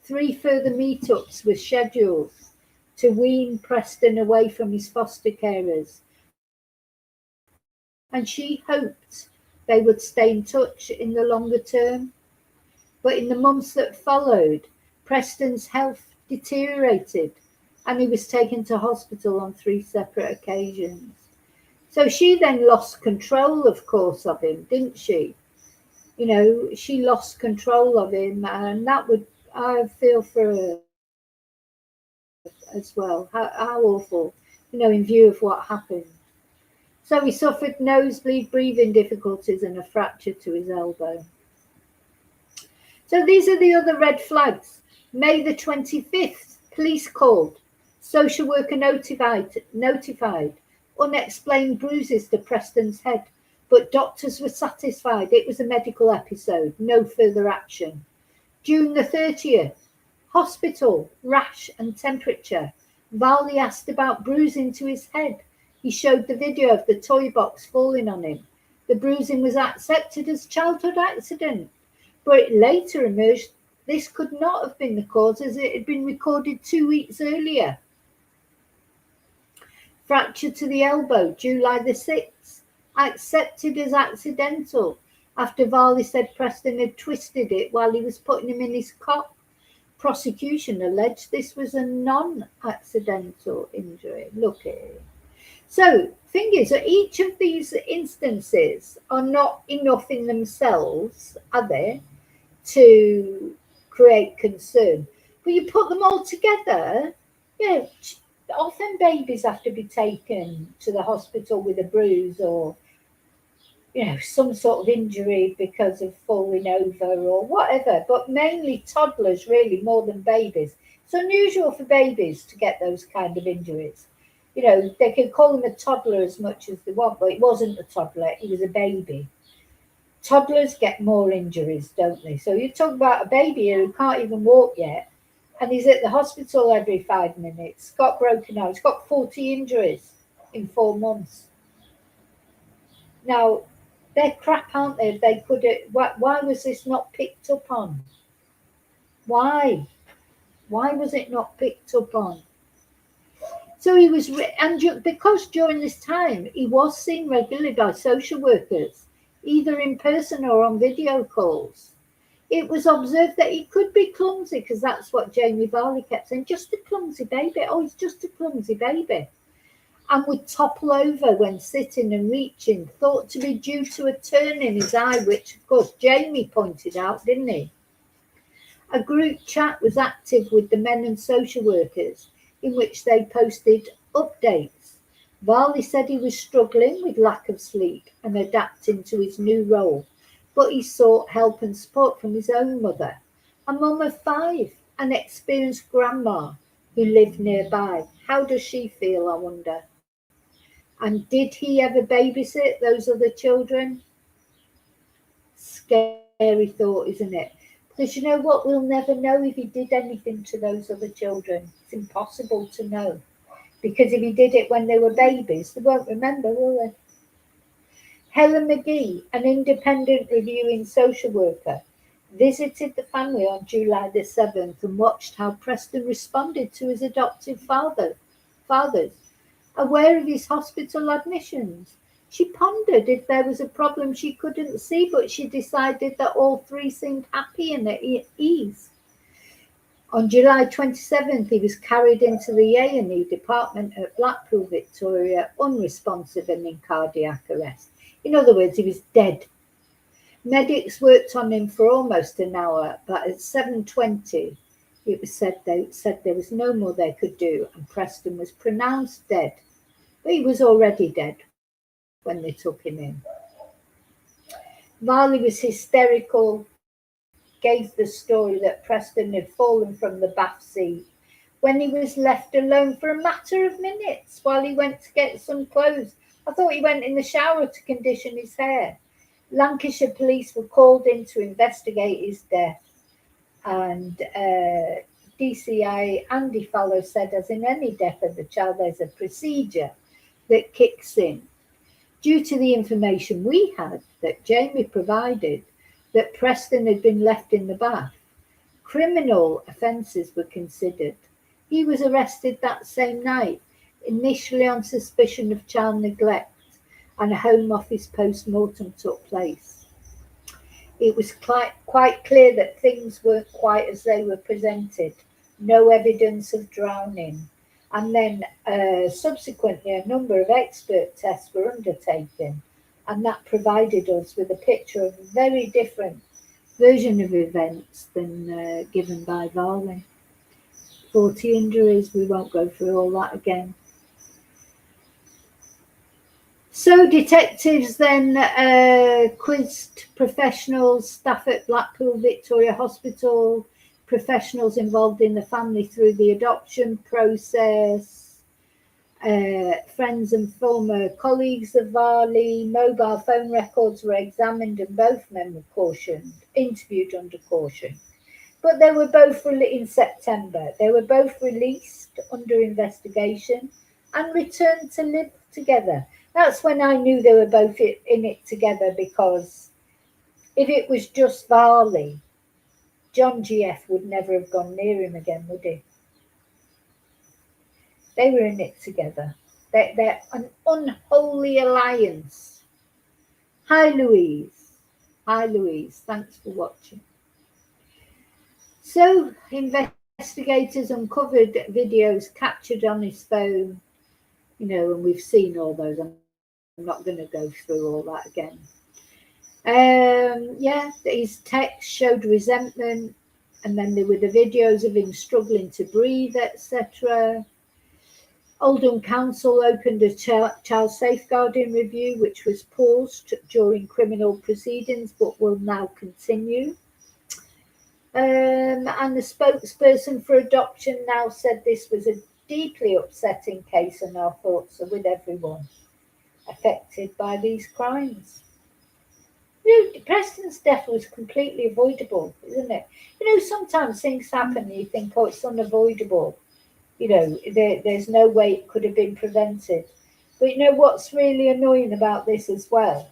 A: 3 further meetups were scheduled to wean Preston away from his foster carers. And she hoped they would stay in touch in the longer term. But in the months that followed, Preston's health deteriorated and he was taken to hospital on 3 separate occasions. So she then lost control, of course, of him, didn't she? She lost control of him, and that would, I feel for her. as well. How awful, in view of what happened. So he suffered nosebleed, breathing difficulties, and a fracture to his elbow. So these are the other red flags. May the 25th, police called. Social worker notified. Unexplained bruises to Preston's head, but doctors were satisfied it was a medical episode, no further action. June the 30th, hospital, rash and temperature. Varley asked about bruising to his head. He showed the video of the toy box falling on him. The bruising was accepted as childhood accident, but it later emerged this could not have been the cause as it had been recorded 2 weeks earlier. Fracture to the elbow, July the 6th, accepted as accidental after Varley said Preston had twisted it while he was putting him in his cot. Prosecution alleged this was a non-accidental injury. Look at it. So, thing is, that each of these instances are not enough in themselves, are they, to create concern. But you put them all together, often babies have to be taken to the hospital with a bruise or, some sort of injury because of falling over or whatever. But mainly toddlers, really, more than babies. It's unusual for babies to get those kind of injuries. They can call him a toddler as much as they want, but it wasn't a toddler, he was a baby. Toddlers get more injuries, don't they? So you talk about a baby who can't even walk yet, and he's at the hospital every 5 minutes, got broken arm, he's got 40 injuries in 4 months. Now, they're crap, aren't they? They could have, why was this not picked up on? Why? Why was it not picked up on? So he was, because during this time he was seen regularly by social workers, either in person or on video calls. It was observed that he could be clumsy, because that's what Jamie Varley kept saying, just a clumsy baby. Oh, he's just a clumsy baby. And would topple over when sitting and reaching, thought to be due to a turn in his eye, which of course Jamie pointed out, didn't he? A group chat was active with the men and social workers, in which they posted updates. Varley said he was struggling with lack of sleep and adapting to his new role, but he sought help and support from his own mother, a mum of 5, an experienced grandma who lived nearby. How does she feel, I wonder? And did he ever babysit those other children? Scary thought, isn't it? Because you know what? We'll never know if he did anything to those other children. It's impossible to know. Because if he did it when they were babies, they won't remember, will they? Helen McGee, an independent reviewing social worker, visited the family on July the 7th and watched how Preston responded to his adoptive fathers. Aware of his hospital admissions, she pondered if there was a problem she couldn't see, but she decided that all 3 seemed happy and at ease. On July 27th, he was carried into the A&E department at Blackpool, Victoria, unresponsive and in cardiac arrest. In other words, he was dead. Medics worked on him for almost an hour, but at 7:20, it was said there was no more they could do, and Preston was pronounced dead. But he was already dead when they took him in. Varley was hysterical, gave the story that Preston had fallen from the bath seat when he was left alone for a matter of minutes while he went to get some clothes. I thought he went in the shower to condition his hair. Lancashire police were called in to investigate his death, and DCI Andy Fallow said, as in any death of the child, there's a procedure that kicks in. Due to the information we had that Jamie provided, that Preston had been left in the bath, criminal offences were considered. He was arrested that same night, initially on suspicion of child neglect, and a Home Office post-mortem took place. It was quite clear that things weren't quite as they were presented. No evidence of drowning. And then subsequently, a number of expert tests were undertaken, and that provided us with a picture of a very different version of events than given by Varley. 40 injuries. We won't go through all that again. So detectives then quizzed professionals, staff at Blackpool Victoria Hospital, professionals involved in the family through the adoption process, friends and former colleagues of Varley. Mobile phone records were examined and both men were interviewed under caution. But they were both in September. They were both released under investigation and returned to live together. That's when I knew they were both in it together, because if it was just Varley, John GF would never have gone near him again, would he? They were in it together. They're an unholy alliance. Hi, Louise. Hi, Louise. Thanks for watching. So, investigators uncovered videos captured on his phone, and we've seen all those. I'm not going to go through all that again. His text showed resentment, and then there were the videos of him struggling to breathe, etc. Oldham Council opened a child safeguarding review, which was paused during criminal proceedings, but will now continue. And the spokesperson for adoption now said this was a deeply upsetting case, and our thoughts are with everyone affected by these crimes. Preston's death was completely avoidable, isn't it? Sometimes things happen and you think, oh, it's unavoidable. There's no way it could have been prevented. But what's really annoying about this as well,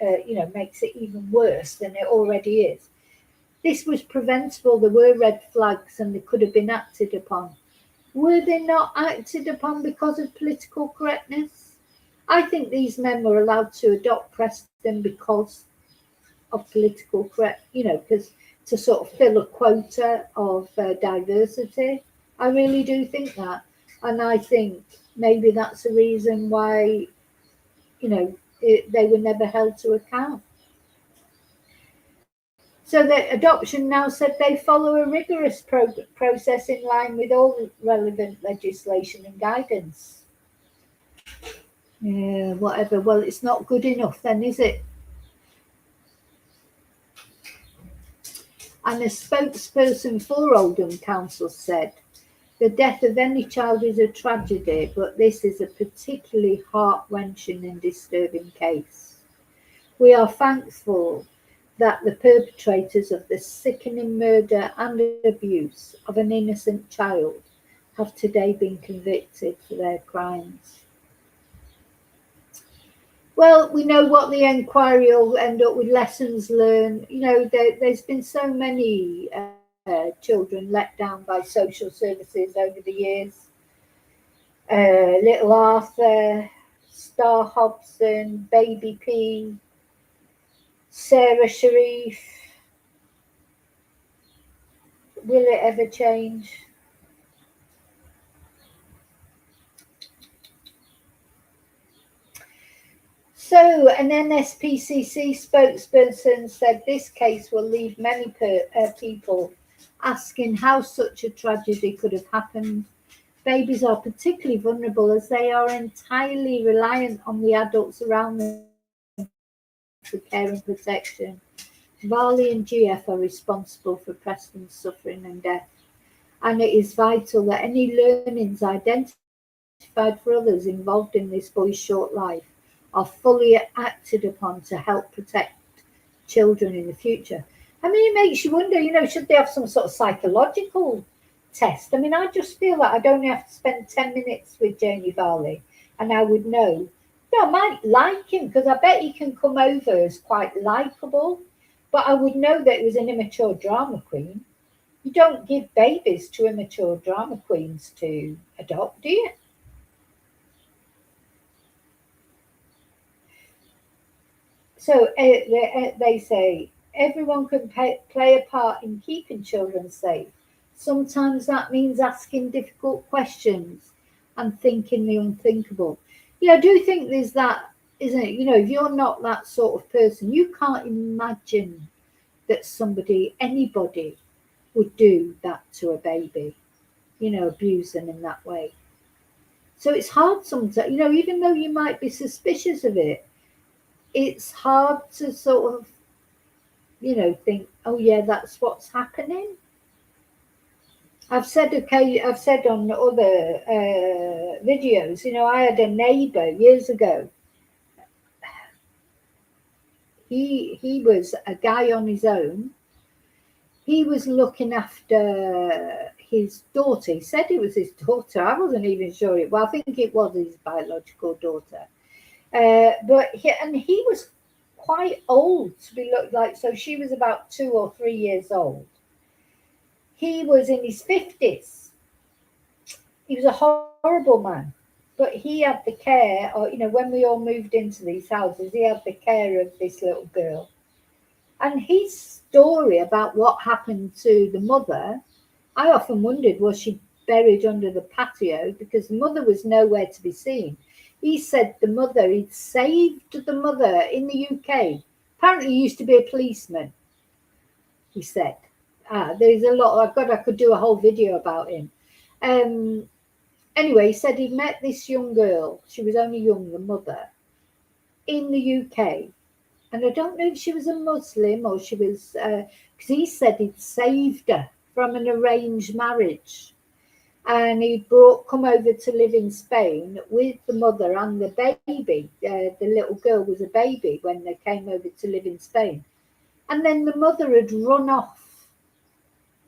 A: makes it even worse than it already is. This was preventable. There were red flags and they could have been acted upon. Were they not acted upon because of political correctness? I think these men were allowed to adopt Preston because of political because to sort of fill a quota of diversity. I really do think that. And I think maybe that's the reason why, they were never held to account. So the adoption now said they follow a rigorous process in line with all relevant legislation and guidance. Yeah, whatever. Well, it's not good enough then, is it? And a spokesperson for Oldham Council said, the death of any child is a tragedy, but this is a particularly heart-wrenching and disturbing case. We are thankful that the perpetrators of the sickening murder and abuse of an innocent child have today been convicted for their crimes. Well, we know what the inquiry will end up with, lessons learned. There's been so many children let down by social services over the years. Little Arthur, Star Hobson, Baby P, Sarah Sharif. Will it ever change? So, an NSPCC spokesperson said this case will leave many people asking how such a tragedy could have happened. Babies are particularly vulnerable as they are entirely reliant on the adults around them for care and protection. Varley and GF are responsible for Preston's suffering and death, and it is vital that any learnings identified for others involved in this boy's short life are fully acted upon to help protect children in the future. I mean, it makes you wonder, should they have some sort of psychological test? I mean, I just feel that I'd only have to spend 10 minutes with Jamie Varley and I would know. I might like him because I bet he can come over as quite likeable, but I would know that he was an immature drama queen. You don't give babies to immature drama queens to adopt, do you? So they say everyone can play a part in keeping children safe. Sometimes that means asking difficult questions and thinking the unthinkable. I do think there's that, isn't it? If you're not that sort of person, you can't imagine that anybody would do that to a baby. abuse them in that way. So it's hard sometimes, even though you might be suspicious of it, it's hard to sort of, think, oh yeah, that's what's happening. I've said on other videos, I had a neighbour years ago. He was a guy on his own. He was looking after his daughter. He said it was his daughter. I wasn't even sure I think it was his biological daughter. But he was quite old to be looked like. So she was about 2 or 3 years old. He was in his 50s. He was a horrible man, but he had the care, or when we all moved into these houses, he had the care of this little girl. And his story about what happened to the mother, I often wondered, was she buried under the patio? Because the mother was nowhere to be seen. He said he'd saved the mother in the UK. Apparently he used to be a policeman, he said. There's a lot, I could do a whole video about him. Anyway, he said he met this young girl, she was only young, the mother, in the UK. And I don't know if she was a Muslim or she was, because he said he'd saved her from an arranged marriage. And he'd come over to live in Spain with the mother and the baby. The little girl was a baby when they came over to live in Spain. And then the mother had run off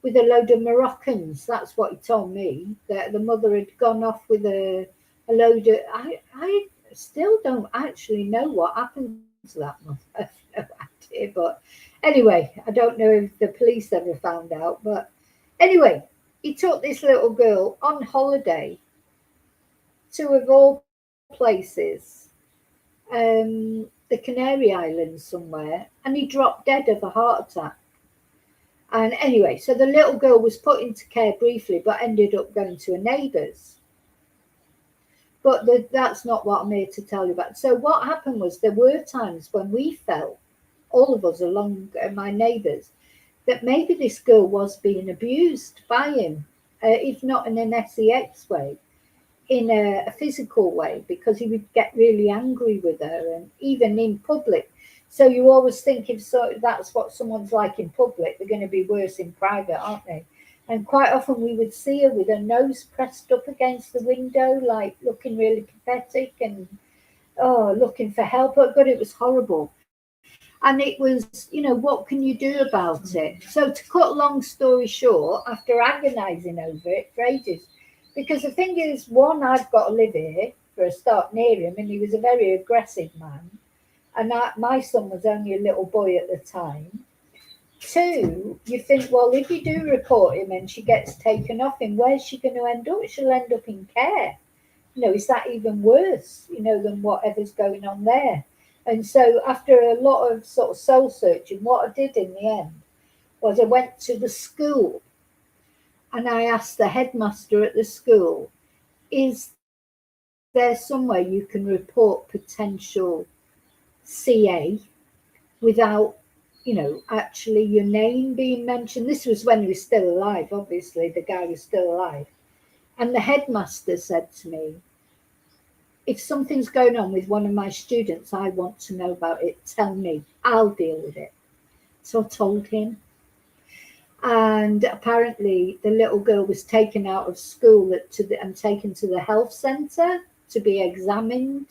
A: with a load of Moroccans. That's what he told me, that the mother had gone off with a load of, I still don't actually know what happened to that mother. I have no idea, but anyway, I don't know if the police ever found out, but anyway, he took this little girl on holiday to, of all places, the Canary Islands somewhere, and he dropped dead of a heart attack. And anyway, so the little girl was put into care briefly, but ended up going to a neighbour's. But that's not what I'm here to tell you about. So what happened was, there were times when we felt, all of us along my neighbours, that maybe this girl was being abused by him, if not in an sex way, in a physical way, because he would get really angry with her, and even in public. So you always think, if that's what someone's like in public, they're going to be worse in private, aren't they? And quite often we would see her with her nose pressed up against the window, like looking really pathetic and looking for help. Oh God, it was horrible. And it was, what can you do about it? So to cut a long story short, after agonising over it for ages, because the thing is, one, I've got to live here for a start near him, and he was a very aggressive man. And my son was only a little boy at the time. Two, you think, well, if you do report him and she gets taken off him, where's she going to end up? She'll end up in care. Is that even worse, than whatever's going on there? And so after a lot of sort of soul searching, what I did in the end was I went to the school and I asked the headmaster at the school, is there somewhere you can report potential CA without, actually your name being mentioned? This was when he was still alive, obviously, the guy was still alive. And the headmaster said to me, if something's going on with one of my students, I want to know about it. Tell me, I'll deal with it. So I told him. And apparently the little girl was taken out of school and taken to the health centre to be examined.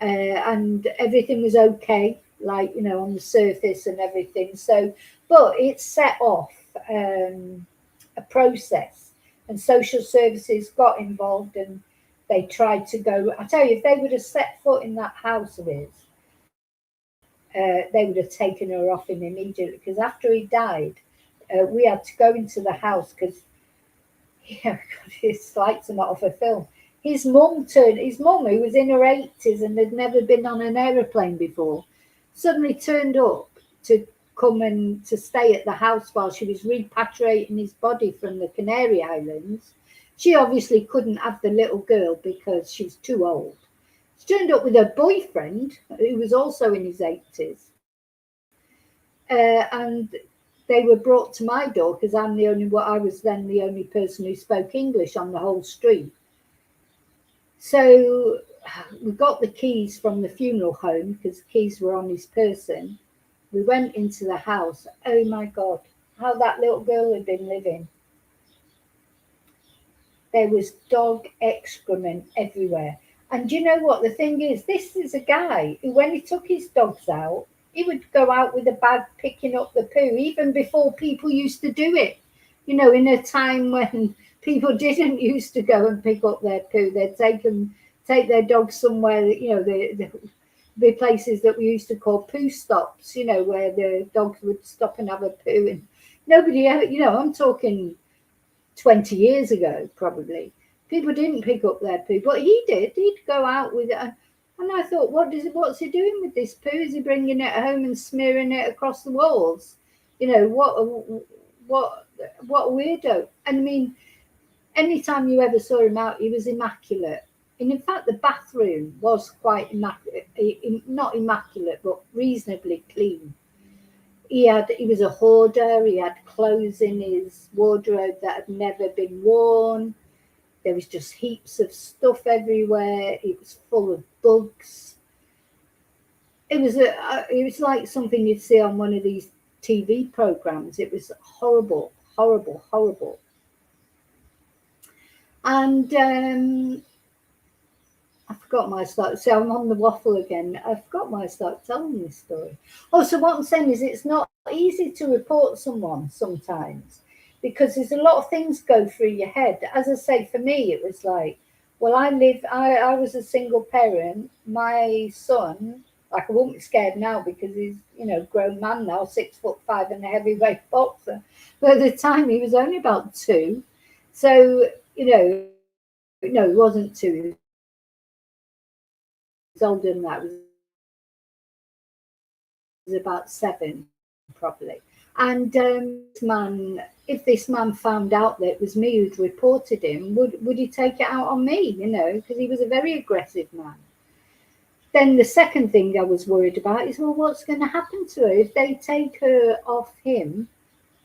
A: And everything was okay, like, on the surface and everything. So, but it set off a process, and social services got involved, and they tried to go. I tell you, if they would have set foot in that house of his, they would have taken her off him immediately. Because after he died, we had to go into the house because, it's like something off a film. His mum, who was in her 80s and had never been on an aeroplane before, suddenly turned up to come and to stay at the house while she was repatriating his body from the Canary Islands. She obviously couldn't have the little girl because she was too old. She turned up with her boyfriend, who was also in his 80s. And they were brought to my door because I was then the only person who spoke English on the whole street. So we got the keys from the funeral home because the keys were on his person. We went into the house. Oh my God, how that little girl had been living. There was dog excrement everywhere. And you know what? The thing is, this is a guy who, when he took his dogs out, he would go out with a bag picking up the poo, even before people used to do it. You know, in a time when people didn't used to go and pick up their poo, they'd take their dogs somewhere, you know, the places that we used to call poo stops, you know, where the dogs would stop and have a poo. And nobody ever, you know, I'm talking 20 years ago, probably. People didn't pick up their poo, but he did. He'd go out with it. And I thought, what's he doing with this poo? Is he bringing it home and smearing it across the walls? You know, what a weirdo. And I mean, anytime you ever saw him out, he was immaculate. And in fact, the bathroom was quite immaculate, not immaculate, but reasonably clean. He was a hoarder. He had clothes in his wardrobe that had never been worn. There was just heaps of stuff everywhere. It was full of bugs. It was like something you'd see on one of these TV programs. It was horrible, horrible, horrible. And I forgot my start. So I'm on the waffle again. I forgot my start telling this story. Oh, so what I'm saying is it's not easy to report someone sometimes because there's a lot of things go through your head. As I say, for me, it was like, well, I was a single parent. My son, like I won't be scared now because he's, you know, grown man now, 6'5" and a heavyweight boxer. But at the time he was only about 2. So, you know, no, he wasn't 2. Older than that, was about 7 probably. And if this man found out that it was me who'd reported him, would he take it out on me, you know, because he was a very aggressive man. Then the second thing I was worried about is, well, what's going to happen to her if they take her off him?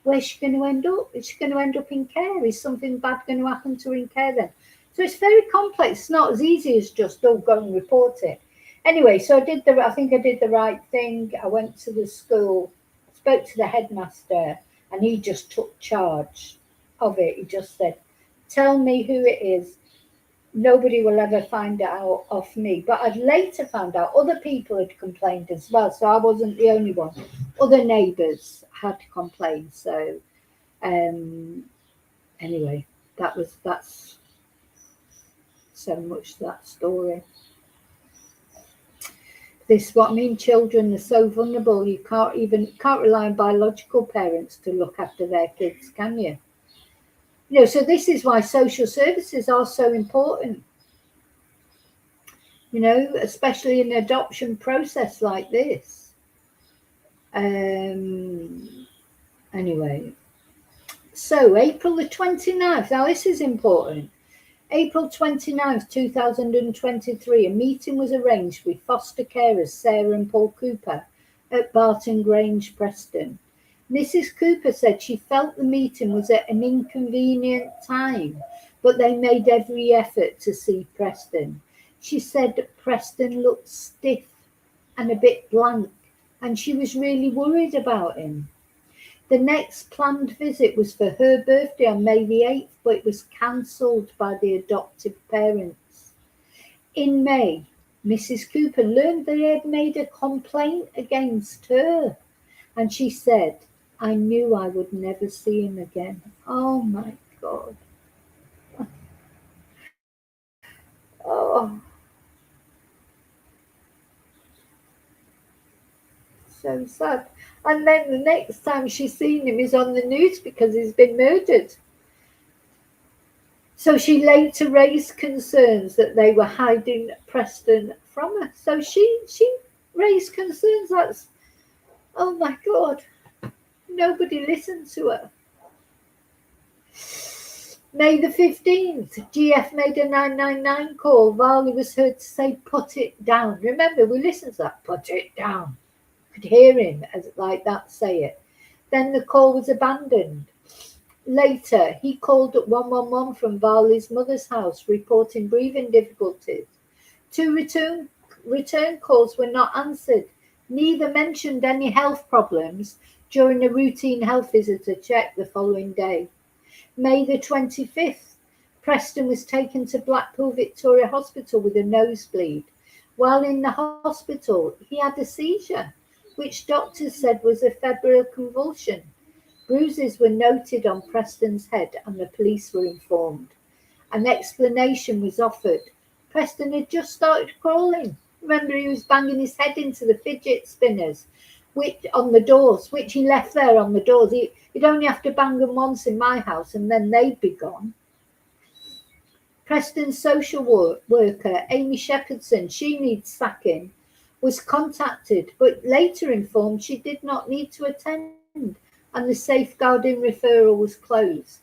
A: Where's she going to end up? Is she going to end up in care? Is something bad going to happen to her in care then? So it's very complex. It's not as easy as just, go and report it. Anyway, so I think I did the right thing. I went to the school, spoke to the headmaster, and he just took charge of it. He just said, tell me who it is. Nobody will ever find it out off me. But I'd later found out other people had complained as well. So I wasn't the only one. Other neighbours had complained. So anyway, that's so much that story. This is what I mean. Children are so vulnerable. You can't rely on biological parents to look after their kids, can you? You know, so this is why social services are so important. You know, especially in an adoption process like this. Anyway, so April the 29th. Now this is important. April 29th, 2023, a meeting was arranged with foster carers Sarah and Paul Cooper at Barton Grange, Preston. Mrs. Cooper said she felt the meeting was at an inconvenient time, but they made every effort to see Preston. She said Preston looked stiff and a bit blank, and she was really worried about him. The next planned visit was for her birthday on May the 8th, but it was cancelled by the adoptive parents. In May, Mrs. Cooper learned they had made a complaint against her, and she said, I knew I would never see him again. Oh my God. Oh. So sad. And then the next time she's seen him is on the news because he's been murdered. So she later raised concerns that they were hiding Preston from her. So she raised concerns. That's, oh my God, nobody listened to her. May the 15th, GF made a 999 call. Varley was heard to say, put it down. Remember, we listened to that, put it down. Could hear him as like that say it. Then the call was abandoned. Later, he called at 111 from Varley's mother's house, reporting breathing difficulties. Two return calls were not answered. Neither mentioned any health problems during a routine health visitor check the following day. May the 25th, Preston was taken to Blackpool Victoria Hospital with a nosebleed. While in the hospital, he had a seizure, which doctors said was a febrile convulsion. Bruises were noted on Preston's head and the police were informed. An explanation was offered. Preston had just started crawling. Remember, he was banging his head into the fidget spinners on the doors, which he left there on the doors. He'd only have to bang them once in my house and then they'd be gone. Preston's social worker, Amy Shepherdson, she needs sacking, was contacted, but later informed she did not need to attend and the safeguarding referral was closed.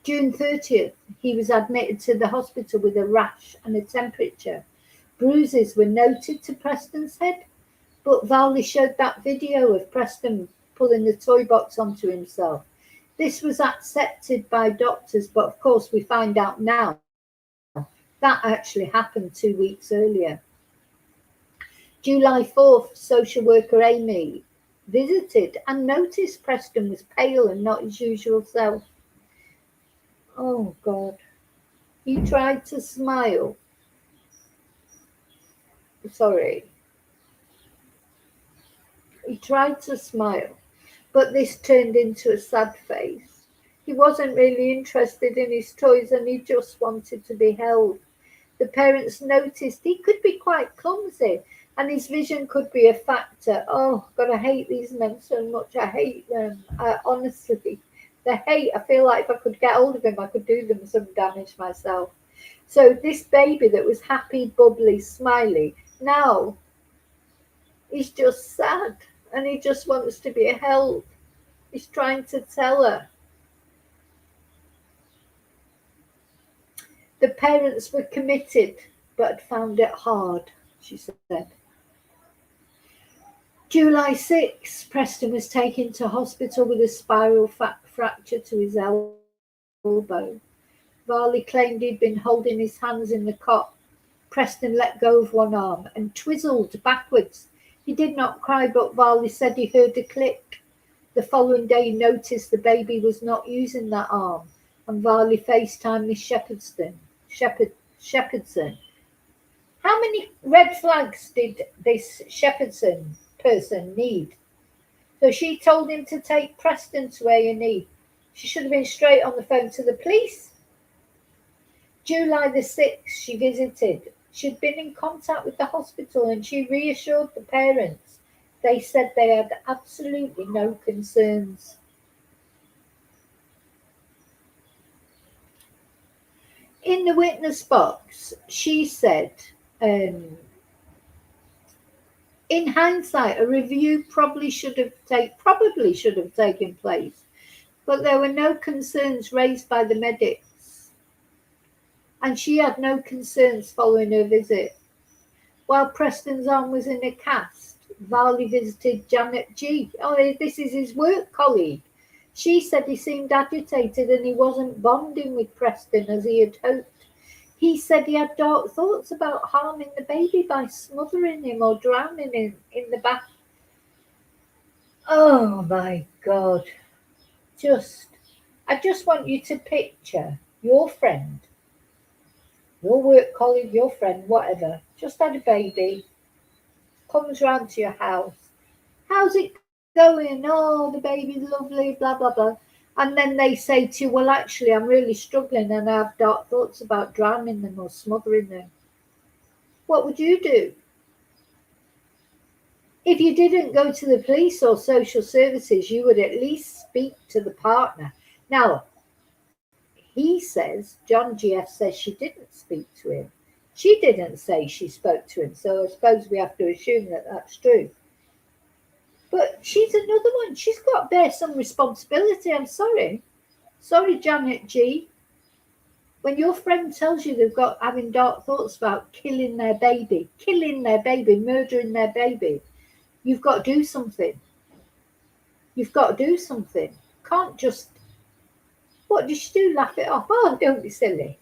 A: June 30th, he was admitted to the hospital with a rash and a temperature. Bruises were noted to Preston's head, but Varley showed that video of Preston pulling the toy box onto himself. This was accepted by doctors, but of course we find out now that actually happened 2 weeks earlier. July 4th, social worker Amy visited and noticed Preston was pale and not his usual self. Oh God. He tried to smile. Sorry. He tried to smile, but this turned into a sad face. He wasn't really interested in his toys and he just wanted to be held. The parents noticed he could be quite clumsy and his vision could be a factor. Oh God, I hate these men so much. I hate them. Honestly, the hate, I feel like if I could get hold of him, I could do them some damage myself. So this baby that was happy, bubbly, smiley, now he's just sad and he just wants to be held. He's trying to tell her. The parents were committed but found it hard, she said. July 6, Preston was taken to hospital with a spiral fracture to his elbow. Varley claimed he'd been holding his hands in the cot. Preston let go of one arm and twizzled backwards. He did not cry, but Varley said he heard a click. The following day, he noticed the baby was not using that arm, and Varley FaceTimed Miss Shepherdson. How many red flags did this Shepherdson person need? So she told him to take Preston to A&E. She should have been straight on the phone to the police. July the 6th, she visited. She'd been in contact with the hospital and she reassured the parents. They said they had absolutely no concerns. In the witness box, she said, in hindsight, a review probably should have taken place, but there were no concerns raised by the medics, and she had no concerns following her visit. While Preston's arm was in a cast, Varley visited Janet G. Oh, this is his work colleague. She said he seemed agitated and he wasn't bonding with Preston as he had hoped. He said he had dark thoughts about harming the baby by smothering him or drowning him in the bath. Oh my God. I just want you to picture your friend, your work colleague, your friend, whatever, just had a baby, comes round to your house. How's it going? Oh, the baby's lovely, blah, blah, blah. And then they say to you, well, actually, I'm really struggling and I have dark thoughts about drowning them or smothering them. What would you do? If you didn't go to the police or social services, you would at least speak to the partner. Now, he says, John GF says she didn't speak to him. She didn't say she spoke to him, so I suppose we have to assume that that's true. But she's another one. She's got to bear some responsibility. I'm sorry. Sorry, Janet G. When your friend tells you they've got having dark thoughts about killing their baby, murdering their baby, you've got to do something. You've got to do something. Can't just, what did she do? Laugh it off? Oh, don't be silly.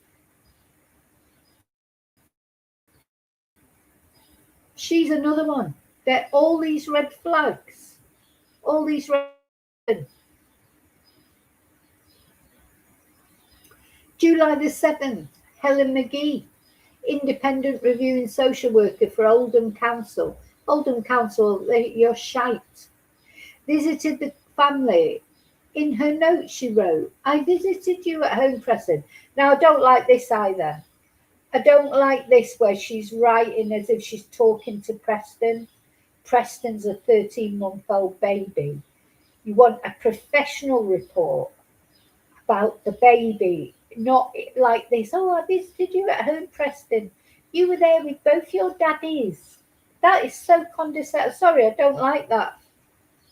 A: She's another one. There are all these red flags. All these red. July the 7th, Helen McGee, independent reviewing social worker for Oldham Council. Oldham Council, you're shite. Visited the family. In her note, she wrote, I visited you at home, Preston. Now, I don't like this either. I don't like this where she's writing as if she's talking to Preston. Preston's a 13-month-old baby. You want a professional report about the baby, not like this. Oh, I visited you at home, Preston. You were there with both your daddies. That is so condescending. Sorry, I don't like that.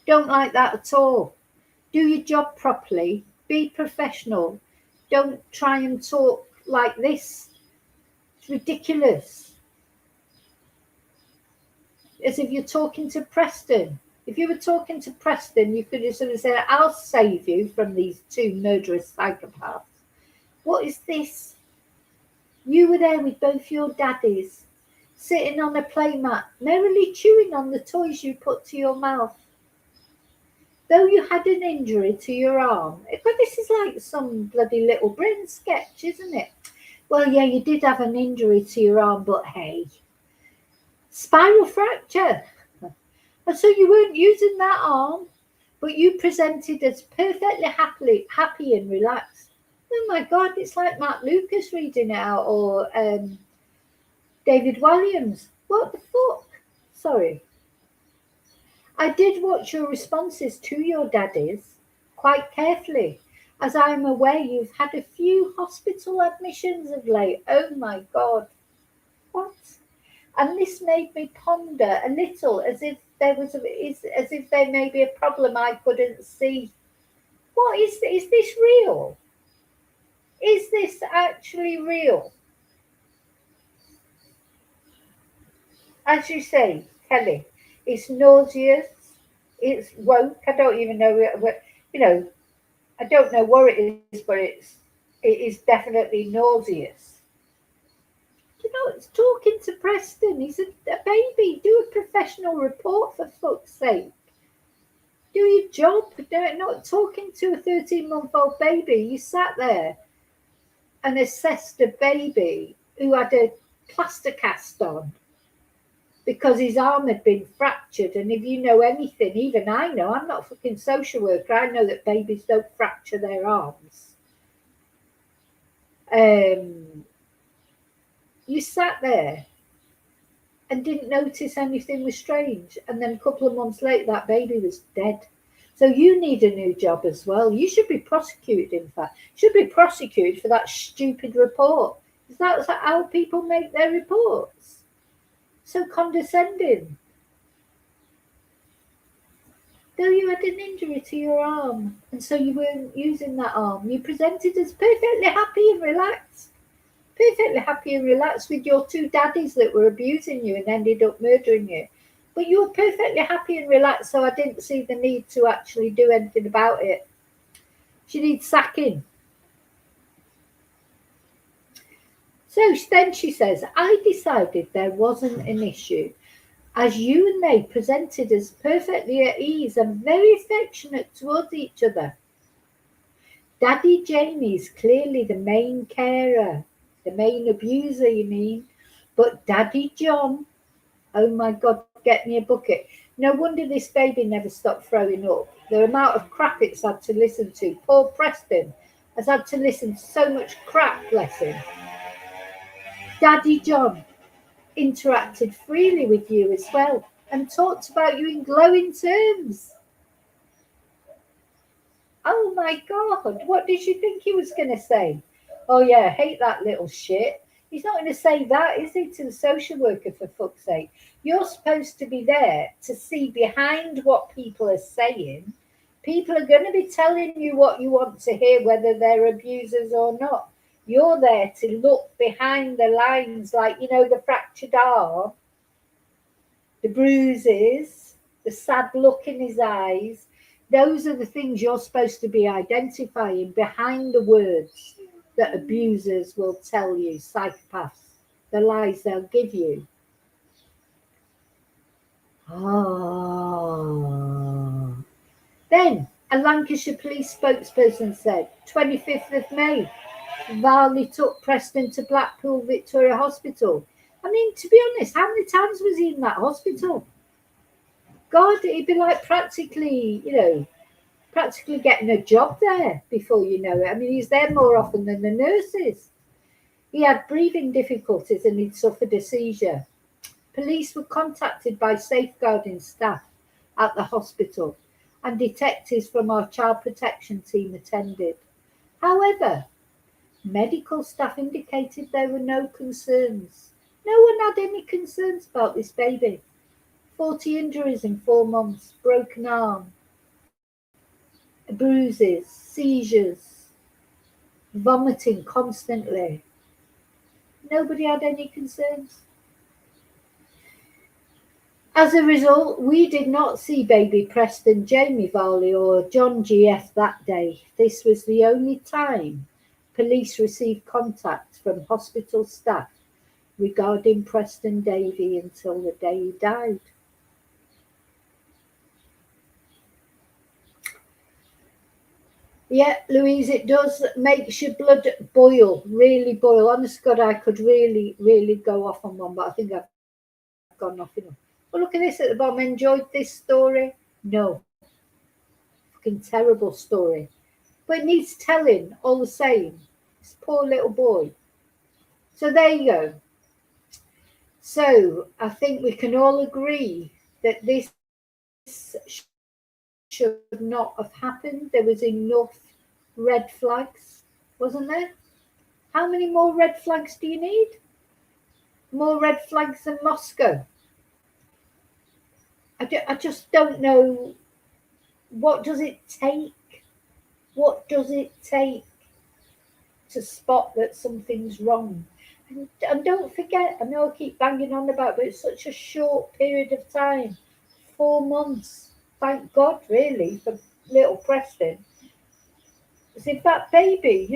A: Don't like that at all. Do your job properly. Be professional. Don't try and talk like this. It's ridiculous. As if you're talking to Preston. If you were talking to Preston, you could have sort of said, I'll save you from these two murderous psychopaths. What is this? You were there with both your daddies, sitting on a playmat, merrily chewing on the toys you put to your mouth. Though you had an injury to your arm. But this is like some bloody Little Britain sketch, isn't it? Well, yeah, you did have an injury to your arm, but hey, spiral fracture. And so you weren't using that arm, but you presented as perfectly happy and relaxed. Oh my God, it's like Matt Lucas reading it out, or David Williams. What the fuck? Sorry. I did watch your responses to your daddies quite carefully, as I am aware you've had a few hospital admissions of late. Oh my God. What? And this made me ponder a little, as if there may be a problem I couldn't see. What is this real? Is this actually real? As you say, Kelly, it's nauseous, it's woke. I don't even know, I don't know what it is, but it is definitely nauseous. It's talking to Preston. He's a baby. Do a professional report, for fuck's sake. Do your job. Not talking to a 13-month-old baby. You sat there and assessed a baby who had a plaster cast on because his arm had been fractured. And if you know anything, even I know, I'm not a fucking social worker, I know that babies don't fracture their arms. You sat there and didn't notice anything was strange. And then a couple of months later, that baby was dead. So you need a new job as well. You should be prosecuted, in fact. You should be prosecuted for that stupid report. Is that how people make their reports? So condescending. Though you had an injury to your arm, and so you weren't using that arm, you presented as perfectly happy and relaxed. Perfectly happy and relaxed with your two daddies that were abusing you and ended up murdering you. But you were perfectly happy and relaxed, so I didn't see the need to actually do anything about it. She needs sacking. So then she says, I decided there wasn't an issue, as you and they presented as perfectly at ease and very affectionate towards each other. Daddy Jamie's clearly the main carer. The main abuser, you mean? But Daddy John, oh my God, get me a bucket. No wonder this baby never stopped throwing up. The amount of crap it's had to listen to. Poor Preston has had to listen to so much crap, bless him. Daddy John interacted freely with you as well and talked about you in glowing terms. Oh my God, what did you think he was going to say? Oh yeah, I hate that little shit. He's not going to say that, is he, to the social worker, for fuck's sake? You're supposed to be there to see behind what people are saying. People are going to be telling you what you want to hear, whether they're abusers or not. You're there to look behind the lines, like, the fractured arm, the bruises, the sad look in his eyes. Those are the things you're supposed to be identifying behind the words that abusers will tell you, psychopaths, the lies they'll give you. Ah. Then a Lancashire police spokesperson said, 25th of May, Varley took Preston to Blackpool Victoria Hospital. I mean, to be honest, how many times was he in that hospital? God, it'd be like practically getting a job there before you know it. I mean, he's there more often than the nurses. He had breathing difficulties and he'd suffered a seizure. Police were contacted by safeguarding staff at the hospital and detectives from our child protection team attended. However, medical staff indicated there were no concerns. No one had any concerns about this baby. 40 injuries in 4 months, broken arm, bruises, seizures, vomiting constantly. Nobody had any concerns. As a result, we did not see baby Preston, Jamie Varley or John GF that day. This was the only time police received contact from hospital staff regarding Preston Davey until the day he died. Yeah, Louise, it does makes your blood boil, really boil. Honest to God, I could really, really go off on one, but I think I've gone off enough. Well, look at this at the bottom. Enjoyed this story? No. Fucking terrible story. But it needs telling all the same. This poor little boy. So there you go. So I think we can all agree that this should not have happened. There was enough red flags, wasn't there? How many more red flags do you need? More red flags than Moscow. I just don't know. What does it take? What does it take to spot that something's wrong? And don't forget, I know I keep banging on about it, but it's such a short period of time. 4 months. Thank God, really, for little Preston. As if that baby,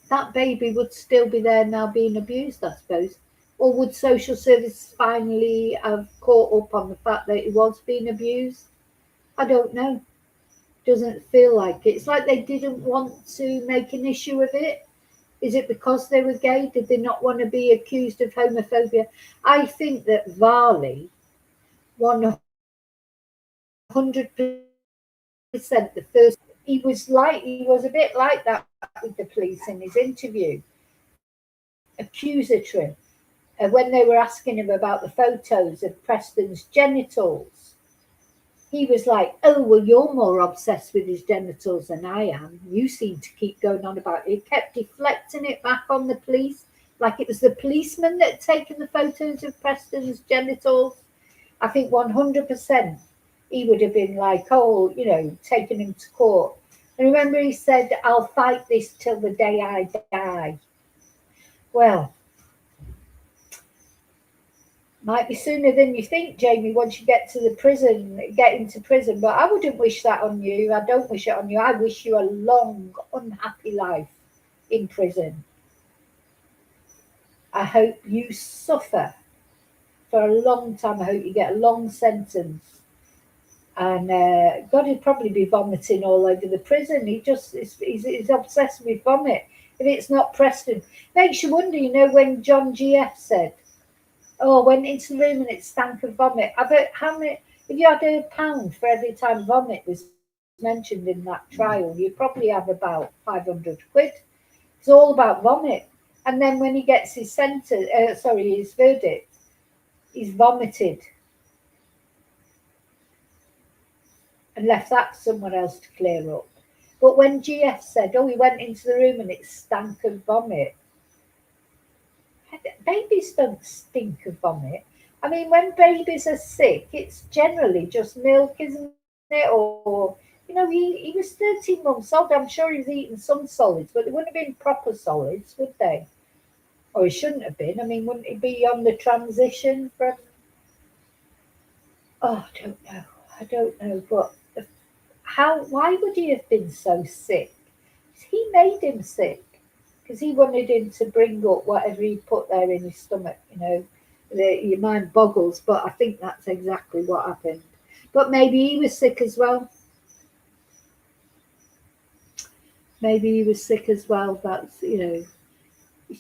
A: that baby would still be there now being abused, I suppose. Or would social services finally have caught up on the fact that he was being abused? I don't know. Doesn't feel like it. It's like they didn't want to make an issue of it. Is it because they were gay? Did they not want to be accused of homophobia? I think that Varley, 100%, the first, he was a bit like that with the police in his interview, accusatory. When they were asking him about the photos of Preston's genitals, he was like, oh, well, you're more obsessed with his genitals than I am. You seem to keep going on about it. He kept deflecting it back on the police, like it was the policeman that had taken the photos of Preston's genitals. I think 100% he would have been like, oh, taking him to court. And remember he said, I'll fight this till the day I die. Well, might be sooner than you think, Jamie, once you get into prison. But I wouldn't wish that on you. I don't wish it on you. I wish you a long, unhappy life in prison. I hope you suffer for a long time. I hope you get a long sentence. And God, he'd probably be vomiting all over the prison. He's obsessed with vomit. If it's not Preston, makes you wonder, when John GF said, oh, I went into the room and it stank of vomit. I bet if you had £1 for every time vomit was mentioned in that trial, you'd probably have about 500 quid. It's all about vomit. And then when he gets his his verdict, he's vomited and left that to someone else to clear up. But when GF said, oh, he went into the room and it stank of vomit, babies don't stink of vomit. I mean, when babies are sick, it's generally just milk, isn't it? Or, he was 13 months old. I'm sure he was eating some solids, but they wouldn't have been proper solids, would they? Or he shouldn't have been. I mean, wouldn't he be on the transition from... Oh, I don't know. I don't know, but why would he have been so sick? He made him sick because he wanted him to bring up whatever he put there in his stomach, your mind boggles, but I think that's exactly what happened. But maybe he was sick as well. Maybe he was sick as well. That's, he's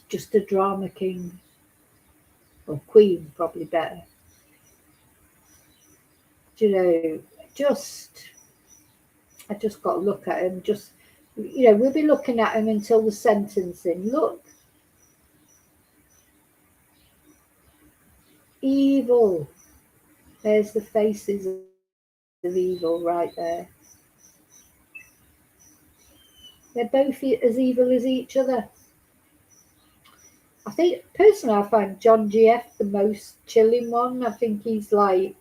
A: just a drama king. Or queen, probably better. I just got to look at him. We'll be looking at him until the sentencing. Look. Evil. There's the faces of evil right there. They're both as evil as each other. I think, personally, I find John GF the most chilling one. I think he's like,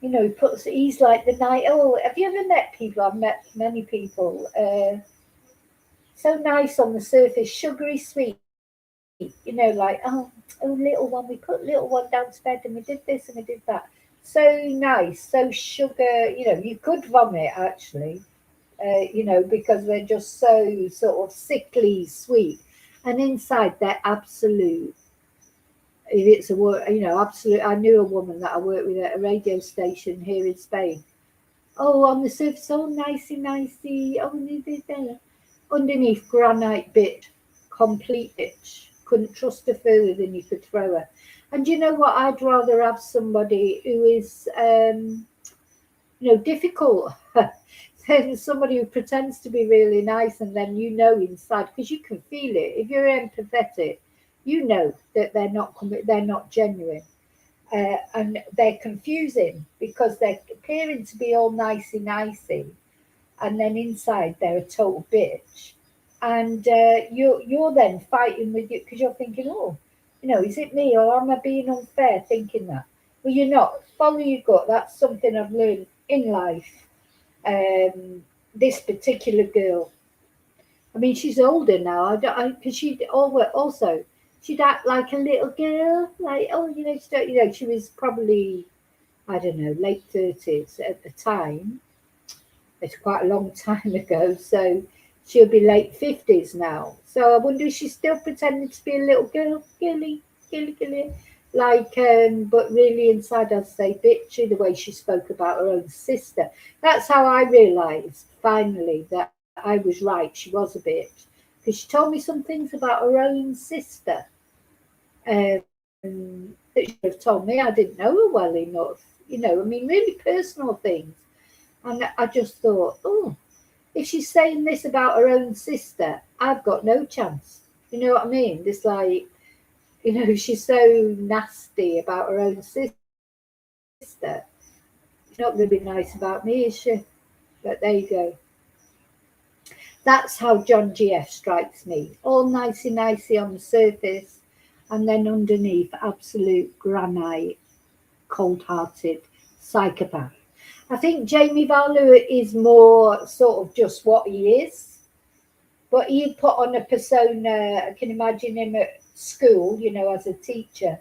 A: he's like the night. Oh, have you ever met people? I've met many people. So nice on the surface, sugary sweet. Like, oh, little one, we put little one down to bed and we did this and we did that. So nice, so sugar, you could vomit actually, because they're just so sort of sickly sweet. And inside they're absolute. If it's a word, absolute. I knew a woman that I worked with at a radio station here in Spain. Oh, on the surface, oh, nicey. Oh, underneath, granite bitch, complete bitch. Couldn't trust her further than you could throw her. And you know what? I'd rather have somebody who is, difficult than somebody who pretends to be really nice and then inside, because you can feel it. If you're empathetic, that they're not genuine. And they're confusing because they're appearing to be all nicey, and then inside they're a total bitch. And you're then fighting with you because you're thinking, is it me or am I being unfair thinking that? Well, you're not. Follow your gut. That's something I've learned in life. This particular girl, I mean, she's older now. Because she'd act like a little girl, like she was probably, I don't know, late 30s at the time. It's quite a long time ago, so she'll be late 50s now. So I wonder if she's still pretending to be a little girl, girly, like, but really inside I'd say bitchy, the way she spoke about her own sister. That's how I realised finally that I was right. She was a bitch because she told me some things about her own sister that she should have told me. I didn't know her well enough, really personal things. And I just thought, if she's saying this about her own sister, I've got no chance. You know what I mean? It's like, she's so nasty about her own sister. She's not going to be nice about me, is she? But there you go. That's how John GF strikes me. All nicey on the surface, and then underneath, absolute granite, cold-hearted psychopath. I think Jamie Varlou is more sort of just what he is. But he put on a persona. I can imagine him at school, as a teacher.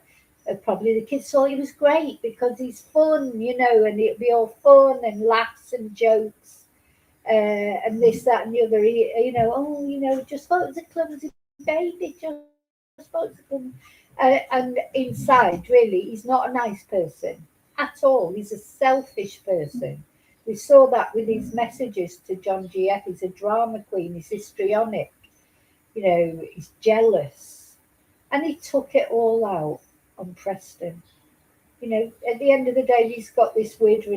A: Probably the kids thought he was great because he's fun, and it'd be all fun and laughs and jokes. And this, that, and the other. Just thought it was a clumsy baby. Just thought it was a clumsy. And inside, really, he's not a nice person at all. He's a selfish person. We saw that with his messages to John GF. He's a drama queen. He's histrionic. He's jealous. And he took it all out on Preston. At the end of the day, he's got this weird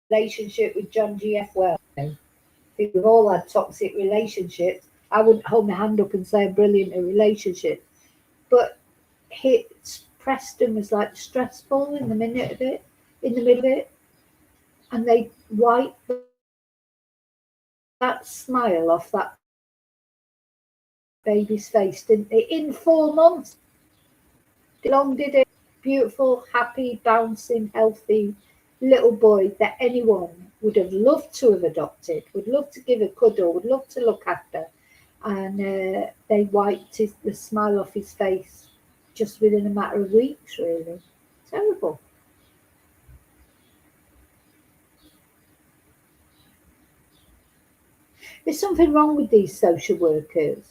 A: relationship with John GF. Well, we've all had toxic relationships. I wouldn't hold my hand up and say I'm brilliant at relationships. But Preston was like stressful in the middle of it. And they wiped that smile off that baby's face, didn't they? In 4 months. Long did it. Beautiful, happy, bouncing, healthy little boy that anyone would have loved to have adopted, would love to give a cuddle, would love to look after. And they wiped the smile off his face just within a matter of weeks, really. Terrible. There's something wrong with these social workers,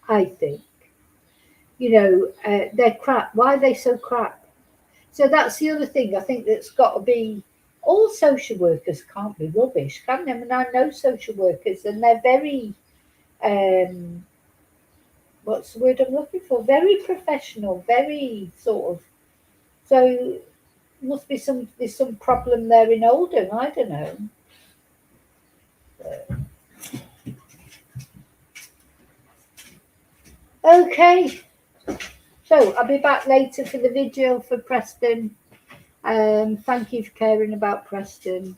A: I think. You know, they're crap. Why are they so crap? So that's the other thing I think that's got to be. All social workers can't be rubbish, can they? I mean, I know social workers, and they're very, what's the word I'm looking for? Very professional, very sort of. So must be there's some problem there in Oldham. I don't know. Okay, so I'll be back later for the video for Preston. Thank you for caring about Preston.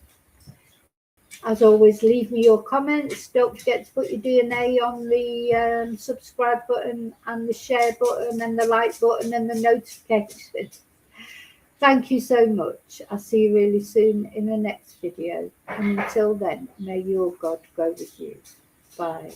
A: As always, leave me your comments. Don't forget to put your DNA on the subscribe button and the share button and the like button and the notification. Thank you so much. I'll see you really soon in the next video. And until then, may your God go with you. Bye.